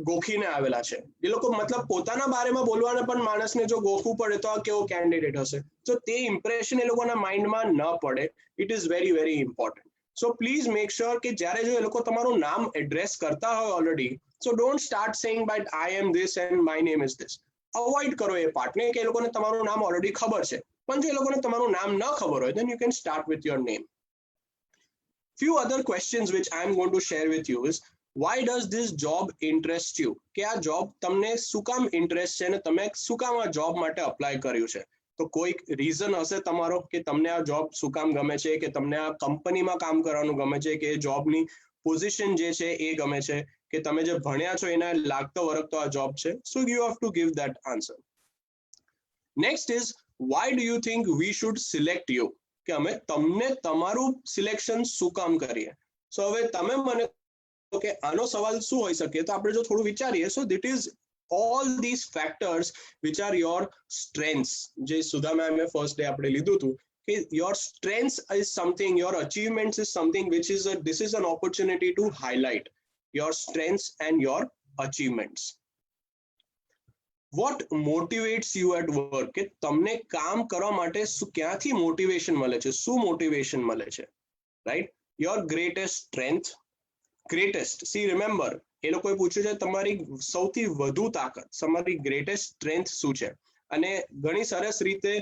ગોખીને આવેલા છે. એ લોકો મતલબ પોતાના બારેમાં બોલવાને પણ માણસને જો ગોખવું પડે તો આ કેવો કેન્ડિડેટ હશે. So તે ઇમ્પ્રેશન એ લોકોના માઇન્ડમાં ન પડે. It is very, very important. So please make sure કે જ્યારે જો એ લોકો તમારું નામ એડ્રેસ કરતા હોય already, so don't start saying but I am this and my name is this. Avoid કરો એ પાર્ટને કે એ લોકોને તમારું નામ ઓલરેડી ખબર છે. પણ જો એ લોકોને તમારું નામ ન ખબર હોય, then you can start with your name. Few other questions which I am going to share with you is, why does this job interest you? કે આ job તમને શું કામ interest છે અને તમે શું કામ આ job માટે apply કર્યું છે? તો કોઈ રીઝન હશે તમારો કે તમને આ જોબ શું કામ ગમે છે, કે તમને આ કંપનીમાં કામ કરવાનું ગમે છે, કે જોબની પોઝિશન જે છે એ ગમે છે, કે તમે જે ભણ્યા છો એના લાગતો વળગતો આ જોબ છે. So you have to give that answer. Next is, why do you think we should select you? કે અમે તમને તમારું સિલેક્શન શું કામ કરીએ? So હવે તમે મને કે આનો સવાલ શું હોઈ શકે, તો આપણે જો થોડું વિચારીએ, so that is all these factors which are your strengths. જે સુધા મેમે first day આપણે લીધું હતું કે your strengths is something, your achievements is something which is this is an opportunity to highlight your strengths and your achievements. What motivates you at work? કે તમને કામ કરવા માટે ક્યાંથી મોટિવેશન મળે છે, શું મોટિવેશન મળે છે, right? Your greatest strength, greatest, see remember, એ લોકોએ પૂછ્યું છે તમારી સૌથી વધુ તાકાત, તમારી ગ્રેટેસ્ટ સ્ટ્રેન્થ શું છે? અને ઘણી સરસ રીતે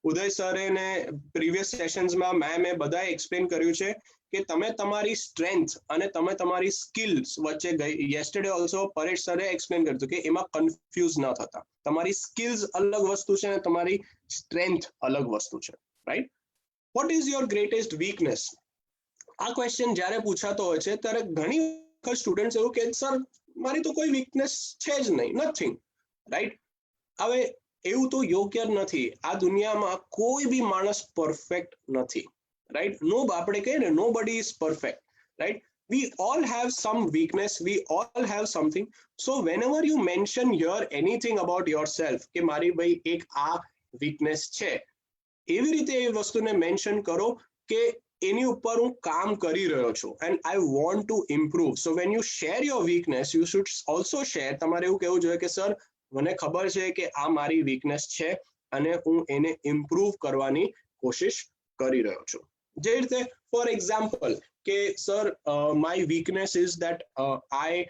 ઉદય સરે ને પ્રીવિયસ સેશન્સમાં મેમે બધાએ એક્સપ્લેન કર્યું છે કે કે તમે તમારી સ્ટ્રેન્થ અને તમે તમારી સ્કિલ્સ વચ્ચે યેસ્ટરડે ઓલ્સો પરેશ સરે એક્સપ્લેન કર્યું કે એમાં કન્ફ્યુઝ ન થતા. તમારી સ્કિલ્સ અલગ વસ્તુ છે અને તમારી સ્ટ્રેન્થ અલગ વસ્તુ છે, right? What is your greatest weakness? આ ક્વેશ્ચન જ્યારે પૂછાતો હોય છે ત્યારે ઘણી વખત સ્ટુડન્ટ એવું કે સર મારી તો કોઈ વીકનેસ છે જ નહીં, નથિંગ, રાઈટ? હવે એવું તો યોગ્ય નથી. આ દુનિયામાં કોઈ બી માણસ પરફેક્ટ નથી, રાઈટ? આપણે કહીએ ને નો બડી is perfect, right? We all have some weakness, we all have something. So whenever you mention here anything about yourself કે મારી ભાઈ એક આ વીકનેસ છે, એવી રીતે એ વસ્તુને મેન્શન કરો કે એની ઉપર હું કામ કરી રહ્યો છું and I want to improve. So when you share your weakness, you should also share, તમારે એવું કહેવું જોઈએ કે સર મને ખબર છે કે આ મારી વીકનેસ છે અને હું એને ઇમ્પ્રૂવ કરવાની કોશિશ કરી રહ્યો છું. જે રીતે ફોર એક્ઝામ્પલ કે sir my weakness is that I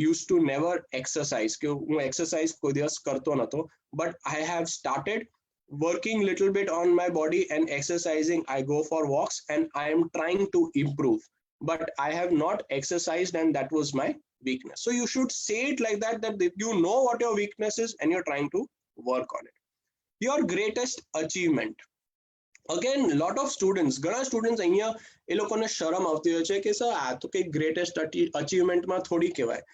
use to never exercise, કે હું એક્સરસાઇઝ કોઈ દિવસ કરતો નહોતો, but I have started working little bit on my body and exercising. I go for walks and I am trying to improve, but I have not exercised and that was my weakness. So you should say it like that, that you know what your weakness is and you're trying to work on it. Your greatest achievement. Again, lot of students, ઘણા students અહીંયા એ લોકોને શરમ આવતી હોય છે કે sir આ તો કંઈક ગ્રેટેસ્ટ અચીવમેન્ટમાં થોડી કહેવાય.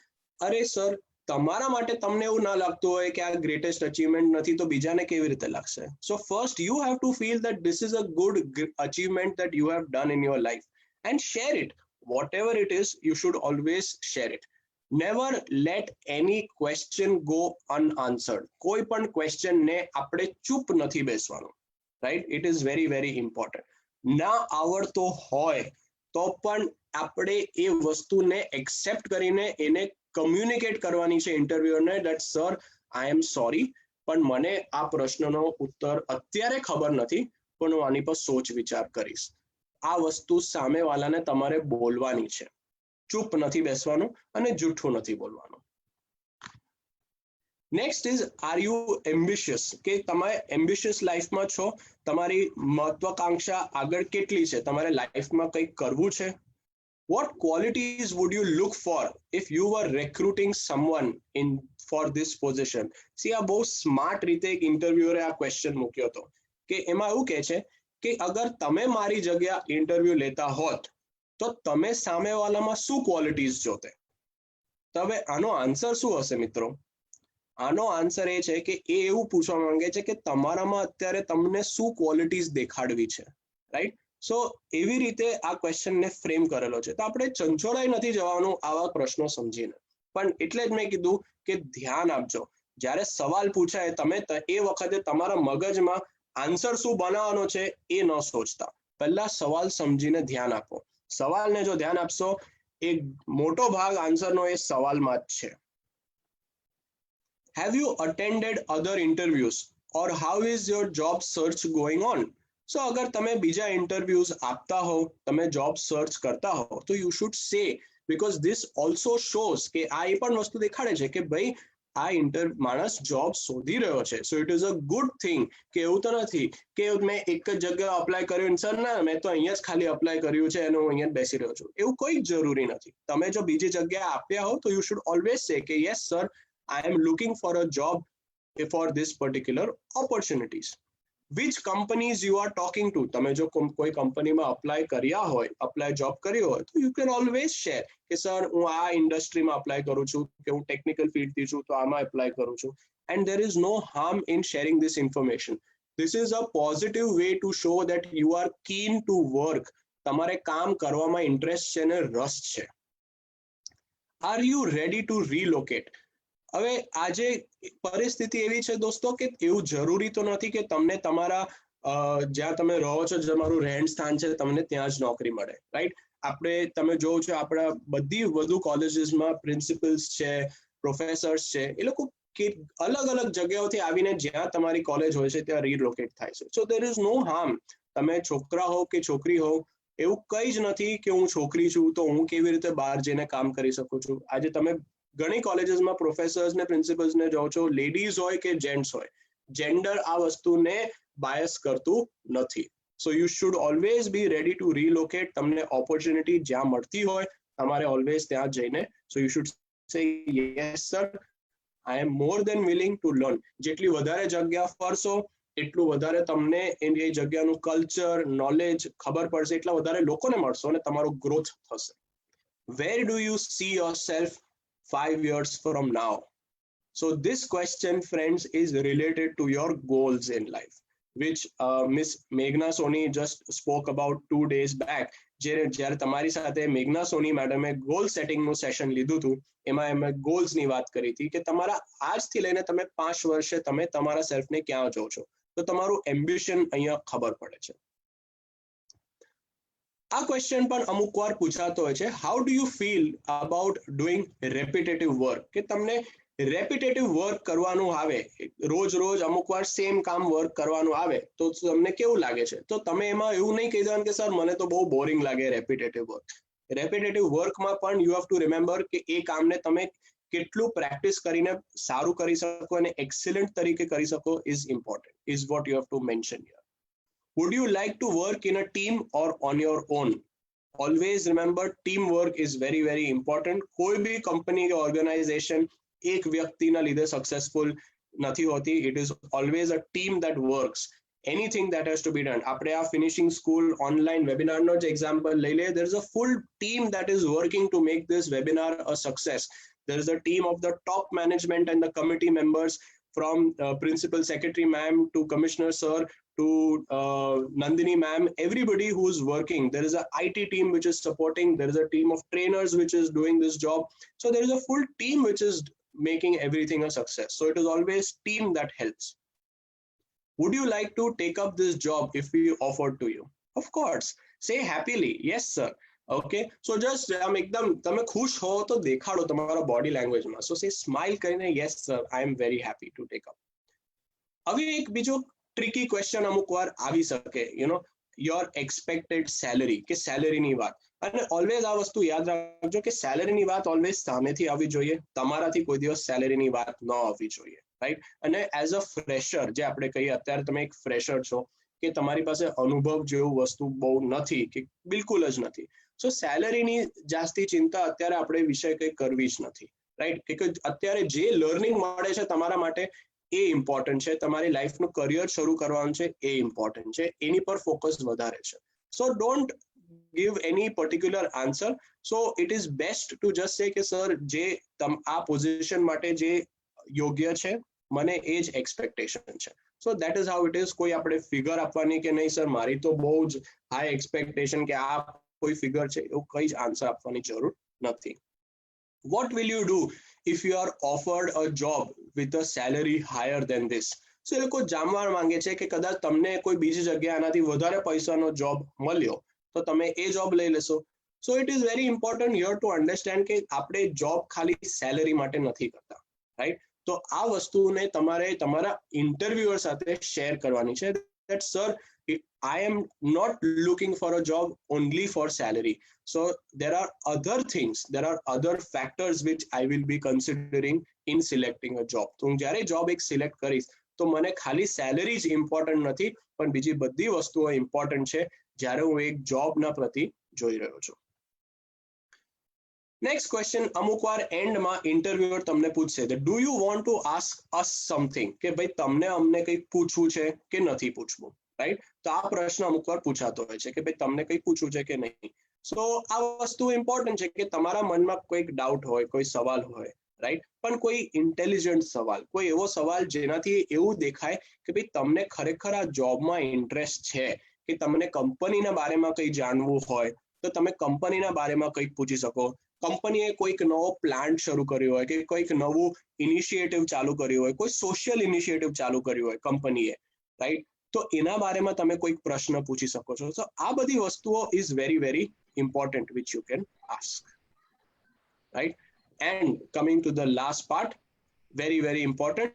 અરે સર, તમારા માટે તમને એવું ના લાગતું હોય કે આ ગ્રેટેસ્ટ અચીવમેન્ટ નથી તો બીજાને કેવી રીતે લાગશે? So first you have to feel that this is a good achievement that you have done in your life and share it. Whatever it is, you should always share it. Never let any question go unanswered. કોઈ પણ question ને આપણે ચૂપ નથી બેસવાનું, right? It is very very important. ના આવડતો હોય તો પણ આપણે એ વસ્તુને એક્સેપ્ટ કરીને એને કમ્યુનિકેટ કરવાની છે ઇન્ટરવ્યુઅરને, that sir I am sorry, પણ મને આ પ્રશ્નનો ઉત્તર અત્યારે ખબર નથી, પણ હું આની પર સોચ વિચાર કરીશ. આ વસ્તુ સામેવાળાને તમારે બોલવાની છે, ચૂપ નથી બેસવાનું અને જૂઠું નથી બોલવાનું. Next is are you ambitious, કે તમે એમ્બિશિયસ લાઈફમાં છો, તમારી મહત્વાકાંક્ષા આગળ કેટલી છે, તમારે લાઈફમાં કંઈક કરવું છે. What qualities would you look for if you were recruiting someone for this position? See, આ બહુ સ્માર્ટ રીતે એક ઇન્ટરવ્યુઅરે આ ક્વેશ્ચન મૂક્યો હતો કે એમાં એવું કહે છે કે અગર તમે મારી જગ્યા ઇન્ટરવ્યુ લેતા હોત તો તમે સામેવાળામાં શું ક્વોલિટીઝ જોતે? તો હવે આનો આન્સર શું હશે મિત્રો? આનો આન્સર એ છે કે એ એવું પૂછવા માંગે છે કે તમારામાં અત્યારે તમને શું ક્વોલિટીઝ દેખાડવી છે, રાઈટ? સો એવી રીતે આ ક્વેશ્ચનને ફ્રેમ કરેલો છે. તો આપણે ચંચોળાઈ નથી જવાનું આવા પ્રશ્નો સમજીને, પણ એટલે જ મેં કીધું કે ધ્યાન આપજો. જ્યારે સવાલ પૂછાય તમે એ વખતે તમારા મગજમાં આન્સર શું બનાવવાનો છે એ ન સોચતા, પહેલા સવાલ સમજીને ધ્યાન આપો. સવાલને જો ધ્યાન આપશો, એક મોટો ભાગ આન્સરનો એ સવાલમાં જ છે. Have you attended other interviews or how is your job search going on? So અગર તમે બીજા ઇન્ટરવ્યુઝ આપતા હો, તમે જોબ સર્ચ કરતા હો, તો યુ શુડ સે, બીકોઝ ધીસ ઓલ્સો શોઝ કે આ એ પણ વસ્તુ દેખાડે છે કે ભાઈ આ માણસ જોબ શોધી રહ્યો છે. So it is a good thing. કે એવું તો નથી કે મેં એક જ જગ્યાએ અપ્લાય કર્યું, સર ના મેં તો અહીંયા જ ખાલી અપ્લાય કર્યું છે અને હું અહીંયા જ બેસી રહ્યો છું, એવું કોઈ જરૂરી નથી. તમે જો બીજી જગ્યાએ આપ્યા હો તો યુ શુડ ઓલવેઝ સે કે yes sir, I am looking for a job for this particular opportunities. Which companies you are talking to? તમે જો કોઈ કંપનીમાં અપ્લાય કર્યા હોય, અપ્લાય જોબ કર્યો હોય, તો you can always share કે સર હું આ ઇન્ડસ્ટ્રીમાં અપ્લાય કરું છું, કે હું ટેકનિકલ ફિલ્ડથી છું તો આમાં એપ્લાય કરું છું. And there is no harm in sharing this information. This is a positive way to show that you are keen to work. તમારે કામ કરવામાં ઇન્ટરેસ્ટ છે ને રસ છે. Are you ready to relocate? હવે આજે પરિસ્થિતિ એવી છે દોસ્તો કે એવું જરૂરી તો નથી કે તમને તમારા જ્યાં તમે રહો છો, તમારું રહેણ સ્થાન છે, તમને ત્યાં જ નોકરી મળે, રાઈટ? આપણે તમે જોવો છો આપણા બધી વધુ કોલેજીસમાં પ્રિન્સિપલ્સ છે, પ્રોફેસર્સ છે, એ લોકો અલગ અલગ જગ્યાઓથી આવીને જ્યાં તમારી કોલેજ હોય છે ત્યાં રીલોકેટ થાય છે. So there is no harm. તમે છોકરા હો કે છોકરી હો, એવું કંઈ જ નથી કે હું છોકરી છું તો હું કેવી રીતે બહાર જઈને કામ કરી શકું છું. આજે તમે ઘણી કોલેજીસમાં પ્રોફેસર્સ ને પ્રિન્સિપલ્સ ને જોવો છો, લેડીઝ હોય કે જેન્ટ્સ હોય, જેન્ડર આ વસ્તુને બાયસ કરતું નથી, So you should always be ready to relocate. તમને opportunity જ્યાં મળતી હોય તમારે always ત્યાં જઈને, so you should say yes sir, I am more than willing to learn. જેટલી વધારે જગ્યા ફરશો એટલું વધારે તમને એ જગ્યાનું કલ્ચર, નોલેજ ખબર પડશે, એટલા વધારે લોકોને મળશો અને તમારો ગ્રોથ થશે. Where do you see yourself 5 years from now? So this question, friends, is related to your goals in life, which Miss Meghna Soni just spoke about 2 days back. જ્યારે તમારી સાથે મેઘના સોની મેડમે ગોલ સેટિંગનું સેશન લીધું હતું, એમાં એમણે ગોલ્સની વાત કરી હતી કે તમારા આજથી લઈને તમે 5 વર્ષે તમે તમારા સેલ્ફને ક્યાં જો છો, તો તમારું એમ્બિશન અહીંયા ખબર પડે છે. આ ક્વેશ્ચન પણ અમુક વાર પૂછાતો હોય છે, how do you feel about doing repetitive work, કે તમને રેપિટેટિવ વર્ક કરવાનું આવે, રોજ રોજ અમુક વાર સેમ કામ વર્ક કરવાનું આવે તો તમને કેવું લાગે છે? તો તમે એમાં એવું નહીં કહી દેવાનું કે સર મને તો બહુ બોરિંગ લાગે રેપિટેટિવ વર્ક. રેપિટેટિવ વર્કમાં પણ યુ હેવ ટુ રિમેમ્બર કે એ કામને તમે કેટલું પ્રેક્ટિસ કરીને સારું કરી શકો અને એક્સેલન્ટ તરીકે કરી શકો is important, is what you have to mention here. Would you like to work in a team or on your own? Always remember team work is very very important. કોઈ બી કંપની કે organisation એક વ્યક્તિના લીધે successful નથી હોતી. It is always a team that works. Anything that has to be done. આપણે આ ફિનિશિંગ સ્કૂલ ઓનલાઈન વેબિનારનો જ એક્ઝામ્પલ લઈ લઈએ. there is a full team that is working to make this webinar a success. There is a team of the top management and the committee members, from principal secretary ma'am to commissioner sir to Nandini ma'am, everybody who is working. There is a IT team which is supporting. There is a team of trainers which is doing this job. So there is a full team which is making everything a success. So it is always team that helps. Would you like to take up this job if we offered to you? Of course. Say happily, yes sir. Okay. So just એકદમ તમે ખુશ હો તો દેખાડો તમારા body લેંગ્વેજમાં. So say smile કરીને yes sir, I am very happy to take up. હવે એક બીજો ટ્રિકી ક્વેશ્ચન અમુક વાર આવી શકે, યોર એક્સપેક્ટેડ સેલરી, કે સેલરીની વાત. અને ઓલવેઝ આ વસ્તુ યાદ રાખજો કે સેલરીની વાત ઓલવેઝ સામેથી આવવી જોઈએ, તમારાથી કોઈ દિવસ સેલરીની વાત ન આવવી જોઈએ, રાઈટ? અને એઝ અ ફ્રેશર, જે આપણે કહીએ અત્યારે તમે એક ફ્રેશર છો, કે તમારી પાસે અનુભવ જેવું વસ્તુ બહુ નથી, કે બિલકુલ જ નથી. સો સેલરીની જાસ્તી ચિંતા અત્યારે આપણે વિષય કંઈ કરવી જ નથી, રાઈટ? કે અત્યારે જે લર્નિંગ મળે છે તમારા માટે એ ઇમ્પોર્ટન્ટ છે, તમારી લાઈફનું કરિયર શરૂ કરવાનું છે એ ઇમ્પોર્ટન્ટ છે, એની પર ફોકસ વધારે છે. સો don't give any particular answer. So it is best to just say કે સર જે આ પોઝિશન માટે જે યોગ્ય છે મને એ જ એક્સપેક્ટેશન છે. સો that is how it is. કોઈ આપણે ફિગર આપવાની કે નહીં સર મારી તો બહુ જ હાઈ એક્સપેક્ટેશન કે આ કોઈ ફિગર છે, એવું કઈ જ આન્સર આપવાની જરૂર નથી. What will you do if you are offered a job with a salary higher than this? So એ લોકો જાણવા માંગે છે કે કદાચ તમને કોઈ બીજી જગ્યાએ આનાથી વધારે પૈસાનો જોબ મળ્યો તો તમે એ જોબ લઈ લેશો. સો it is very important here to understand કે આપણે જોબ ખાલી સેલરી માટે નથી કરતા, રાઈટ? તો આ વસ્તુને તમારે તમારા ઇન્ટરવ્યુઅર સાથે શેર કરવાની છે, that sir, I am not looking for a job only for salary. So there are other things, there are other factors which I will be considering in selecting a job. તો હું જ્યારે job એક select કરીશ તો મને ખાલી salary જ important નથી, પણ બીજી બધી વસ્તુઓ ઇમ્પોર્ટન્ટ છે જ્યારે હું એક જોબના પ્રતિ જોઈ રહ્યો છું. નેક્સ્ટ ક્વેશ્ચન અમુક વાર એન્ડમાં ઇન્ટરવ્યુઅર તમને પૂછશે, do you want to ask us something, કે ભાઈ તમને અમને કંઈક પૂછવું છે કે નથી પૂછવું, રાઈટ? તો આ પ્રશ્ન અમુક વાર પૂછાતો હોય છે કે ભાઈ તમને કંઈક પૂછવું છે કે નહીં. સો આ વસ્તુ ઇમ્પોર્ટન્ટ છે કે તમારા મનમાં કોઈક ડાઉટ હોય, કોઈ સવાલ હોય, રાઈટ? પણ કોઈ ઇન્ટેલિજન્ટ સવાલ, કોઈ એવો સવાલ જેનાથી એવું દેખાય કે ભાઈ તમને ખરેખર આ જોબમાં ઇન્ટરેસ્ટ છે, કે તમને કંપનીના બારેમાં કંઈ જાણવું હોય તો તમે કંપનીના બારેમાં કંઈક પૂછી શકો. કંપનીએ કોઈક નવો પ્લાન્ટ શરૂ કર્યો હોય, કે કોઈક નવું ઇનિશિયેટિવ ચાલુ કર્યું હોય, કોઈ સોશિયલ ઇનિશિયેટિવ ચાલુ કર્યું હોય કંપનીએ, રાઈટ? તો એના બારેમાં તમે કોઈક પ્રશ્ન પૂછી શકો છો. તો આ બધી વસ્તુઓ is very very important which you can ask, right? And coming to the last part, very very important,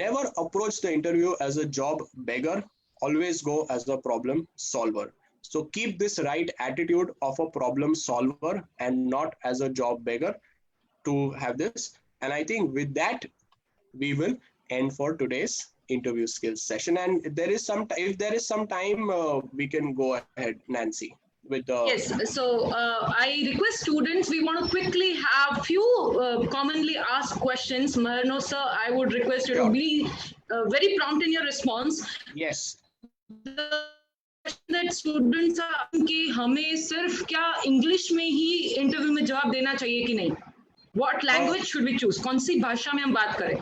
never approach the interview as a job beggar, always go as a problem solver. So keep this right attitude of a problem solver and not as a job beggar to have this. And I think with that we will end for today's interview skills session. And there is some, if there is some time, we can go ahead, Nancy, with the. Yes, so I request students, we want to quickly have few commonly asked questions. Marno sir, I would request you to Sure. be very prompt in your response. Yes. The question that students are कि हमें सिर्फ क्या English में ही interview में जवाब देना चाहिए कि नहीं? What language should we choose? कौन सी भाषा में हम बात करें?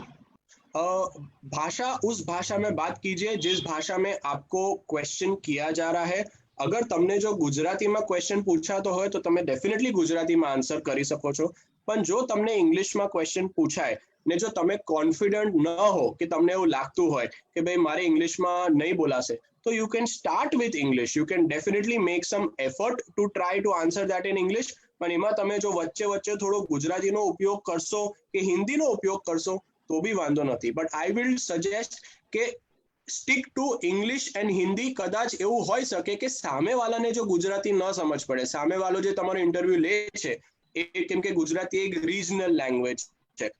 भाषा, उस भाषा में बात कीजिए जिस भाषा में आपको क्वेश्चन किया जा रहा है. અગર તમને જો ગુજરાતીમાં ક્વેશ્ચન પૂછાતો હોય તો તમે ડેફિનેટલી ગુજરાતીમાં આન્સર કરી શકો છો. પણ જો તમને ઇંગ્લિશમાં ક્વેશ્ચન પૂછાય ને જો તમે કોન્ફિડન્ટ ન હો કે તમને એવું લાગતું હોય કે ભાઈ મારે ઇંગ્લિશમાં નહીં બોલાશે, તો you can start with English. You can definitely make sum effort to try to answer that in English. પણ એમાં તમે જો વચ્ચે વચ્ચે થોડો ગુજરાતીનો ઉપયોગ કરશો કે હિન્દીનો ઉપયોગ કરશો તો બી વાંધો નથી. બટ આઈ વિલ સજેસ્ટ કે stick two English and Hindi. કદાચ એવું હોઈ શકે કે સામેવાળાને જો ગુજરાતી ન સમજ પડે, સામેવાળો જે તમારો ઇન્ટરવ્યુ લે છે એ કેમ કે ગુજરાતી એક રિજનલ લેંગ્વેજ છે,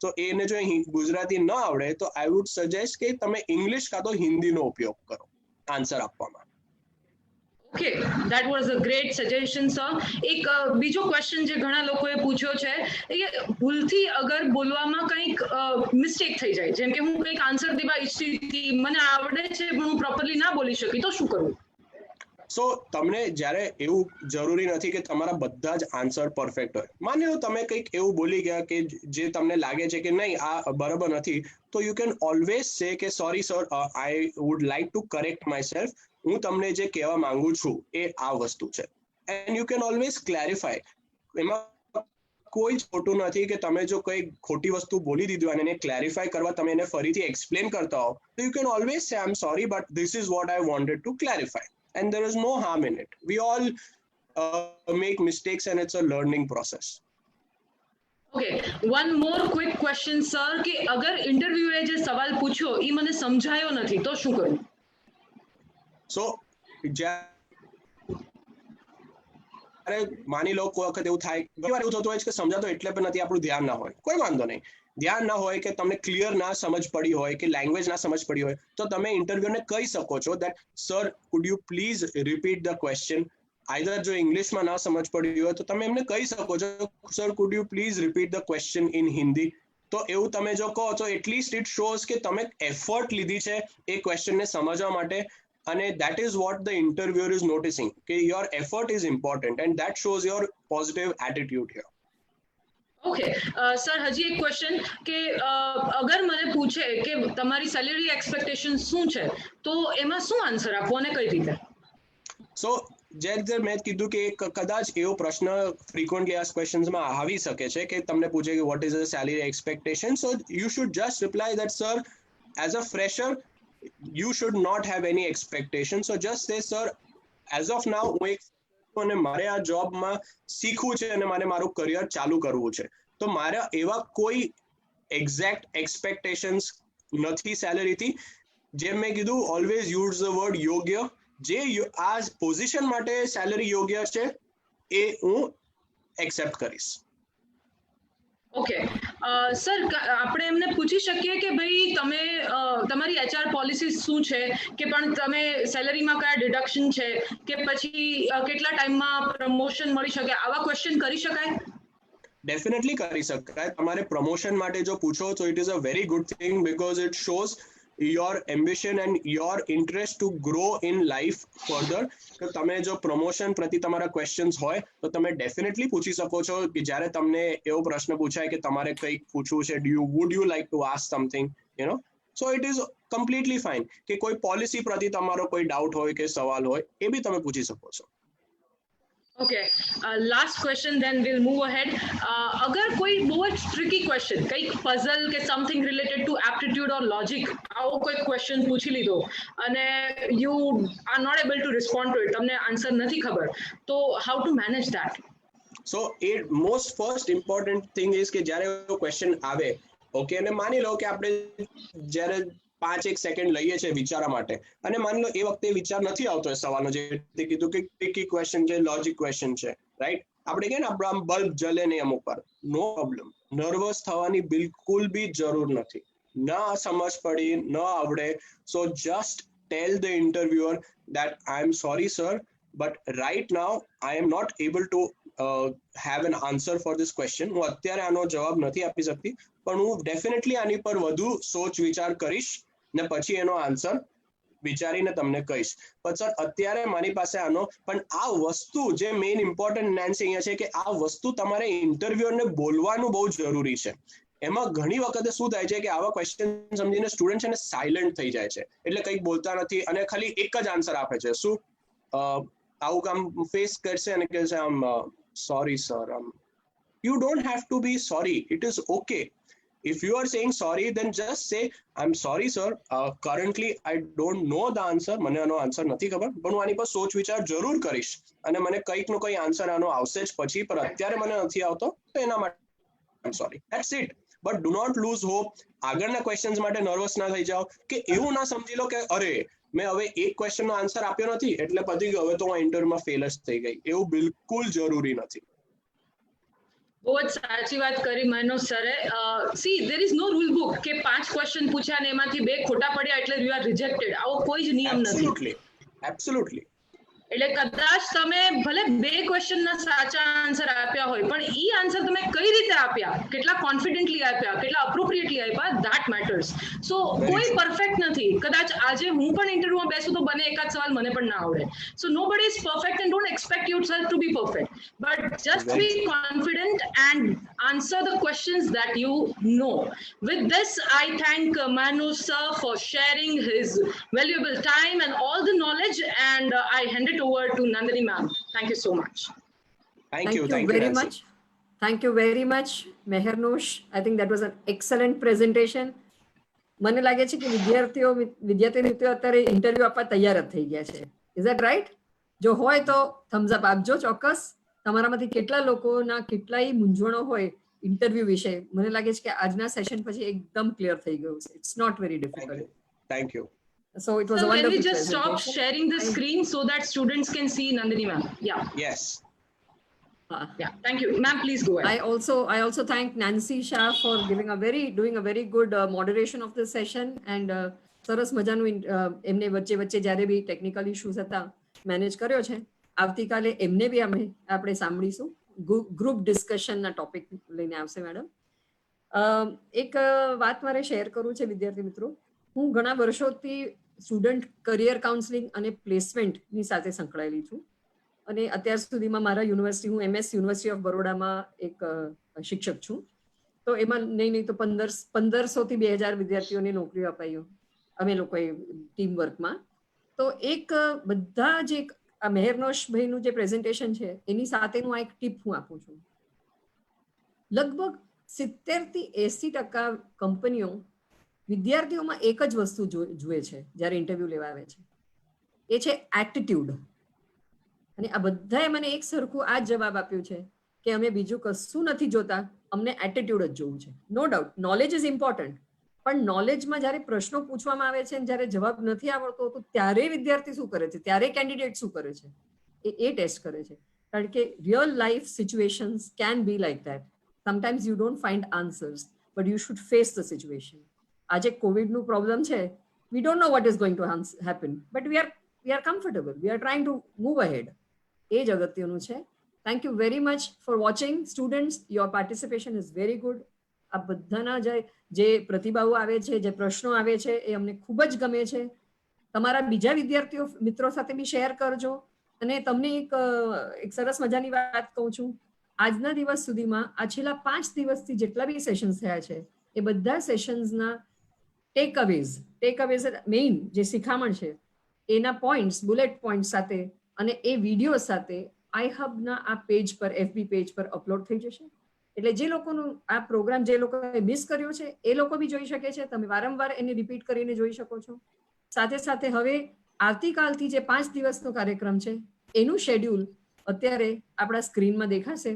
તો એને જો ગુજરાતી ન આવડે તો આઈ વુડ સજેસ્ટ કે તમે ઇંગ્લિશ કાં તો હિન્દીનો ઉપયોગ કરો આન્સર આપવામાં. Okay, that was a great suggestion, sir. એક બીજો ક્વેશ્ચન જે ઘણા લોકોએ પૂછ્યો છે કે ભૂલથી અગર બોલવામાં કંઈક મિસ્ટેક થઈ જાય, જેમ કે હું કંઈક આન્સર દેવા ઈચ્છતી હતી, મને આવડે છે પણ હું પ્રોપરલી ના બોલી શકી, તો શું કરવું? સો તમને જ્યારે એવું જરૂરી નથી કે તમારા બધા જ આન્સર પરફેક્ટ હોય. માની લો તમે કંઈક એવું બોલી ગયા કે જે તમને લાગે છે કે નહીં આ બરાબર નથી, તો યુ કેન ઓલવેઝ સે કે sorry sir, I would like to correct my self. હું તમને જે કહેવા માંગુ છું એ આ વસ્તુ છે. And you can always clarify. એમાં કોઈ જ ખોટું નથી કે તમે જો કોઈ ખોટી વસ્તુ બોલી દીધું અને એને ક્લેરિફાય કરવા તમે એને ફરીથી એક્સપ્લેન કરતા હો, તો you can always say I am sorry but this is what I wanted to clarify. And there is no harm in it. We all make mistakes and it's a learning process. Okay, one more quick question, sir, કે અગર ઇન્ટરવ્યુએ જે સવાલ પૂછ્યો એ મને સમજાયો નથી તો શું કરું? So જ્યારે માની લો કોઈ વખત એવું થાય, ઘણી વાર એવું થતું હોય છે કે સમજાતો એટલે પણ નથી, આપણું ધ્યાન ના હોય, કોઈ વાંધો નહીં. ધ્યાન ના હોય કે તમને ક્લિયર ના સમજ પડી હોય કે લેંગ્વેજ ના સમજ પડી હોય, તો તમે ઇન્ટરવ્યુને કહી શકો છો that sir food you please repeat the question. Either જો ઇંગ્લિશમાં ના સમજ પડી હોય તો તમે એમને કહી શકો છો sir food you please repeat the question in Hindi. તો એવું તમે જો કહો તો એટલીસ્ટ ઇટ શોઝ કે તમે એફર્ટ લીધી છે એ ક્વેશ્ચનને સમજવા માટે, અને that is what the interviewer is noticing, કે your effort is important and that shows your positive attitude here. Okay sir, હજી એક ક્વેશ્ચન કે અગર મને પૂછે કે તમારી સેલેરી એક્સપેક્ટેશન શું છે, તો એમાં શું આન્સર આપવો અને કઈ રીતે? સો જે રીતે મેં કીધું કે કદાચ એવો પ્રશ્ન ફ્રીક્વન્ટલી આસ્ક ક્વેશ્ચન્સમાં આવી શકે છે કે તમને પૂછે કે what is the salary expectation. So you should just reply that sir as a fresher you should not have any expectation. So just say sir, as of now હું એક અને મારે આ જોબમાં શીખવું છે અને મારે મારું કરિયર ચાલુ કરવું છે, તો મારા એવા કોઈ એક્ઝેક્ટ એક્સપેક્ટેશન્સ નથી સેલેરીથી. જેમ મેં કીધું ઓલવેઝ યુઝ ધ વર્ડ યોગ્ય. જે આ પોઝિશન માટે સેલેરી યોગ્ય છે એ હું એક્સેપ્ટ કરીશ. ઓકે સર, આપણે એમને પૂછી શકીએ કે ભાઈ તમે તમારી એચઆર પોલિસી શું છે, કે પણ તમે સેલેરીમાં કયા ડિડક્શન છે, કે પછી કેટલા ટાઈમમાં પ્રમોશન મળી શકે, આવા ક્વેશ્ચન કરી શકાય? ડેફિનેટલી કરી શકાય. તમારે પ્રમોશન માટે જો પૂછો તો it is a very good thing because it shows your ambition and your interest to grow in life further. તો તમે જો પ્રમોશન પ્રતિ તમારા ક્વેશ્ચન્સ હોય તો તમે ડેફિનેટલી પૂછી શકો છો કે જ્યારે તમને એવો પ્રશ્ન પૂછાય કે તમારે કંઈક પૂછવું છે, would you like to ask something, you know? So it is completely fine કે કોઈ પોલિસી પ્રતિ તમારો કોઈ ડાઉટ હોય કે સવાલ હોય એ બી તમે પૂછી શકો છો. Okay, last question, then we'll move ahead. अगर कोई बहुत tricky question, કંઈક puzzle કે something related to aptitude or logic, આવો કોઈ question પૂછી લીધો અને you are not able to respond to it, તમને answer નથી ખબર, તો how to manage that? So it most first important thing is કે જ્યારે એવો question આવે, ઓકે, અને માની લો કે આપણે જ્યારે 5-1 સેકન્ડ લઈએ છીએ વિચારવા માટે, અને માની લો એ વખતે વિચાર નથી આવતો એ સવાલનો, જે કીધું કે ટ્રિકી ક્વેશ્ચન છે, લોજિક ક્વેશ્ચન છે, રાઈટ? આપણે કહીએ ને આપણે આમ બલ્બ જલે નહીં અમુક વાર, નો પ્રોબ્લેમ. નર્વસ થવાની બિલકુલ બી જરૂર નથી. ના સમજ પડી, ન આવડે, so just tell the interviewer that I am sorry sir, but right now I am not able to have an answer for this question. હું અત્યારે આનો જવાબ નથી આપી શકતી, પણ હું ડેફિનેટલી આની પર વધુ સોચ વિચાર કરીશ ને પછી એનો આન્સર વિચારીને તમને કહીશ. પણ સર અત્યારે મારી પાસે આનો, પણ આ વસ્તુ જે મેઇન ઇમ્પોર્ટન્ટ નાન્સી અહીંયા છે કે આ વસ્તુ તમારે ઇન્ટરવ્યુઅરને બોલવાનું બહુ જરૂરી છે. એમાં ઘણી વખતે શું થાય છે કે આવા ક્વેશ્ચન સમજીને સ્ટુડન્ટ છે ને સાયલન્ટ થઈ જાય છે, એટલે કંઈક બોલતા નથી અને ખાલી એક જ આન્સર આપે છે. શું આવું કામ ફેસ કરશે અને કહેશે આમ sorry sir, you don't have to be sorry, it is okay. If you are saying sorry, then just say I'm sorry sir, currently I don't know the answer, મને આનો આન્સર નથી ખબર, પણ હું આની પર સોચ વિચાર જરૂર કરીશ અને મને કંઈક નો કંઈ આન્સર આનો આવશે જ પછી, પણ અત્યારે મને નથી આવતો તો એના માટે I'm sorry, that's it. But do not lose hope. આગળના ક્વેશ્ચન્સ માટે નર્વસ ના થઈ જાઓ કે એવું ના સમજી લો કે અરે મેં હવે એક ક્વેશ્ચનનો આન્સર આપ્યો નથી એટલે પતી ગયો, હવે તો હું ઇન્ટરવ્યુમાં ફેલ જ થઈ ગઈ. એવું બિલકુલ જરૂરી નથી. બહુ જ સાચી વાત કરી મહેનોજ સરે. See there is no rule book કે 5 ક્વેશ્ચન પૂછ્યા ને એમાંથી 2 ખોટા પડ્યા એટલે યુ આર રિજેક્ટેડ. આવો કોઈ જ નિયમ નથી. એબ્સોલ્યુટલી. એટલે કદાચ તમે ભલે 2 ક્વેશ્ચનના સાચા આન્સર આપ્યા હોય, પણ ઈ આન્સર તમે કઈ રીતે આપ્યા, કેટલા કોન્ફિડન્ટલી આપ્યા, કેટલા અપ્રોપ્રિએટલી આપ્યા, ધેટ મેટર્સ. સો કોઈ પરફેક્ટ નથી. કદાચ આજે હું પણ ઇન્ટરવ્યુમાં બેસું તો બને એકાદ સવાલ મને પણ ના આવડે. સો nobody is perfect and don't expect yourself to be perfect, but just be confident and answer the questions that you know. With this, I thank Manu sir for sharing his valuable time and all the knowledge, and I hand it over to Nandini ma'am. Thank you so much. Thank you very Nancy. much. Thank you very much, Mehernosh. I think that was an excellent presentation. મને લાગે છે કે વિદ્યાર્થી મિત્રો અત્યારે interview આપવા તૈયાર જ થઈ ગયા છે. Is that right? જો હોય તો થમ્સ અપ આપજો ચોક્કસ. તમારામાંથી કેટલા લોકોના કેટલાય મૂંઝવણો હોય ઇન્ટરવ્યુ વિશે, મને લાગે છે કે આજના સેશન પછી એકદમ ક્લિયર થઈ ગયું છે. It's not very difficult. Thank you. So it was Sir, a wonderful can we just stop presentation. sharing the screen so that students can see Nandini ma'am? Yeah. Yes. Yeah. Thank you. Ma'am, please go ahead. I also thank Nancy Shah for doing a very good moderation of this session, and સરસ મજાનું એમને વચ્ચે જ્યારે બી technical issues હતા manage કર્યો છે. આવતીકાલે એમને બી આપણે સાંભળીશું. ગ્રુપ ડિસ્કશનના ટોપિક લઈને આવશે મેડમ. એક વાત મારે શેર કરવું છે વિદ્યાર્થી મિત્રો. હું ઘણા વર્ષોથી સ્ટુડન્ટ કરિયર કાઉન્સેલિંગ અને પ્લેસમેન્ટની સાથે સંકળાયેલી છું, અને અત્યાર સુધીમાં મારા યુનિવર્સિટી, હું MS યુનિવર્સિટી ઓફ બરોડામાં એક શિક્ષક છું. તો એમાં નહીં તો 1500 થી 2000 વિદ્યાર્થીઓને નોકરીઓ અપાઈ અમે લોકોએ ટીમ વર્કમાં. તો એક બધા જે આ મહેરનોશ ભાઈનું જે પ્રેઝન્ટેશન છે એની સાથેનું આ એક ટીપ હું આપું છું. લગભગ 70 થી 80% કંપનીઓ વિદ્યાર્થીઓમાં એક જ વસ્તુ જુએ છે જ્યારે ઇન્ટરવ્યુ લેવા આવે છે, એ છે એટીટ્યુડ. અને આ બધાએ મને એક સરખું આ જ જવાબ આપ્યો છે કે અમે બીજું કશું નથી જોતા, અમને એટીટ્યુડ જ જોવું છે. No doubt knowledge is important, પણ નોલેજમાં જ્યારે પ્રશ્નો પૂછવામાં આવે છે અને જ્યારે જવાબ નથી આવડતો તો ત્યારે વિદ્યાર્થી શું કરે છે, ત્યારે કેન્ડિડેટ શું કરે છે, એ ટેસ્ટ કરે છે. કારણ કે real life situations can be like that. Sometimes you don't find answers, but you should face the situation. આજે કોવિડનું પ્રોબ્લેમ છે, we don't know what is going to happen, but we are comfortable, we are trying to move ahead. એ જ અગત્યનું છે. Thank you very much for watching students. Your participation is very good. આ બધાના જે પ્રતિભાવો આવે છે, જે પ્રશ્નો આવે છે, એ અમને ખૂબ જ ગમે છે. તમારા બીજા વિદ્યાર્થીઓ મિત્રો સાથે બી શેર કરજો. અને તમને એક સરસ મજાની વાત કહું છું. આજના દિવસ સુધીમાં આ છેલ્લા 5 દિવસથી જેટલા બી સેશન્સ થયા છે એ બધા સેશન્સના ટેક અવેઝ મેઇન જે શિખામણ છે એના પોઈન્ટ્સ, બુલેટ પોઈન્ટ સાથે અને એ વિડીયો સાથે iHubના આ પેજ પર, FB પેજ પર અપલોડ થઈ જશે. એટલે જે લોકોનું આ પ્રોગ્રામ જે લોકોએ મિસ કર્યો છે એ લોકો બી જોઈ શકે છે. તમે વારંવાર એને રિપીટ કરીને જોઈ શકો છો. સાથે સાથે હવે આવતીકાલથી જે 5 દિવસનો કાર્યક્રમ છે એનું શેડ્યુલ અત્યારે આપણા સ્ક્રીનમાં દેખાશે.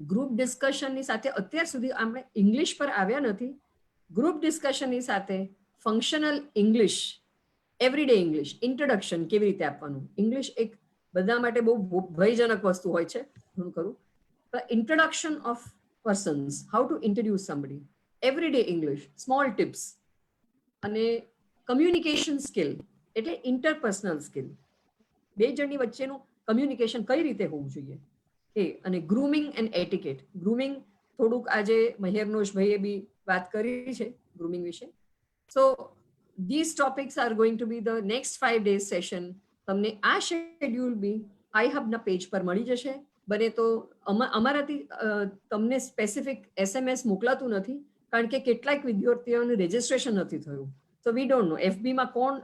ગ્રુપ ડિસ્કશનની સાથે અત્યાર સુધી આપણે ઇંગ્લિશ પર આવ્યા નથી. ગ્રુપ ડિસ્કશનની સાથે functional English, every day English, introduction કેવી રીતે આપવાનું. ઇંગ્લિશ એક બધા માટે બહુ ભયજનક વસ્તુ હોય છે. હું કરું introduction of persons, how to introduce somebody. Every day English, small tips અને કમ્યુનિકેશન સ્કિલ એટલે ઇન્ટરપર્સનલ સ્કિલ, બે જણની વચ્ચેનું કમ્યુનિકેશન કઈ રીતે હોવું જોઈએ એ, અને ગ્રુમિંગ એન્ડ એટિકેટ. ગ્રુમિંગ થોડુંક આજે મહેરનોશભાઈએ બી વાત કરી છે ગ્રુમિંગ વિશે. સો these topics are going to be the next 5 days session. તમને આ શેડ્યુલ બી iHub ના પેજ પર મળી જશે. બને તો અમારાથી તમને સ્પેસિફિક SMS મોકલાતું નથી, કારણ કે કેટલાક વિદ્યાર્થીઓનું રજિસ્ટ્રેશન નથી થયું. સો વી ડોન્ટ નો FB માં કોણ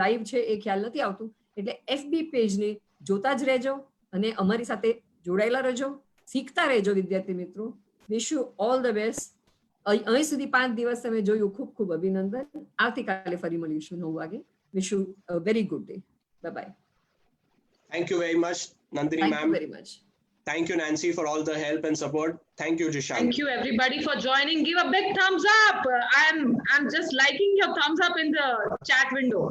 લાઈવ છે એ ખ્યાલ નથી આવતું. એટલે FB પેજને જોતા જ રહેજો અને અમારી સાથે જોડાયેલા રહેજો, શીખતા રહેજો વિદ્યાર્થી મિત્રો. Wish you all the best. અહીં સુધી 5 દિવસ તમે જોયું, ખૂબ ખૂબ અભિનંદન. આવતીકાલે ફરી મળીશું 9 વાગે. Wish you a very good day. Bye bye. Thank you very much, Nandini thank you ma'am. Very much. Thank you, Nancy, for all the help and support. Thank you, Jishan. Thank you everybody for joining. Give a big thumbs up. I'm just liking your thumbs up in the chat window.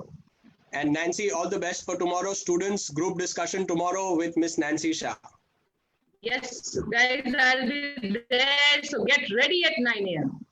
And Nancy, all the best for tomorrow. Students group discussion tomorrow with Miss Nancy Shah. Yes, guys, I'll be there. So get ready at 9 a.m.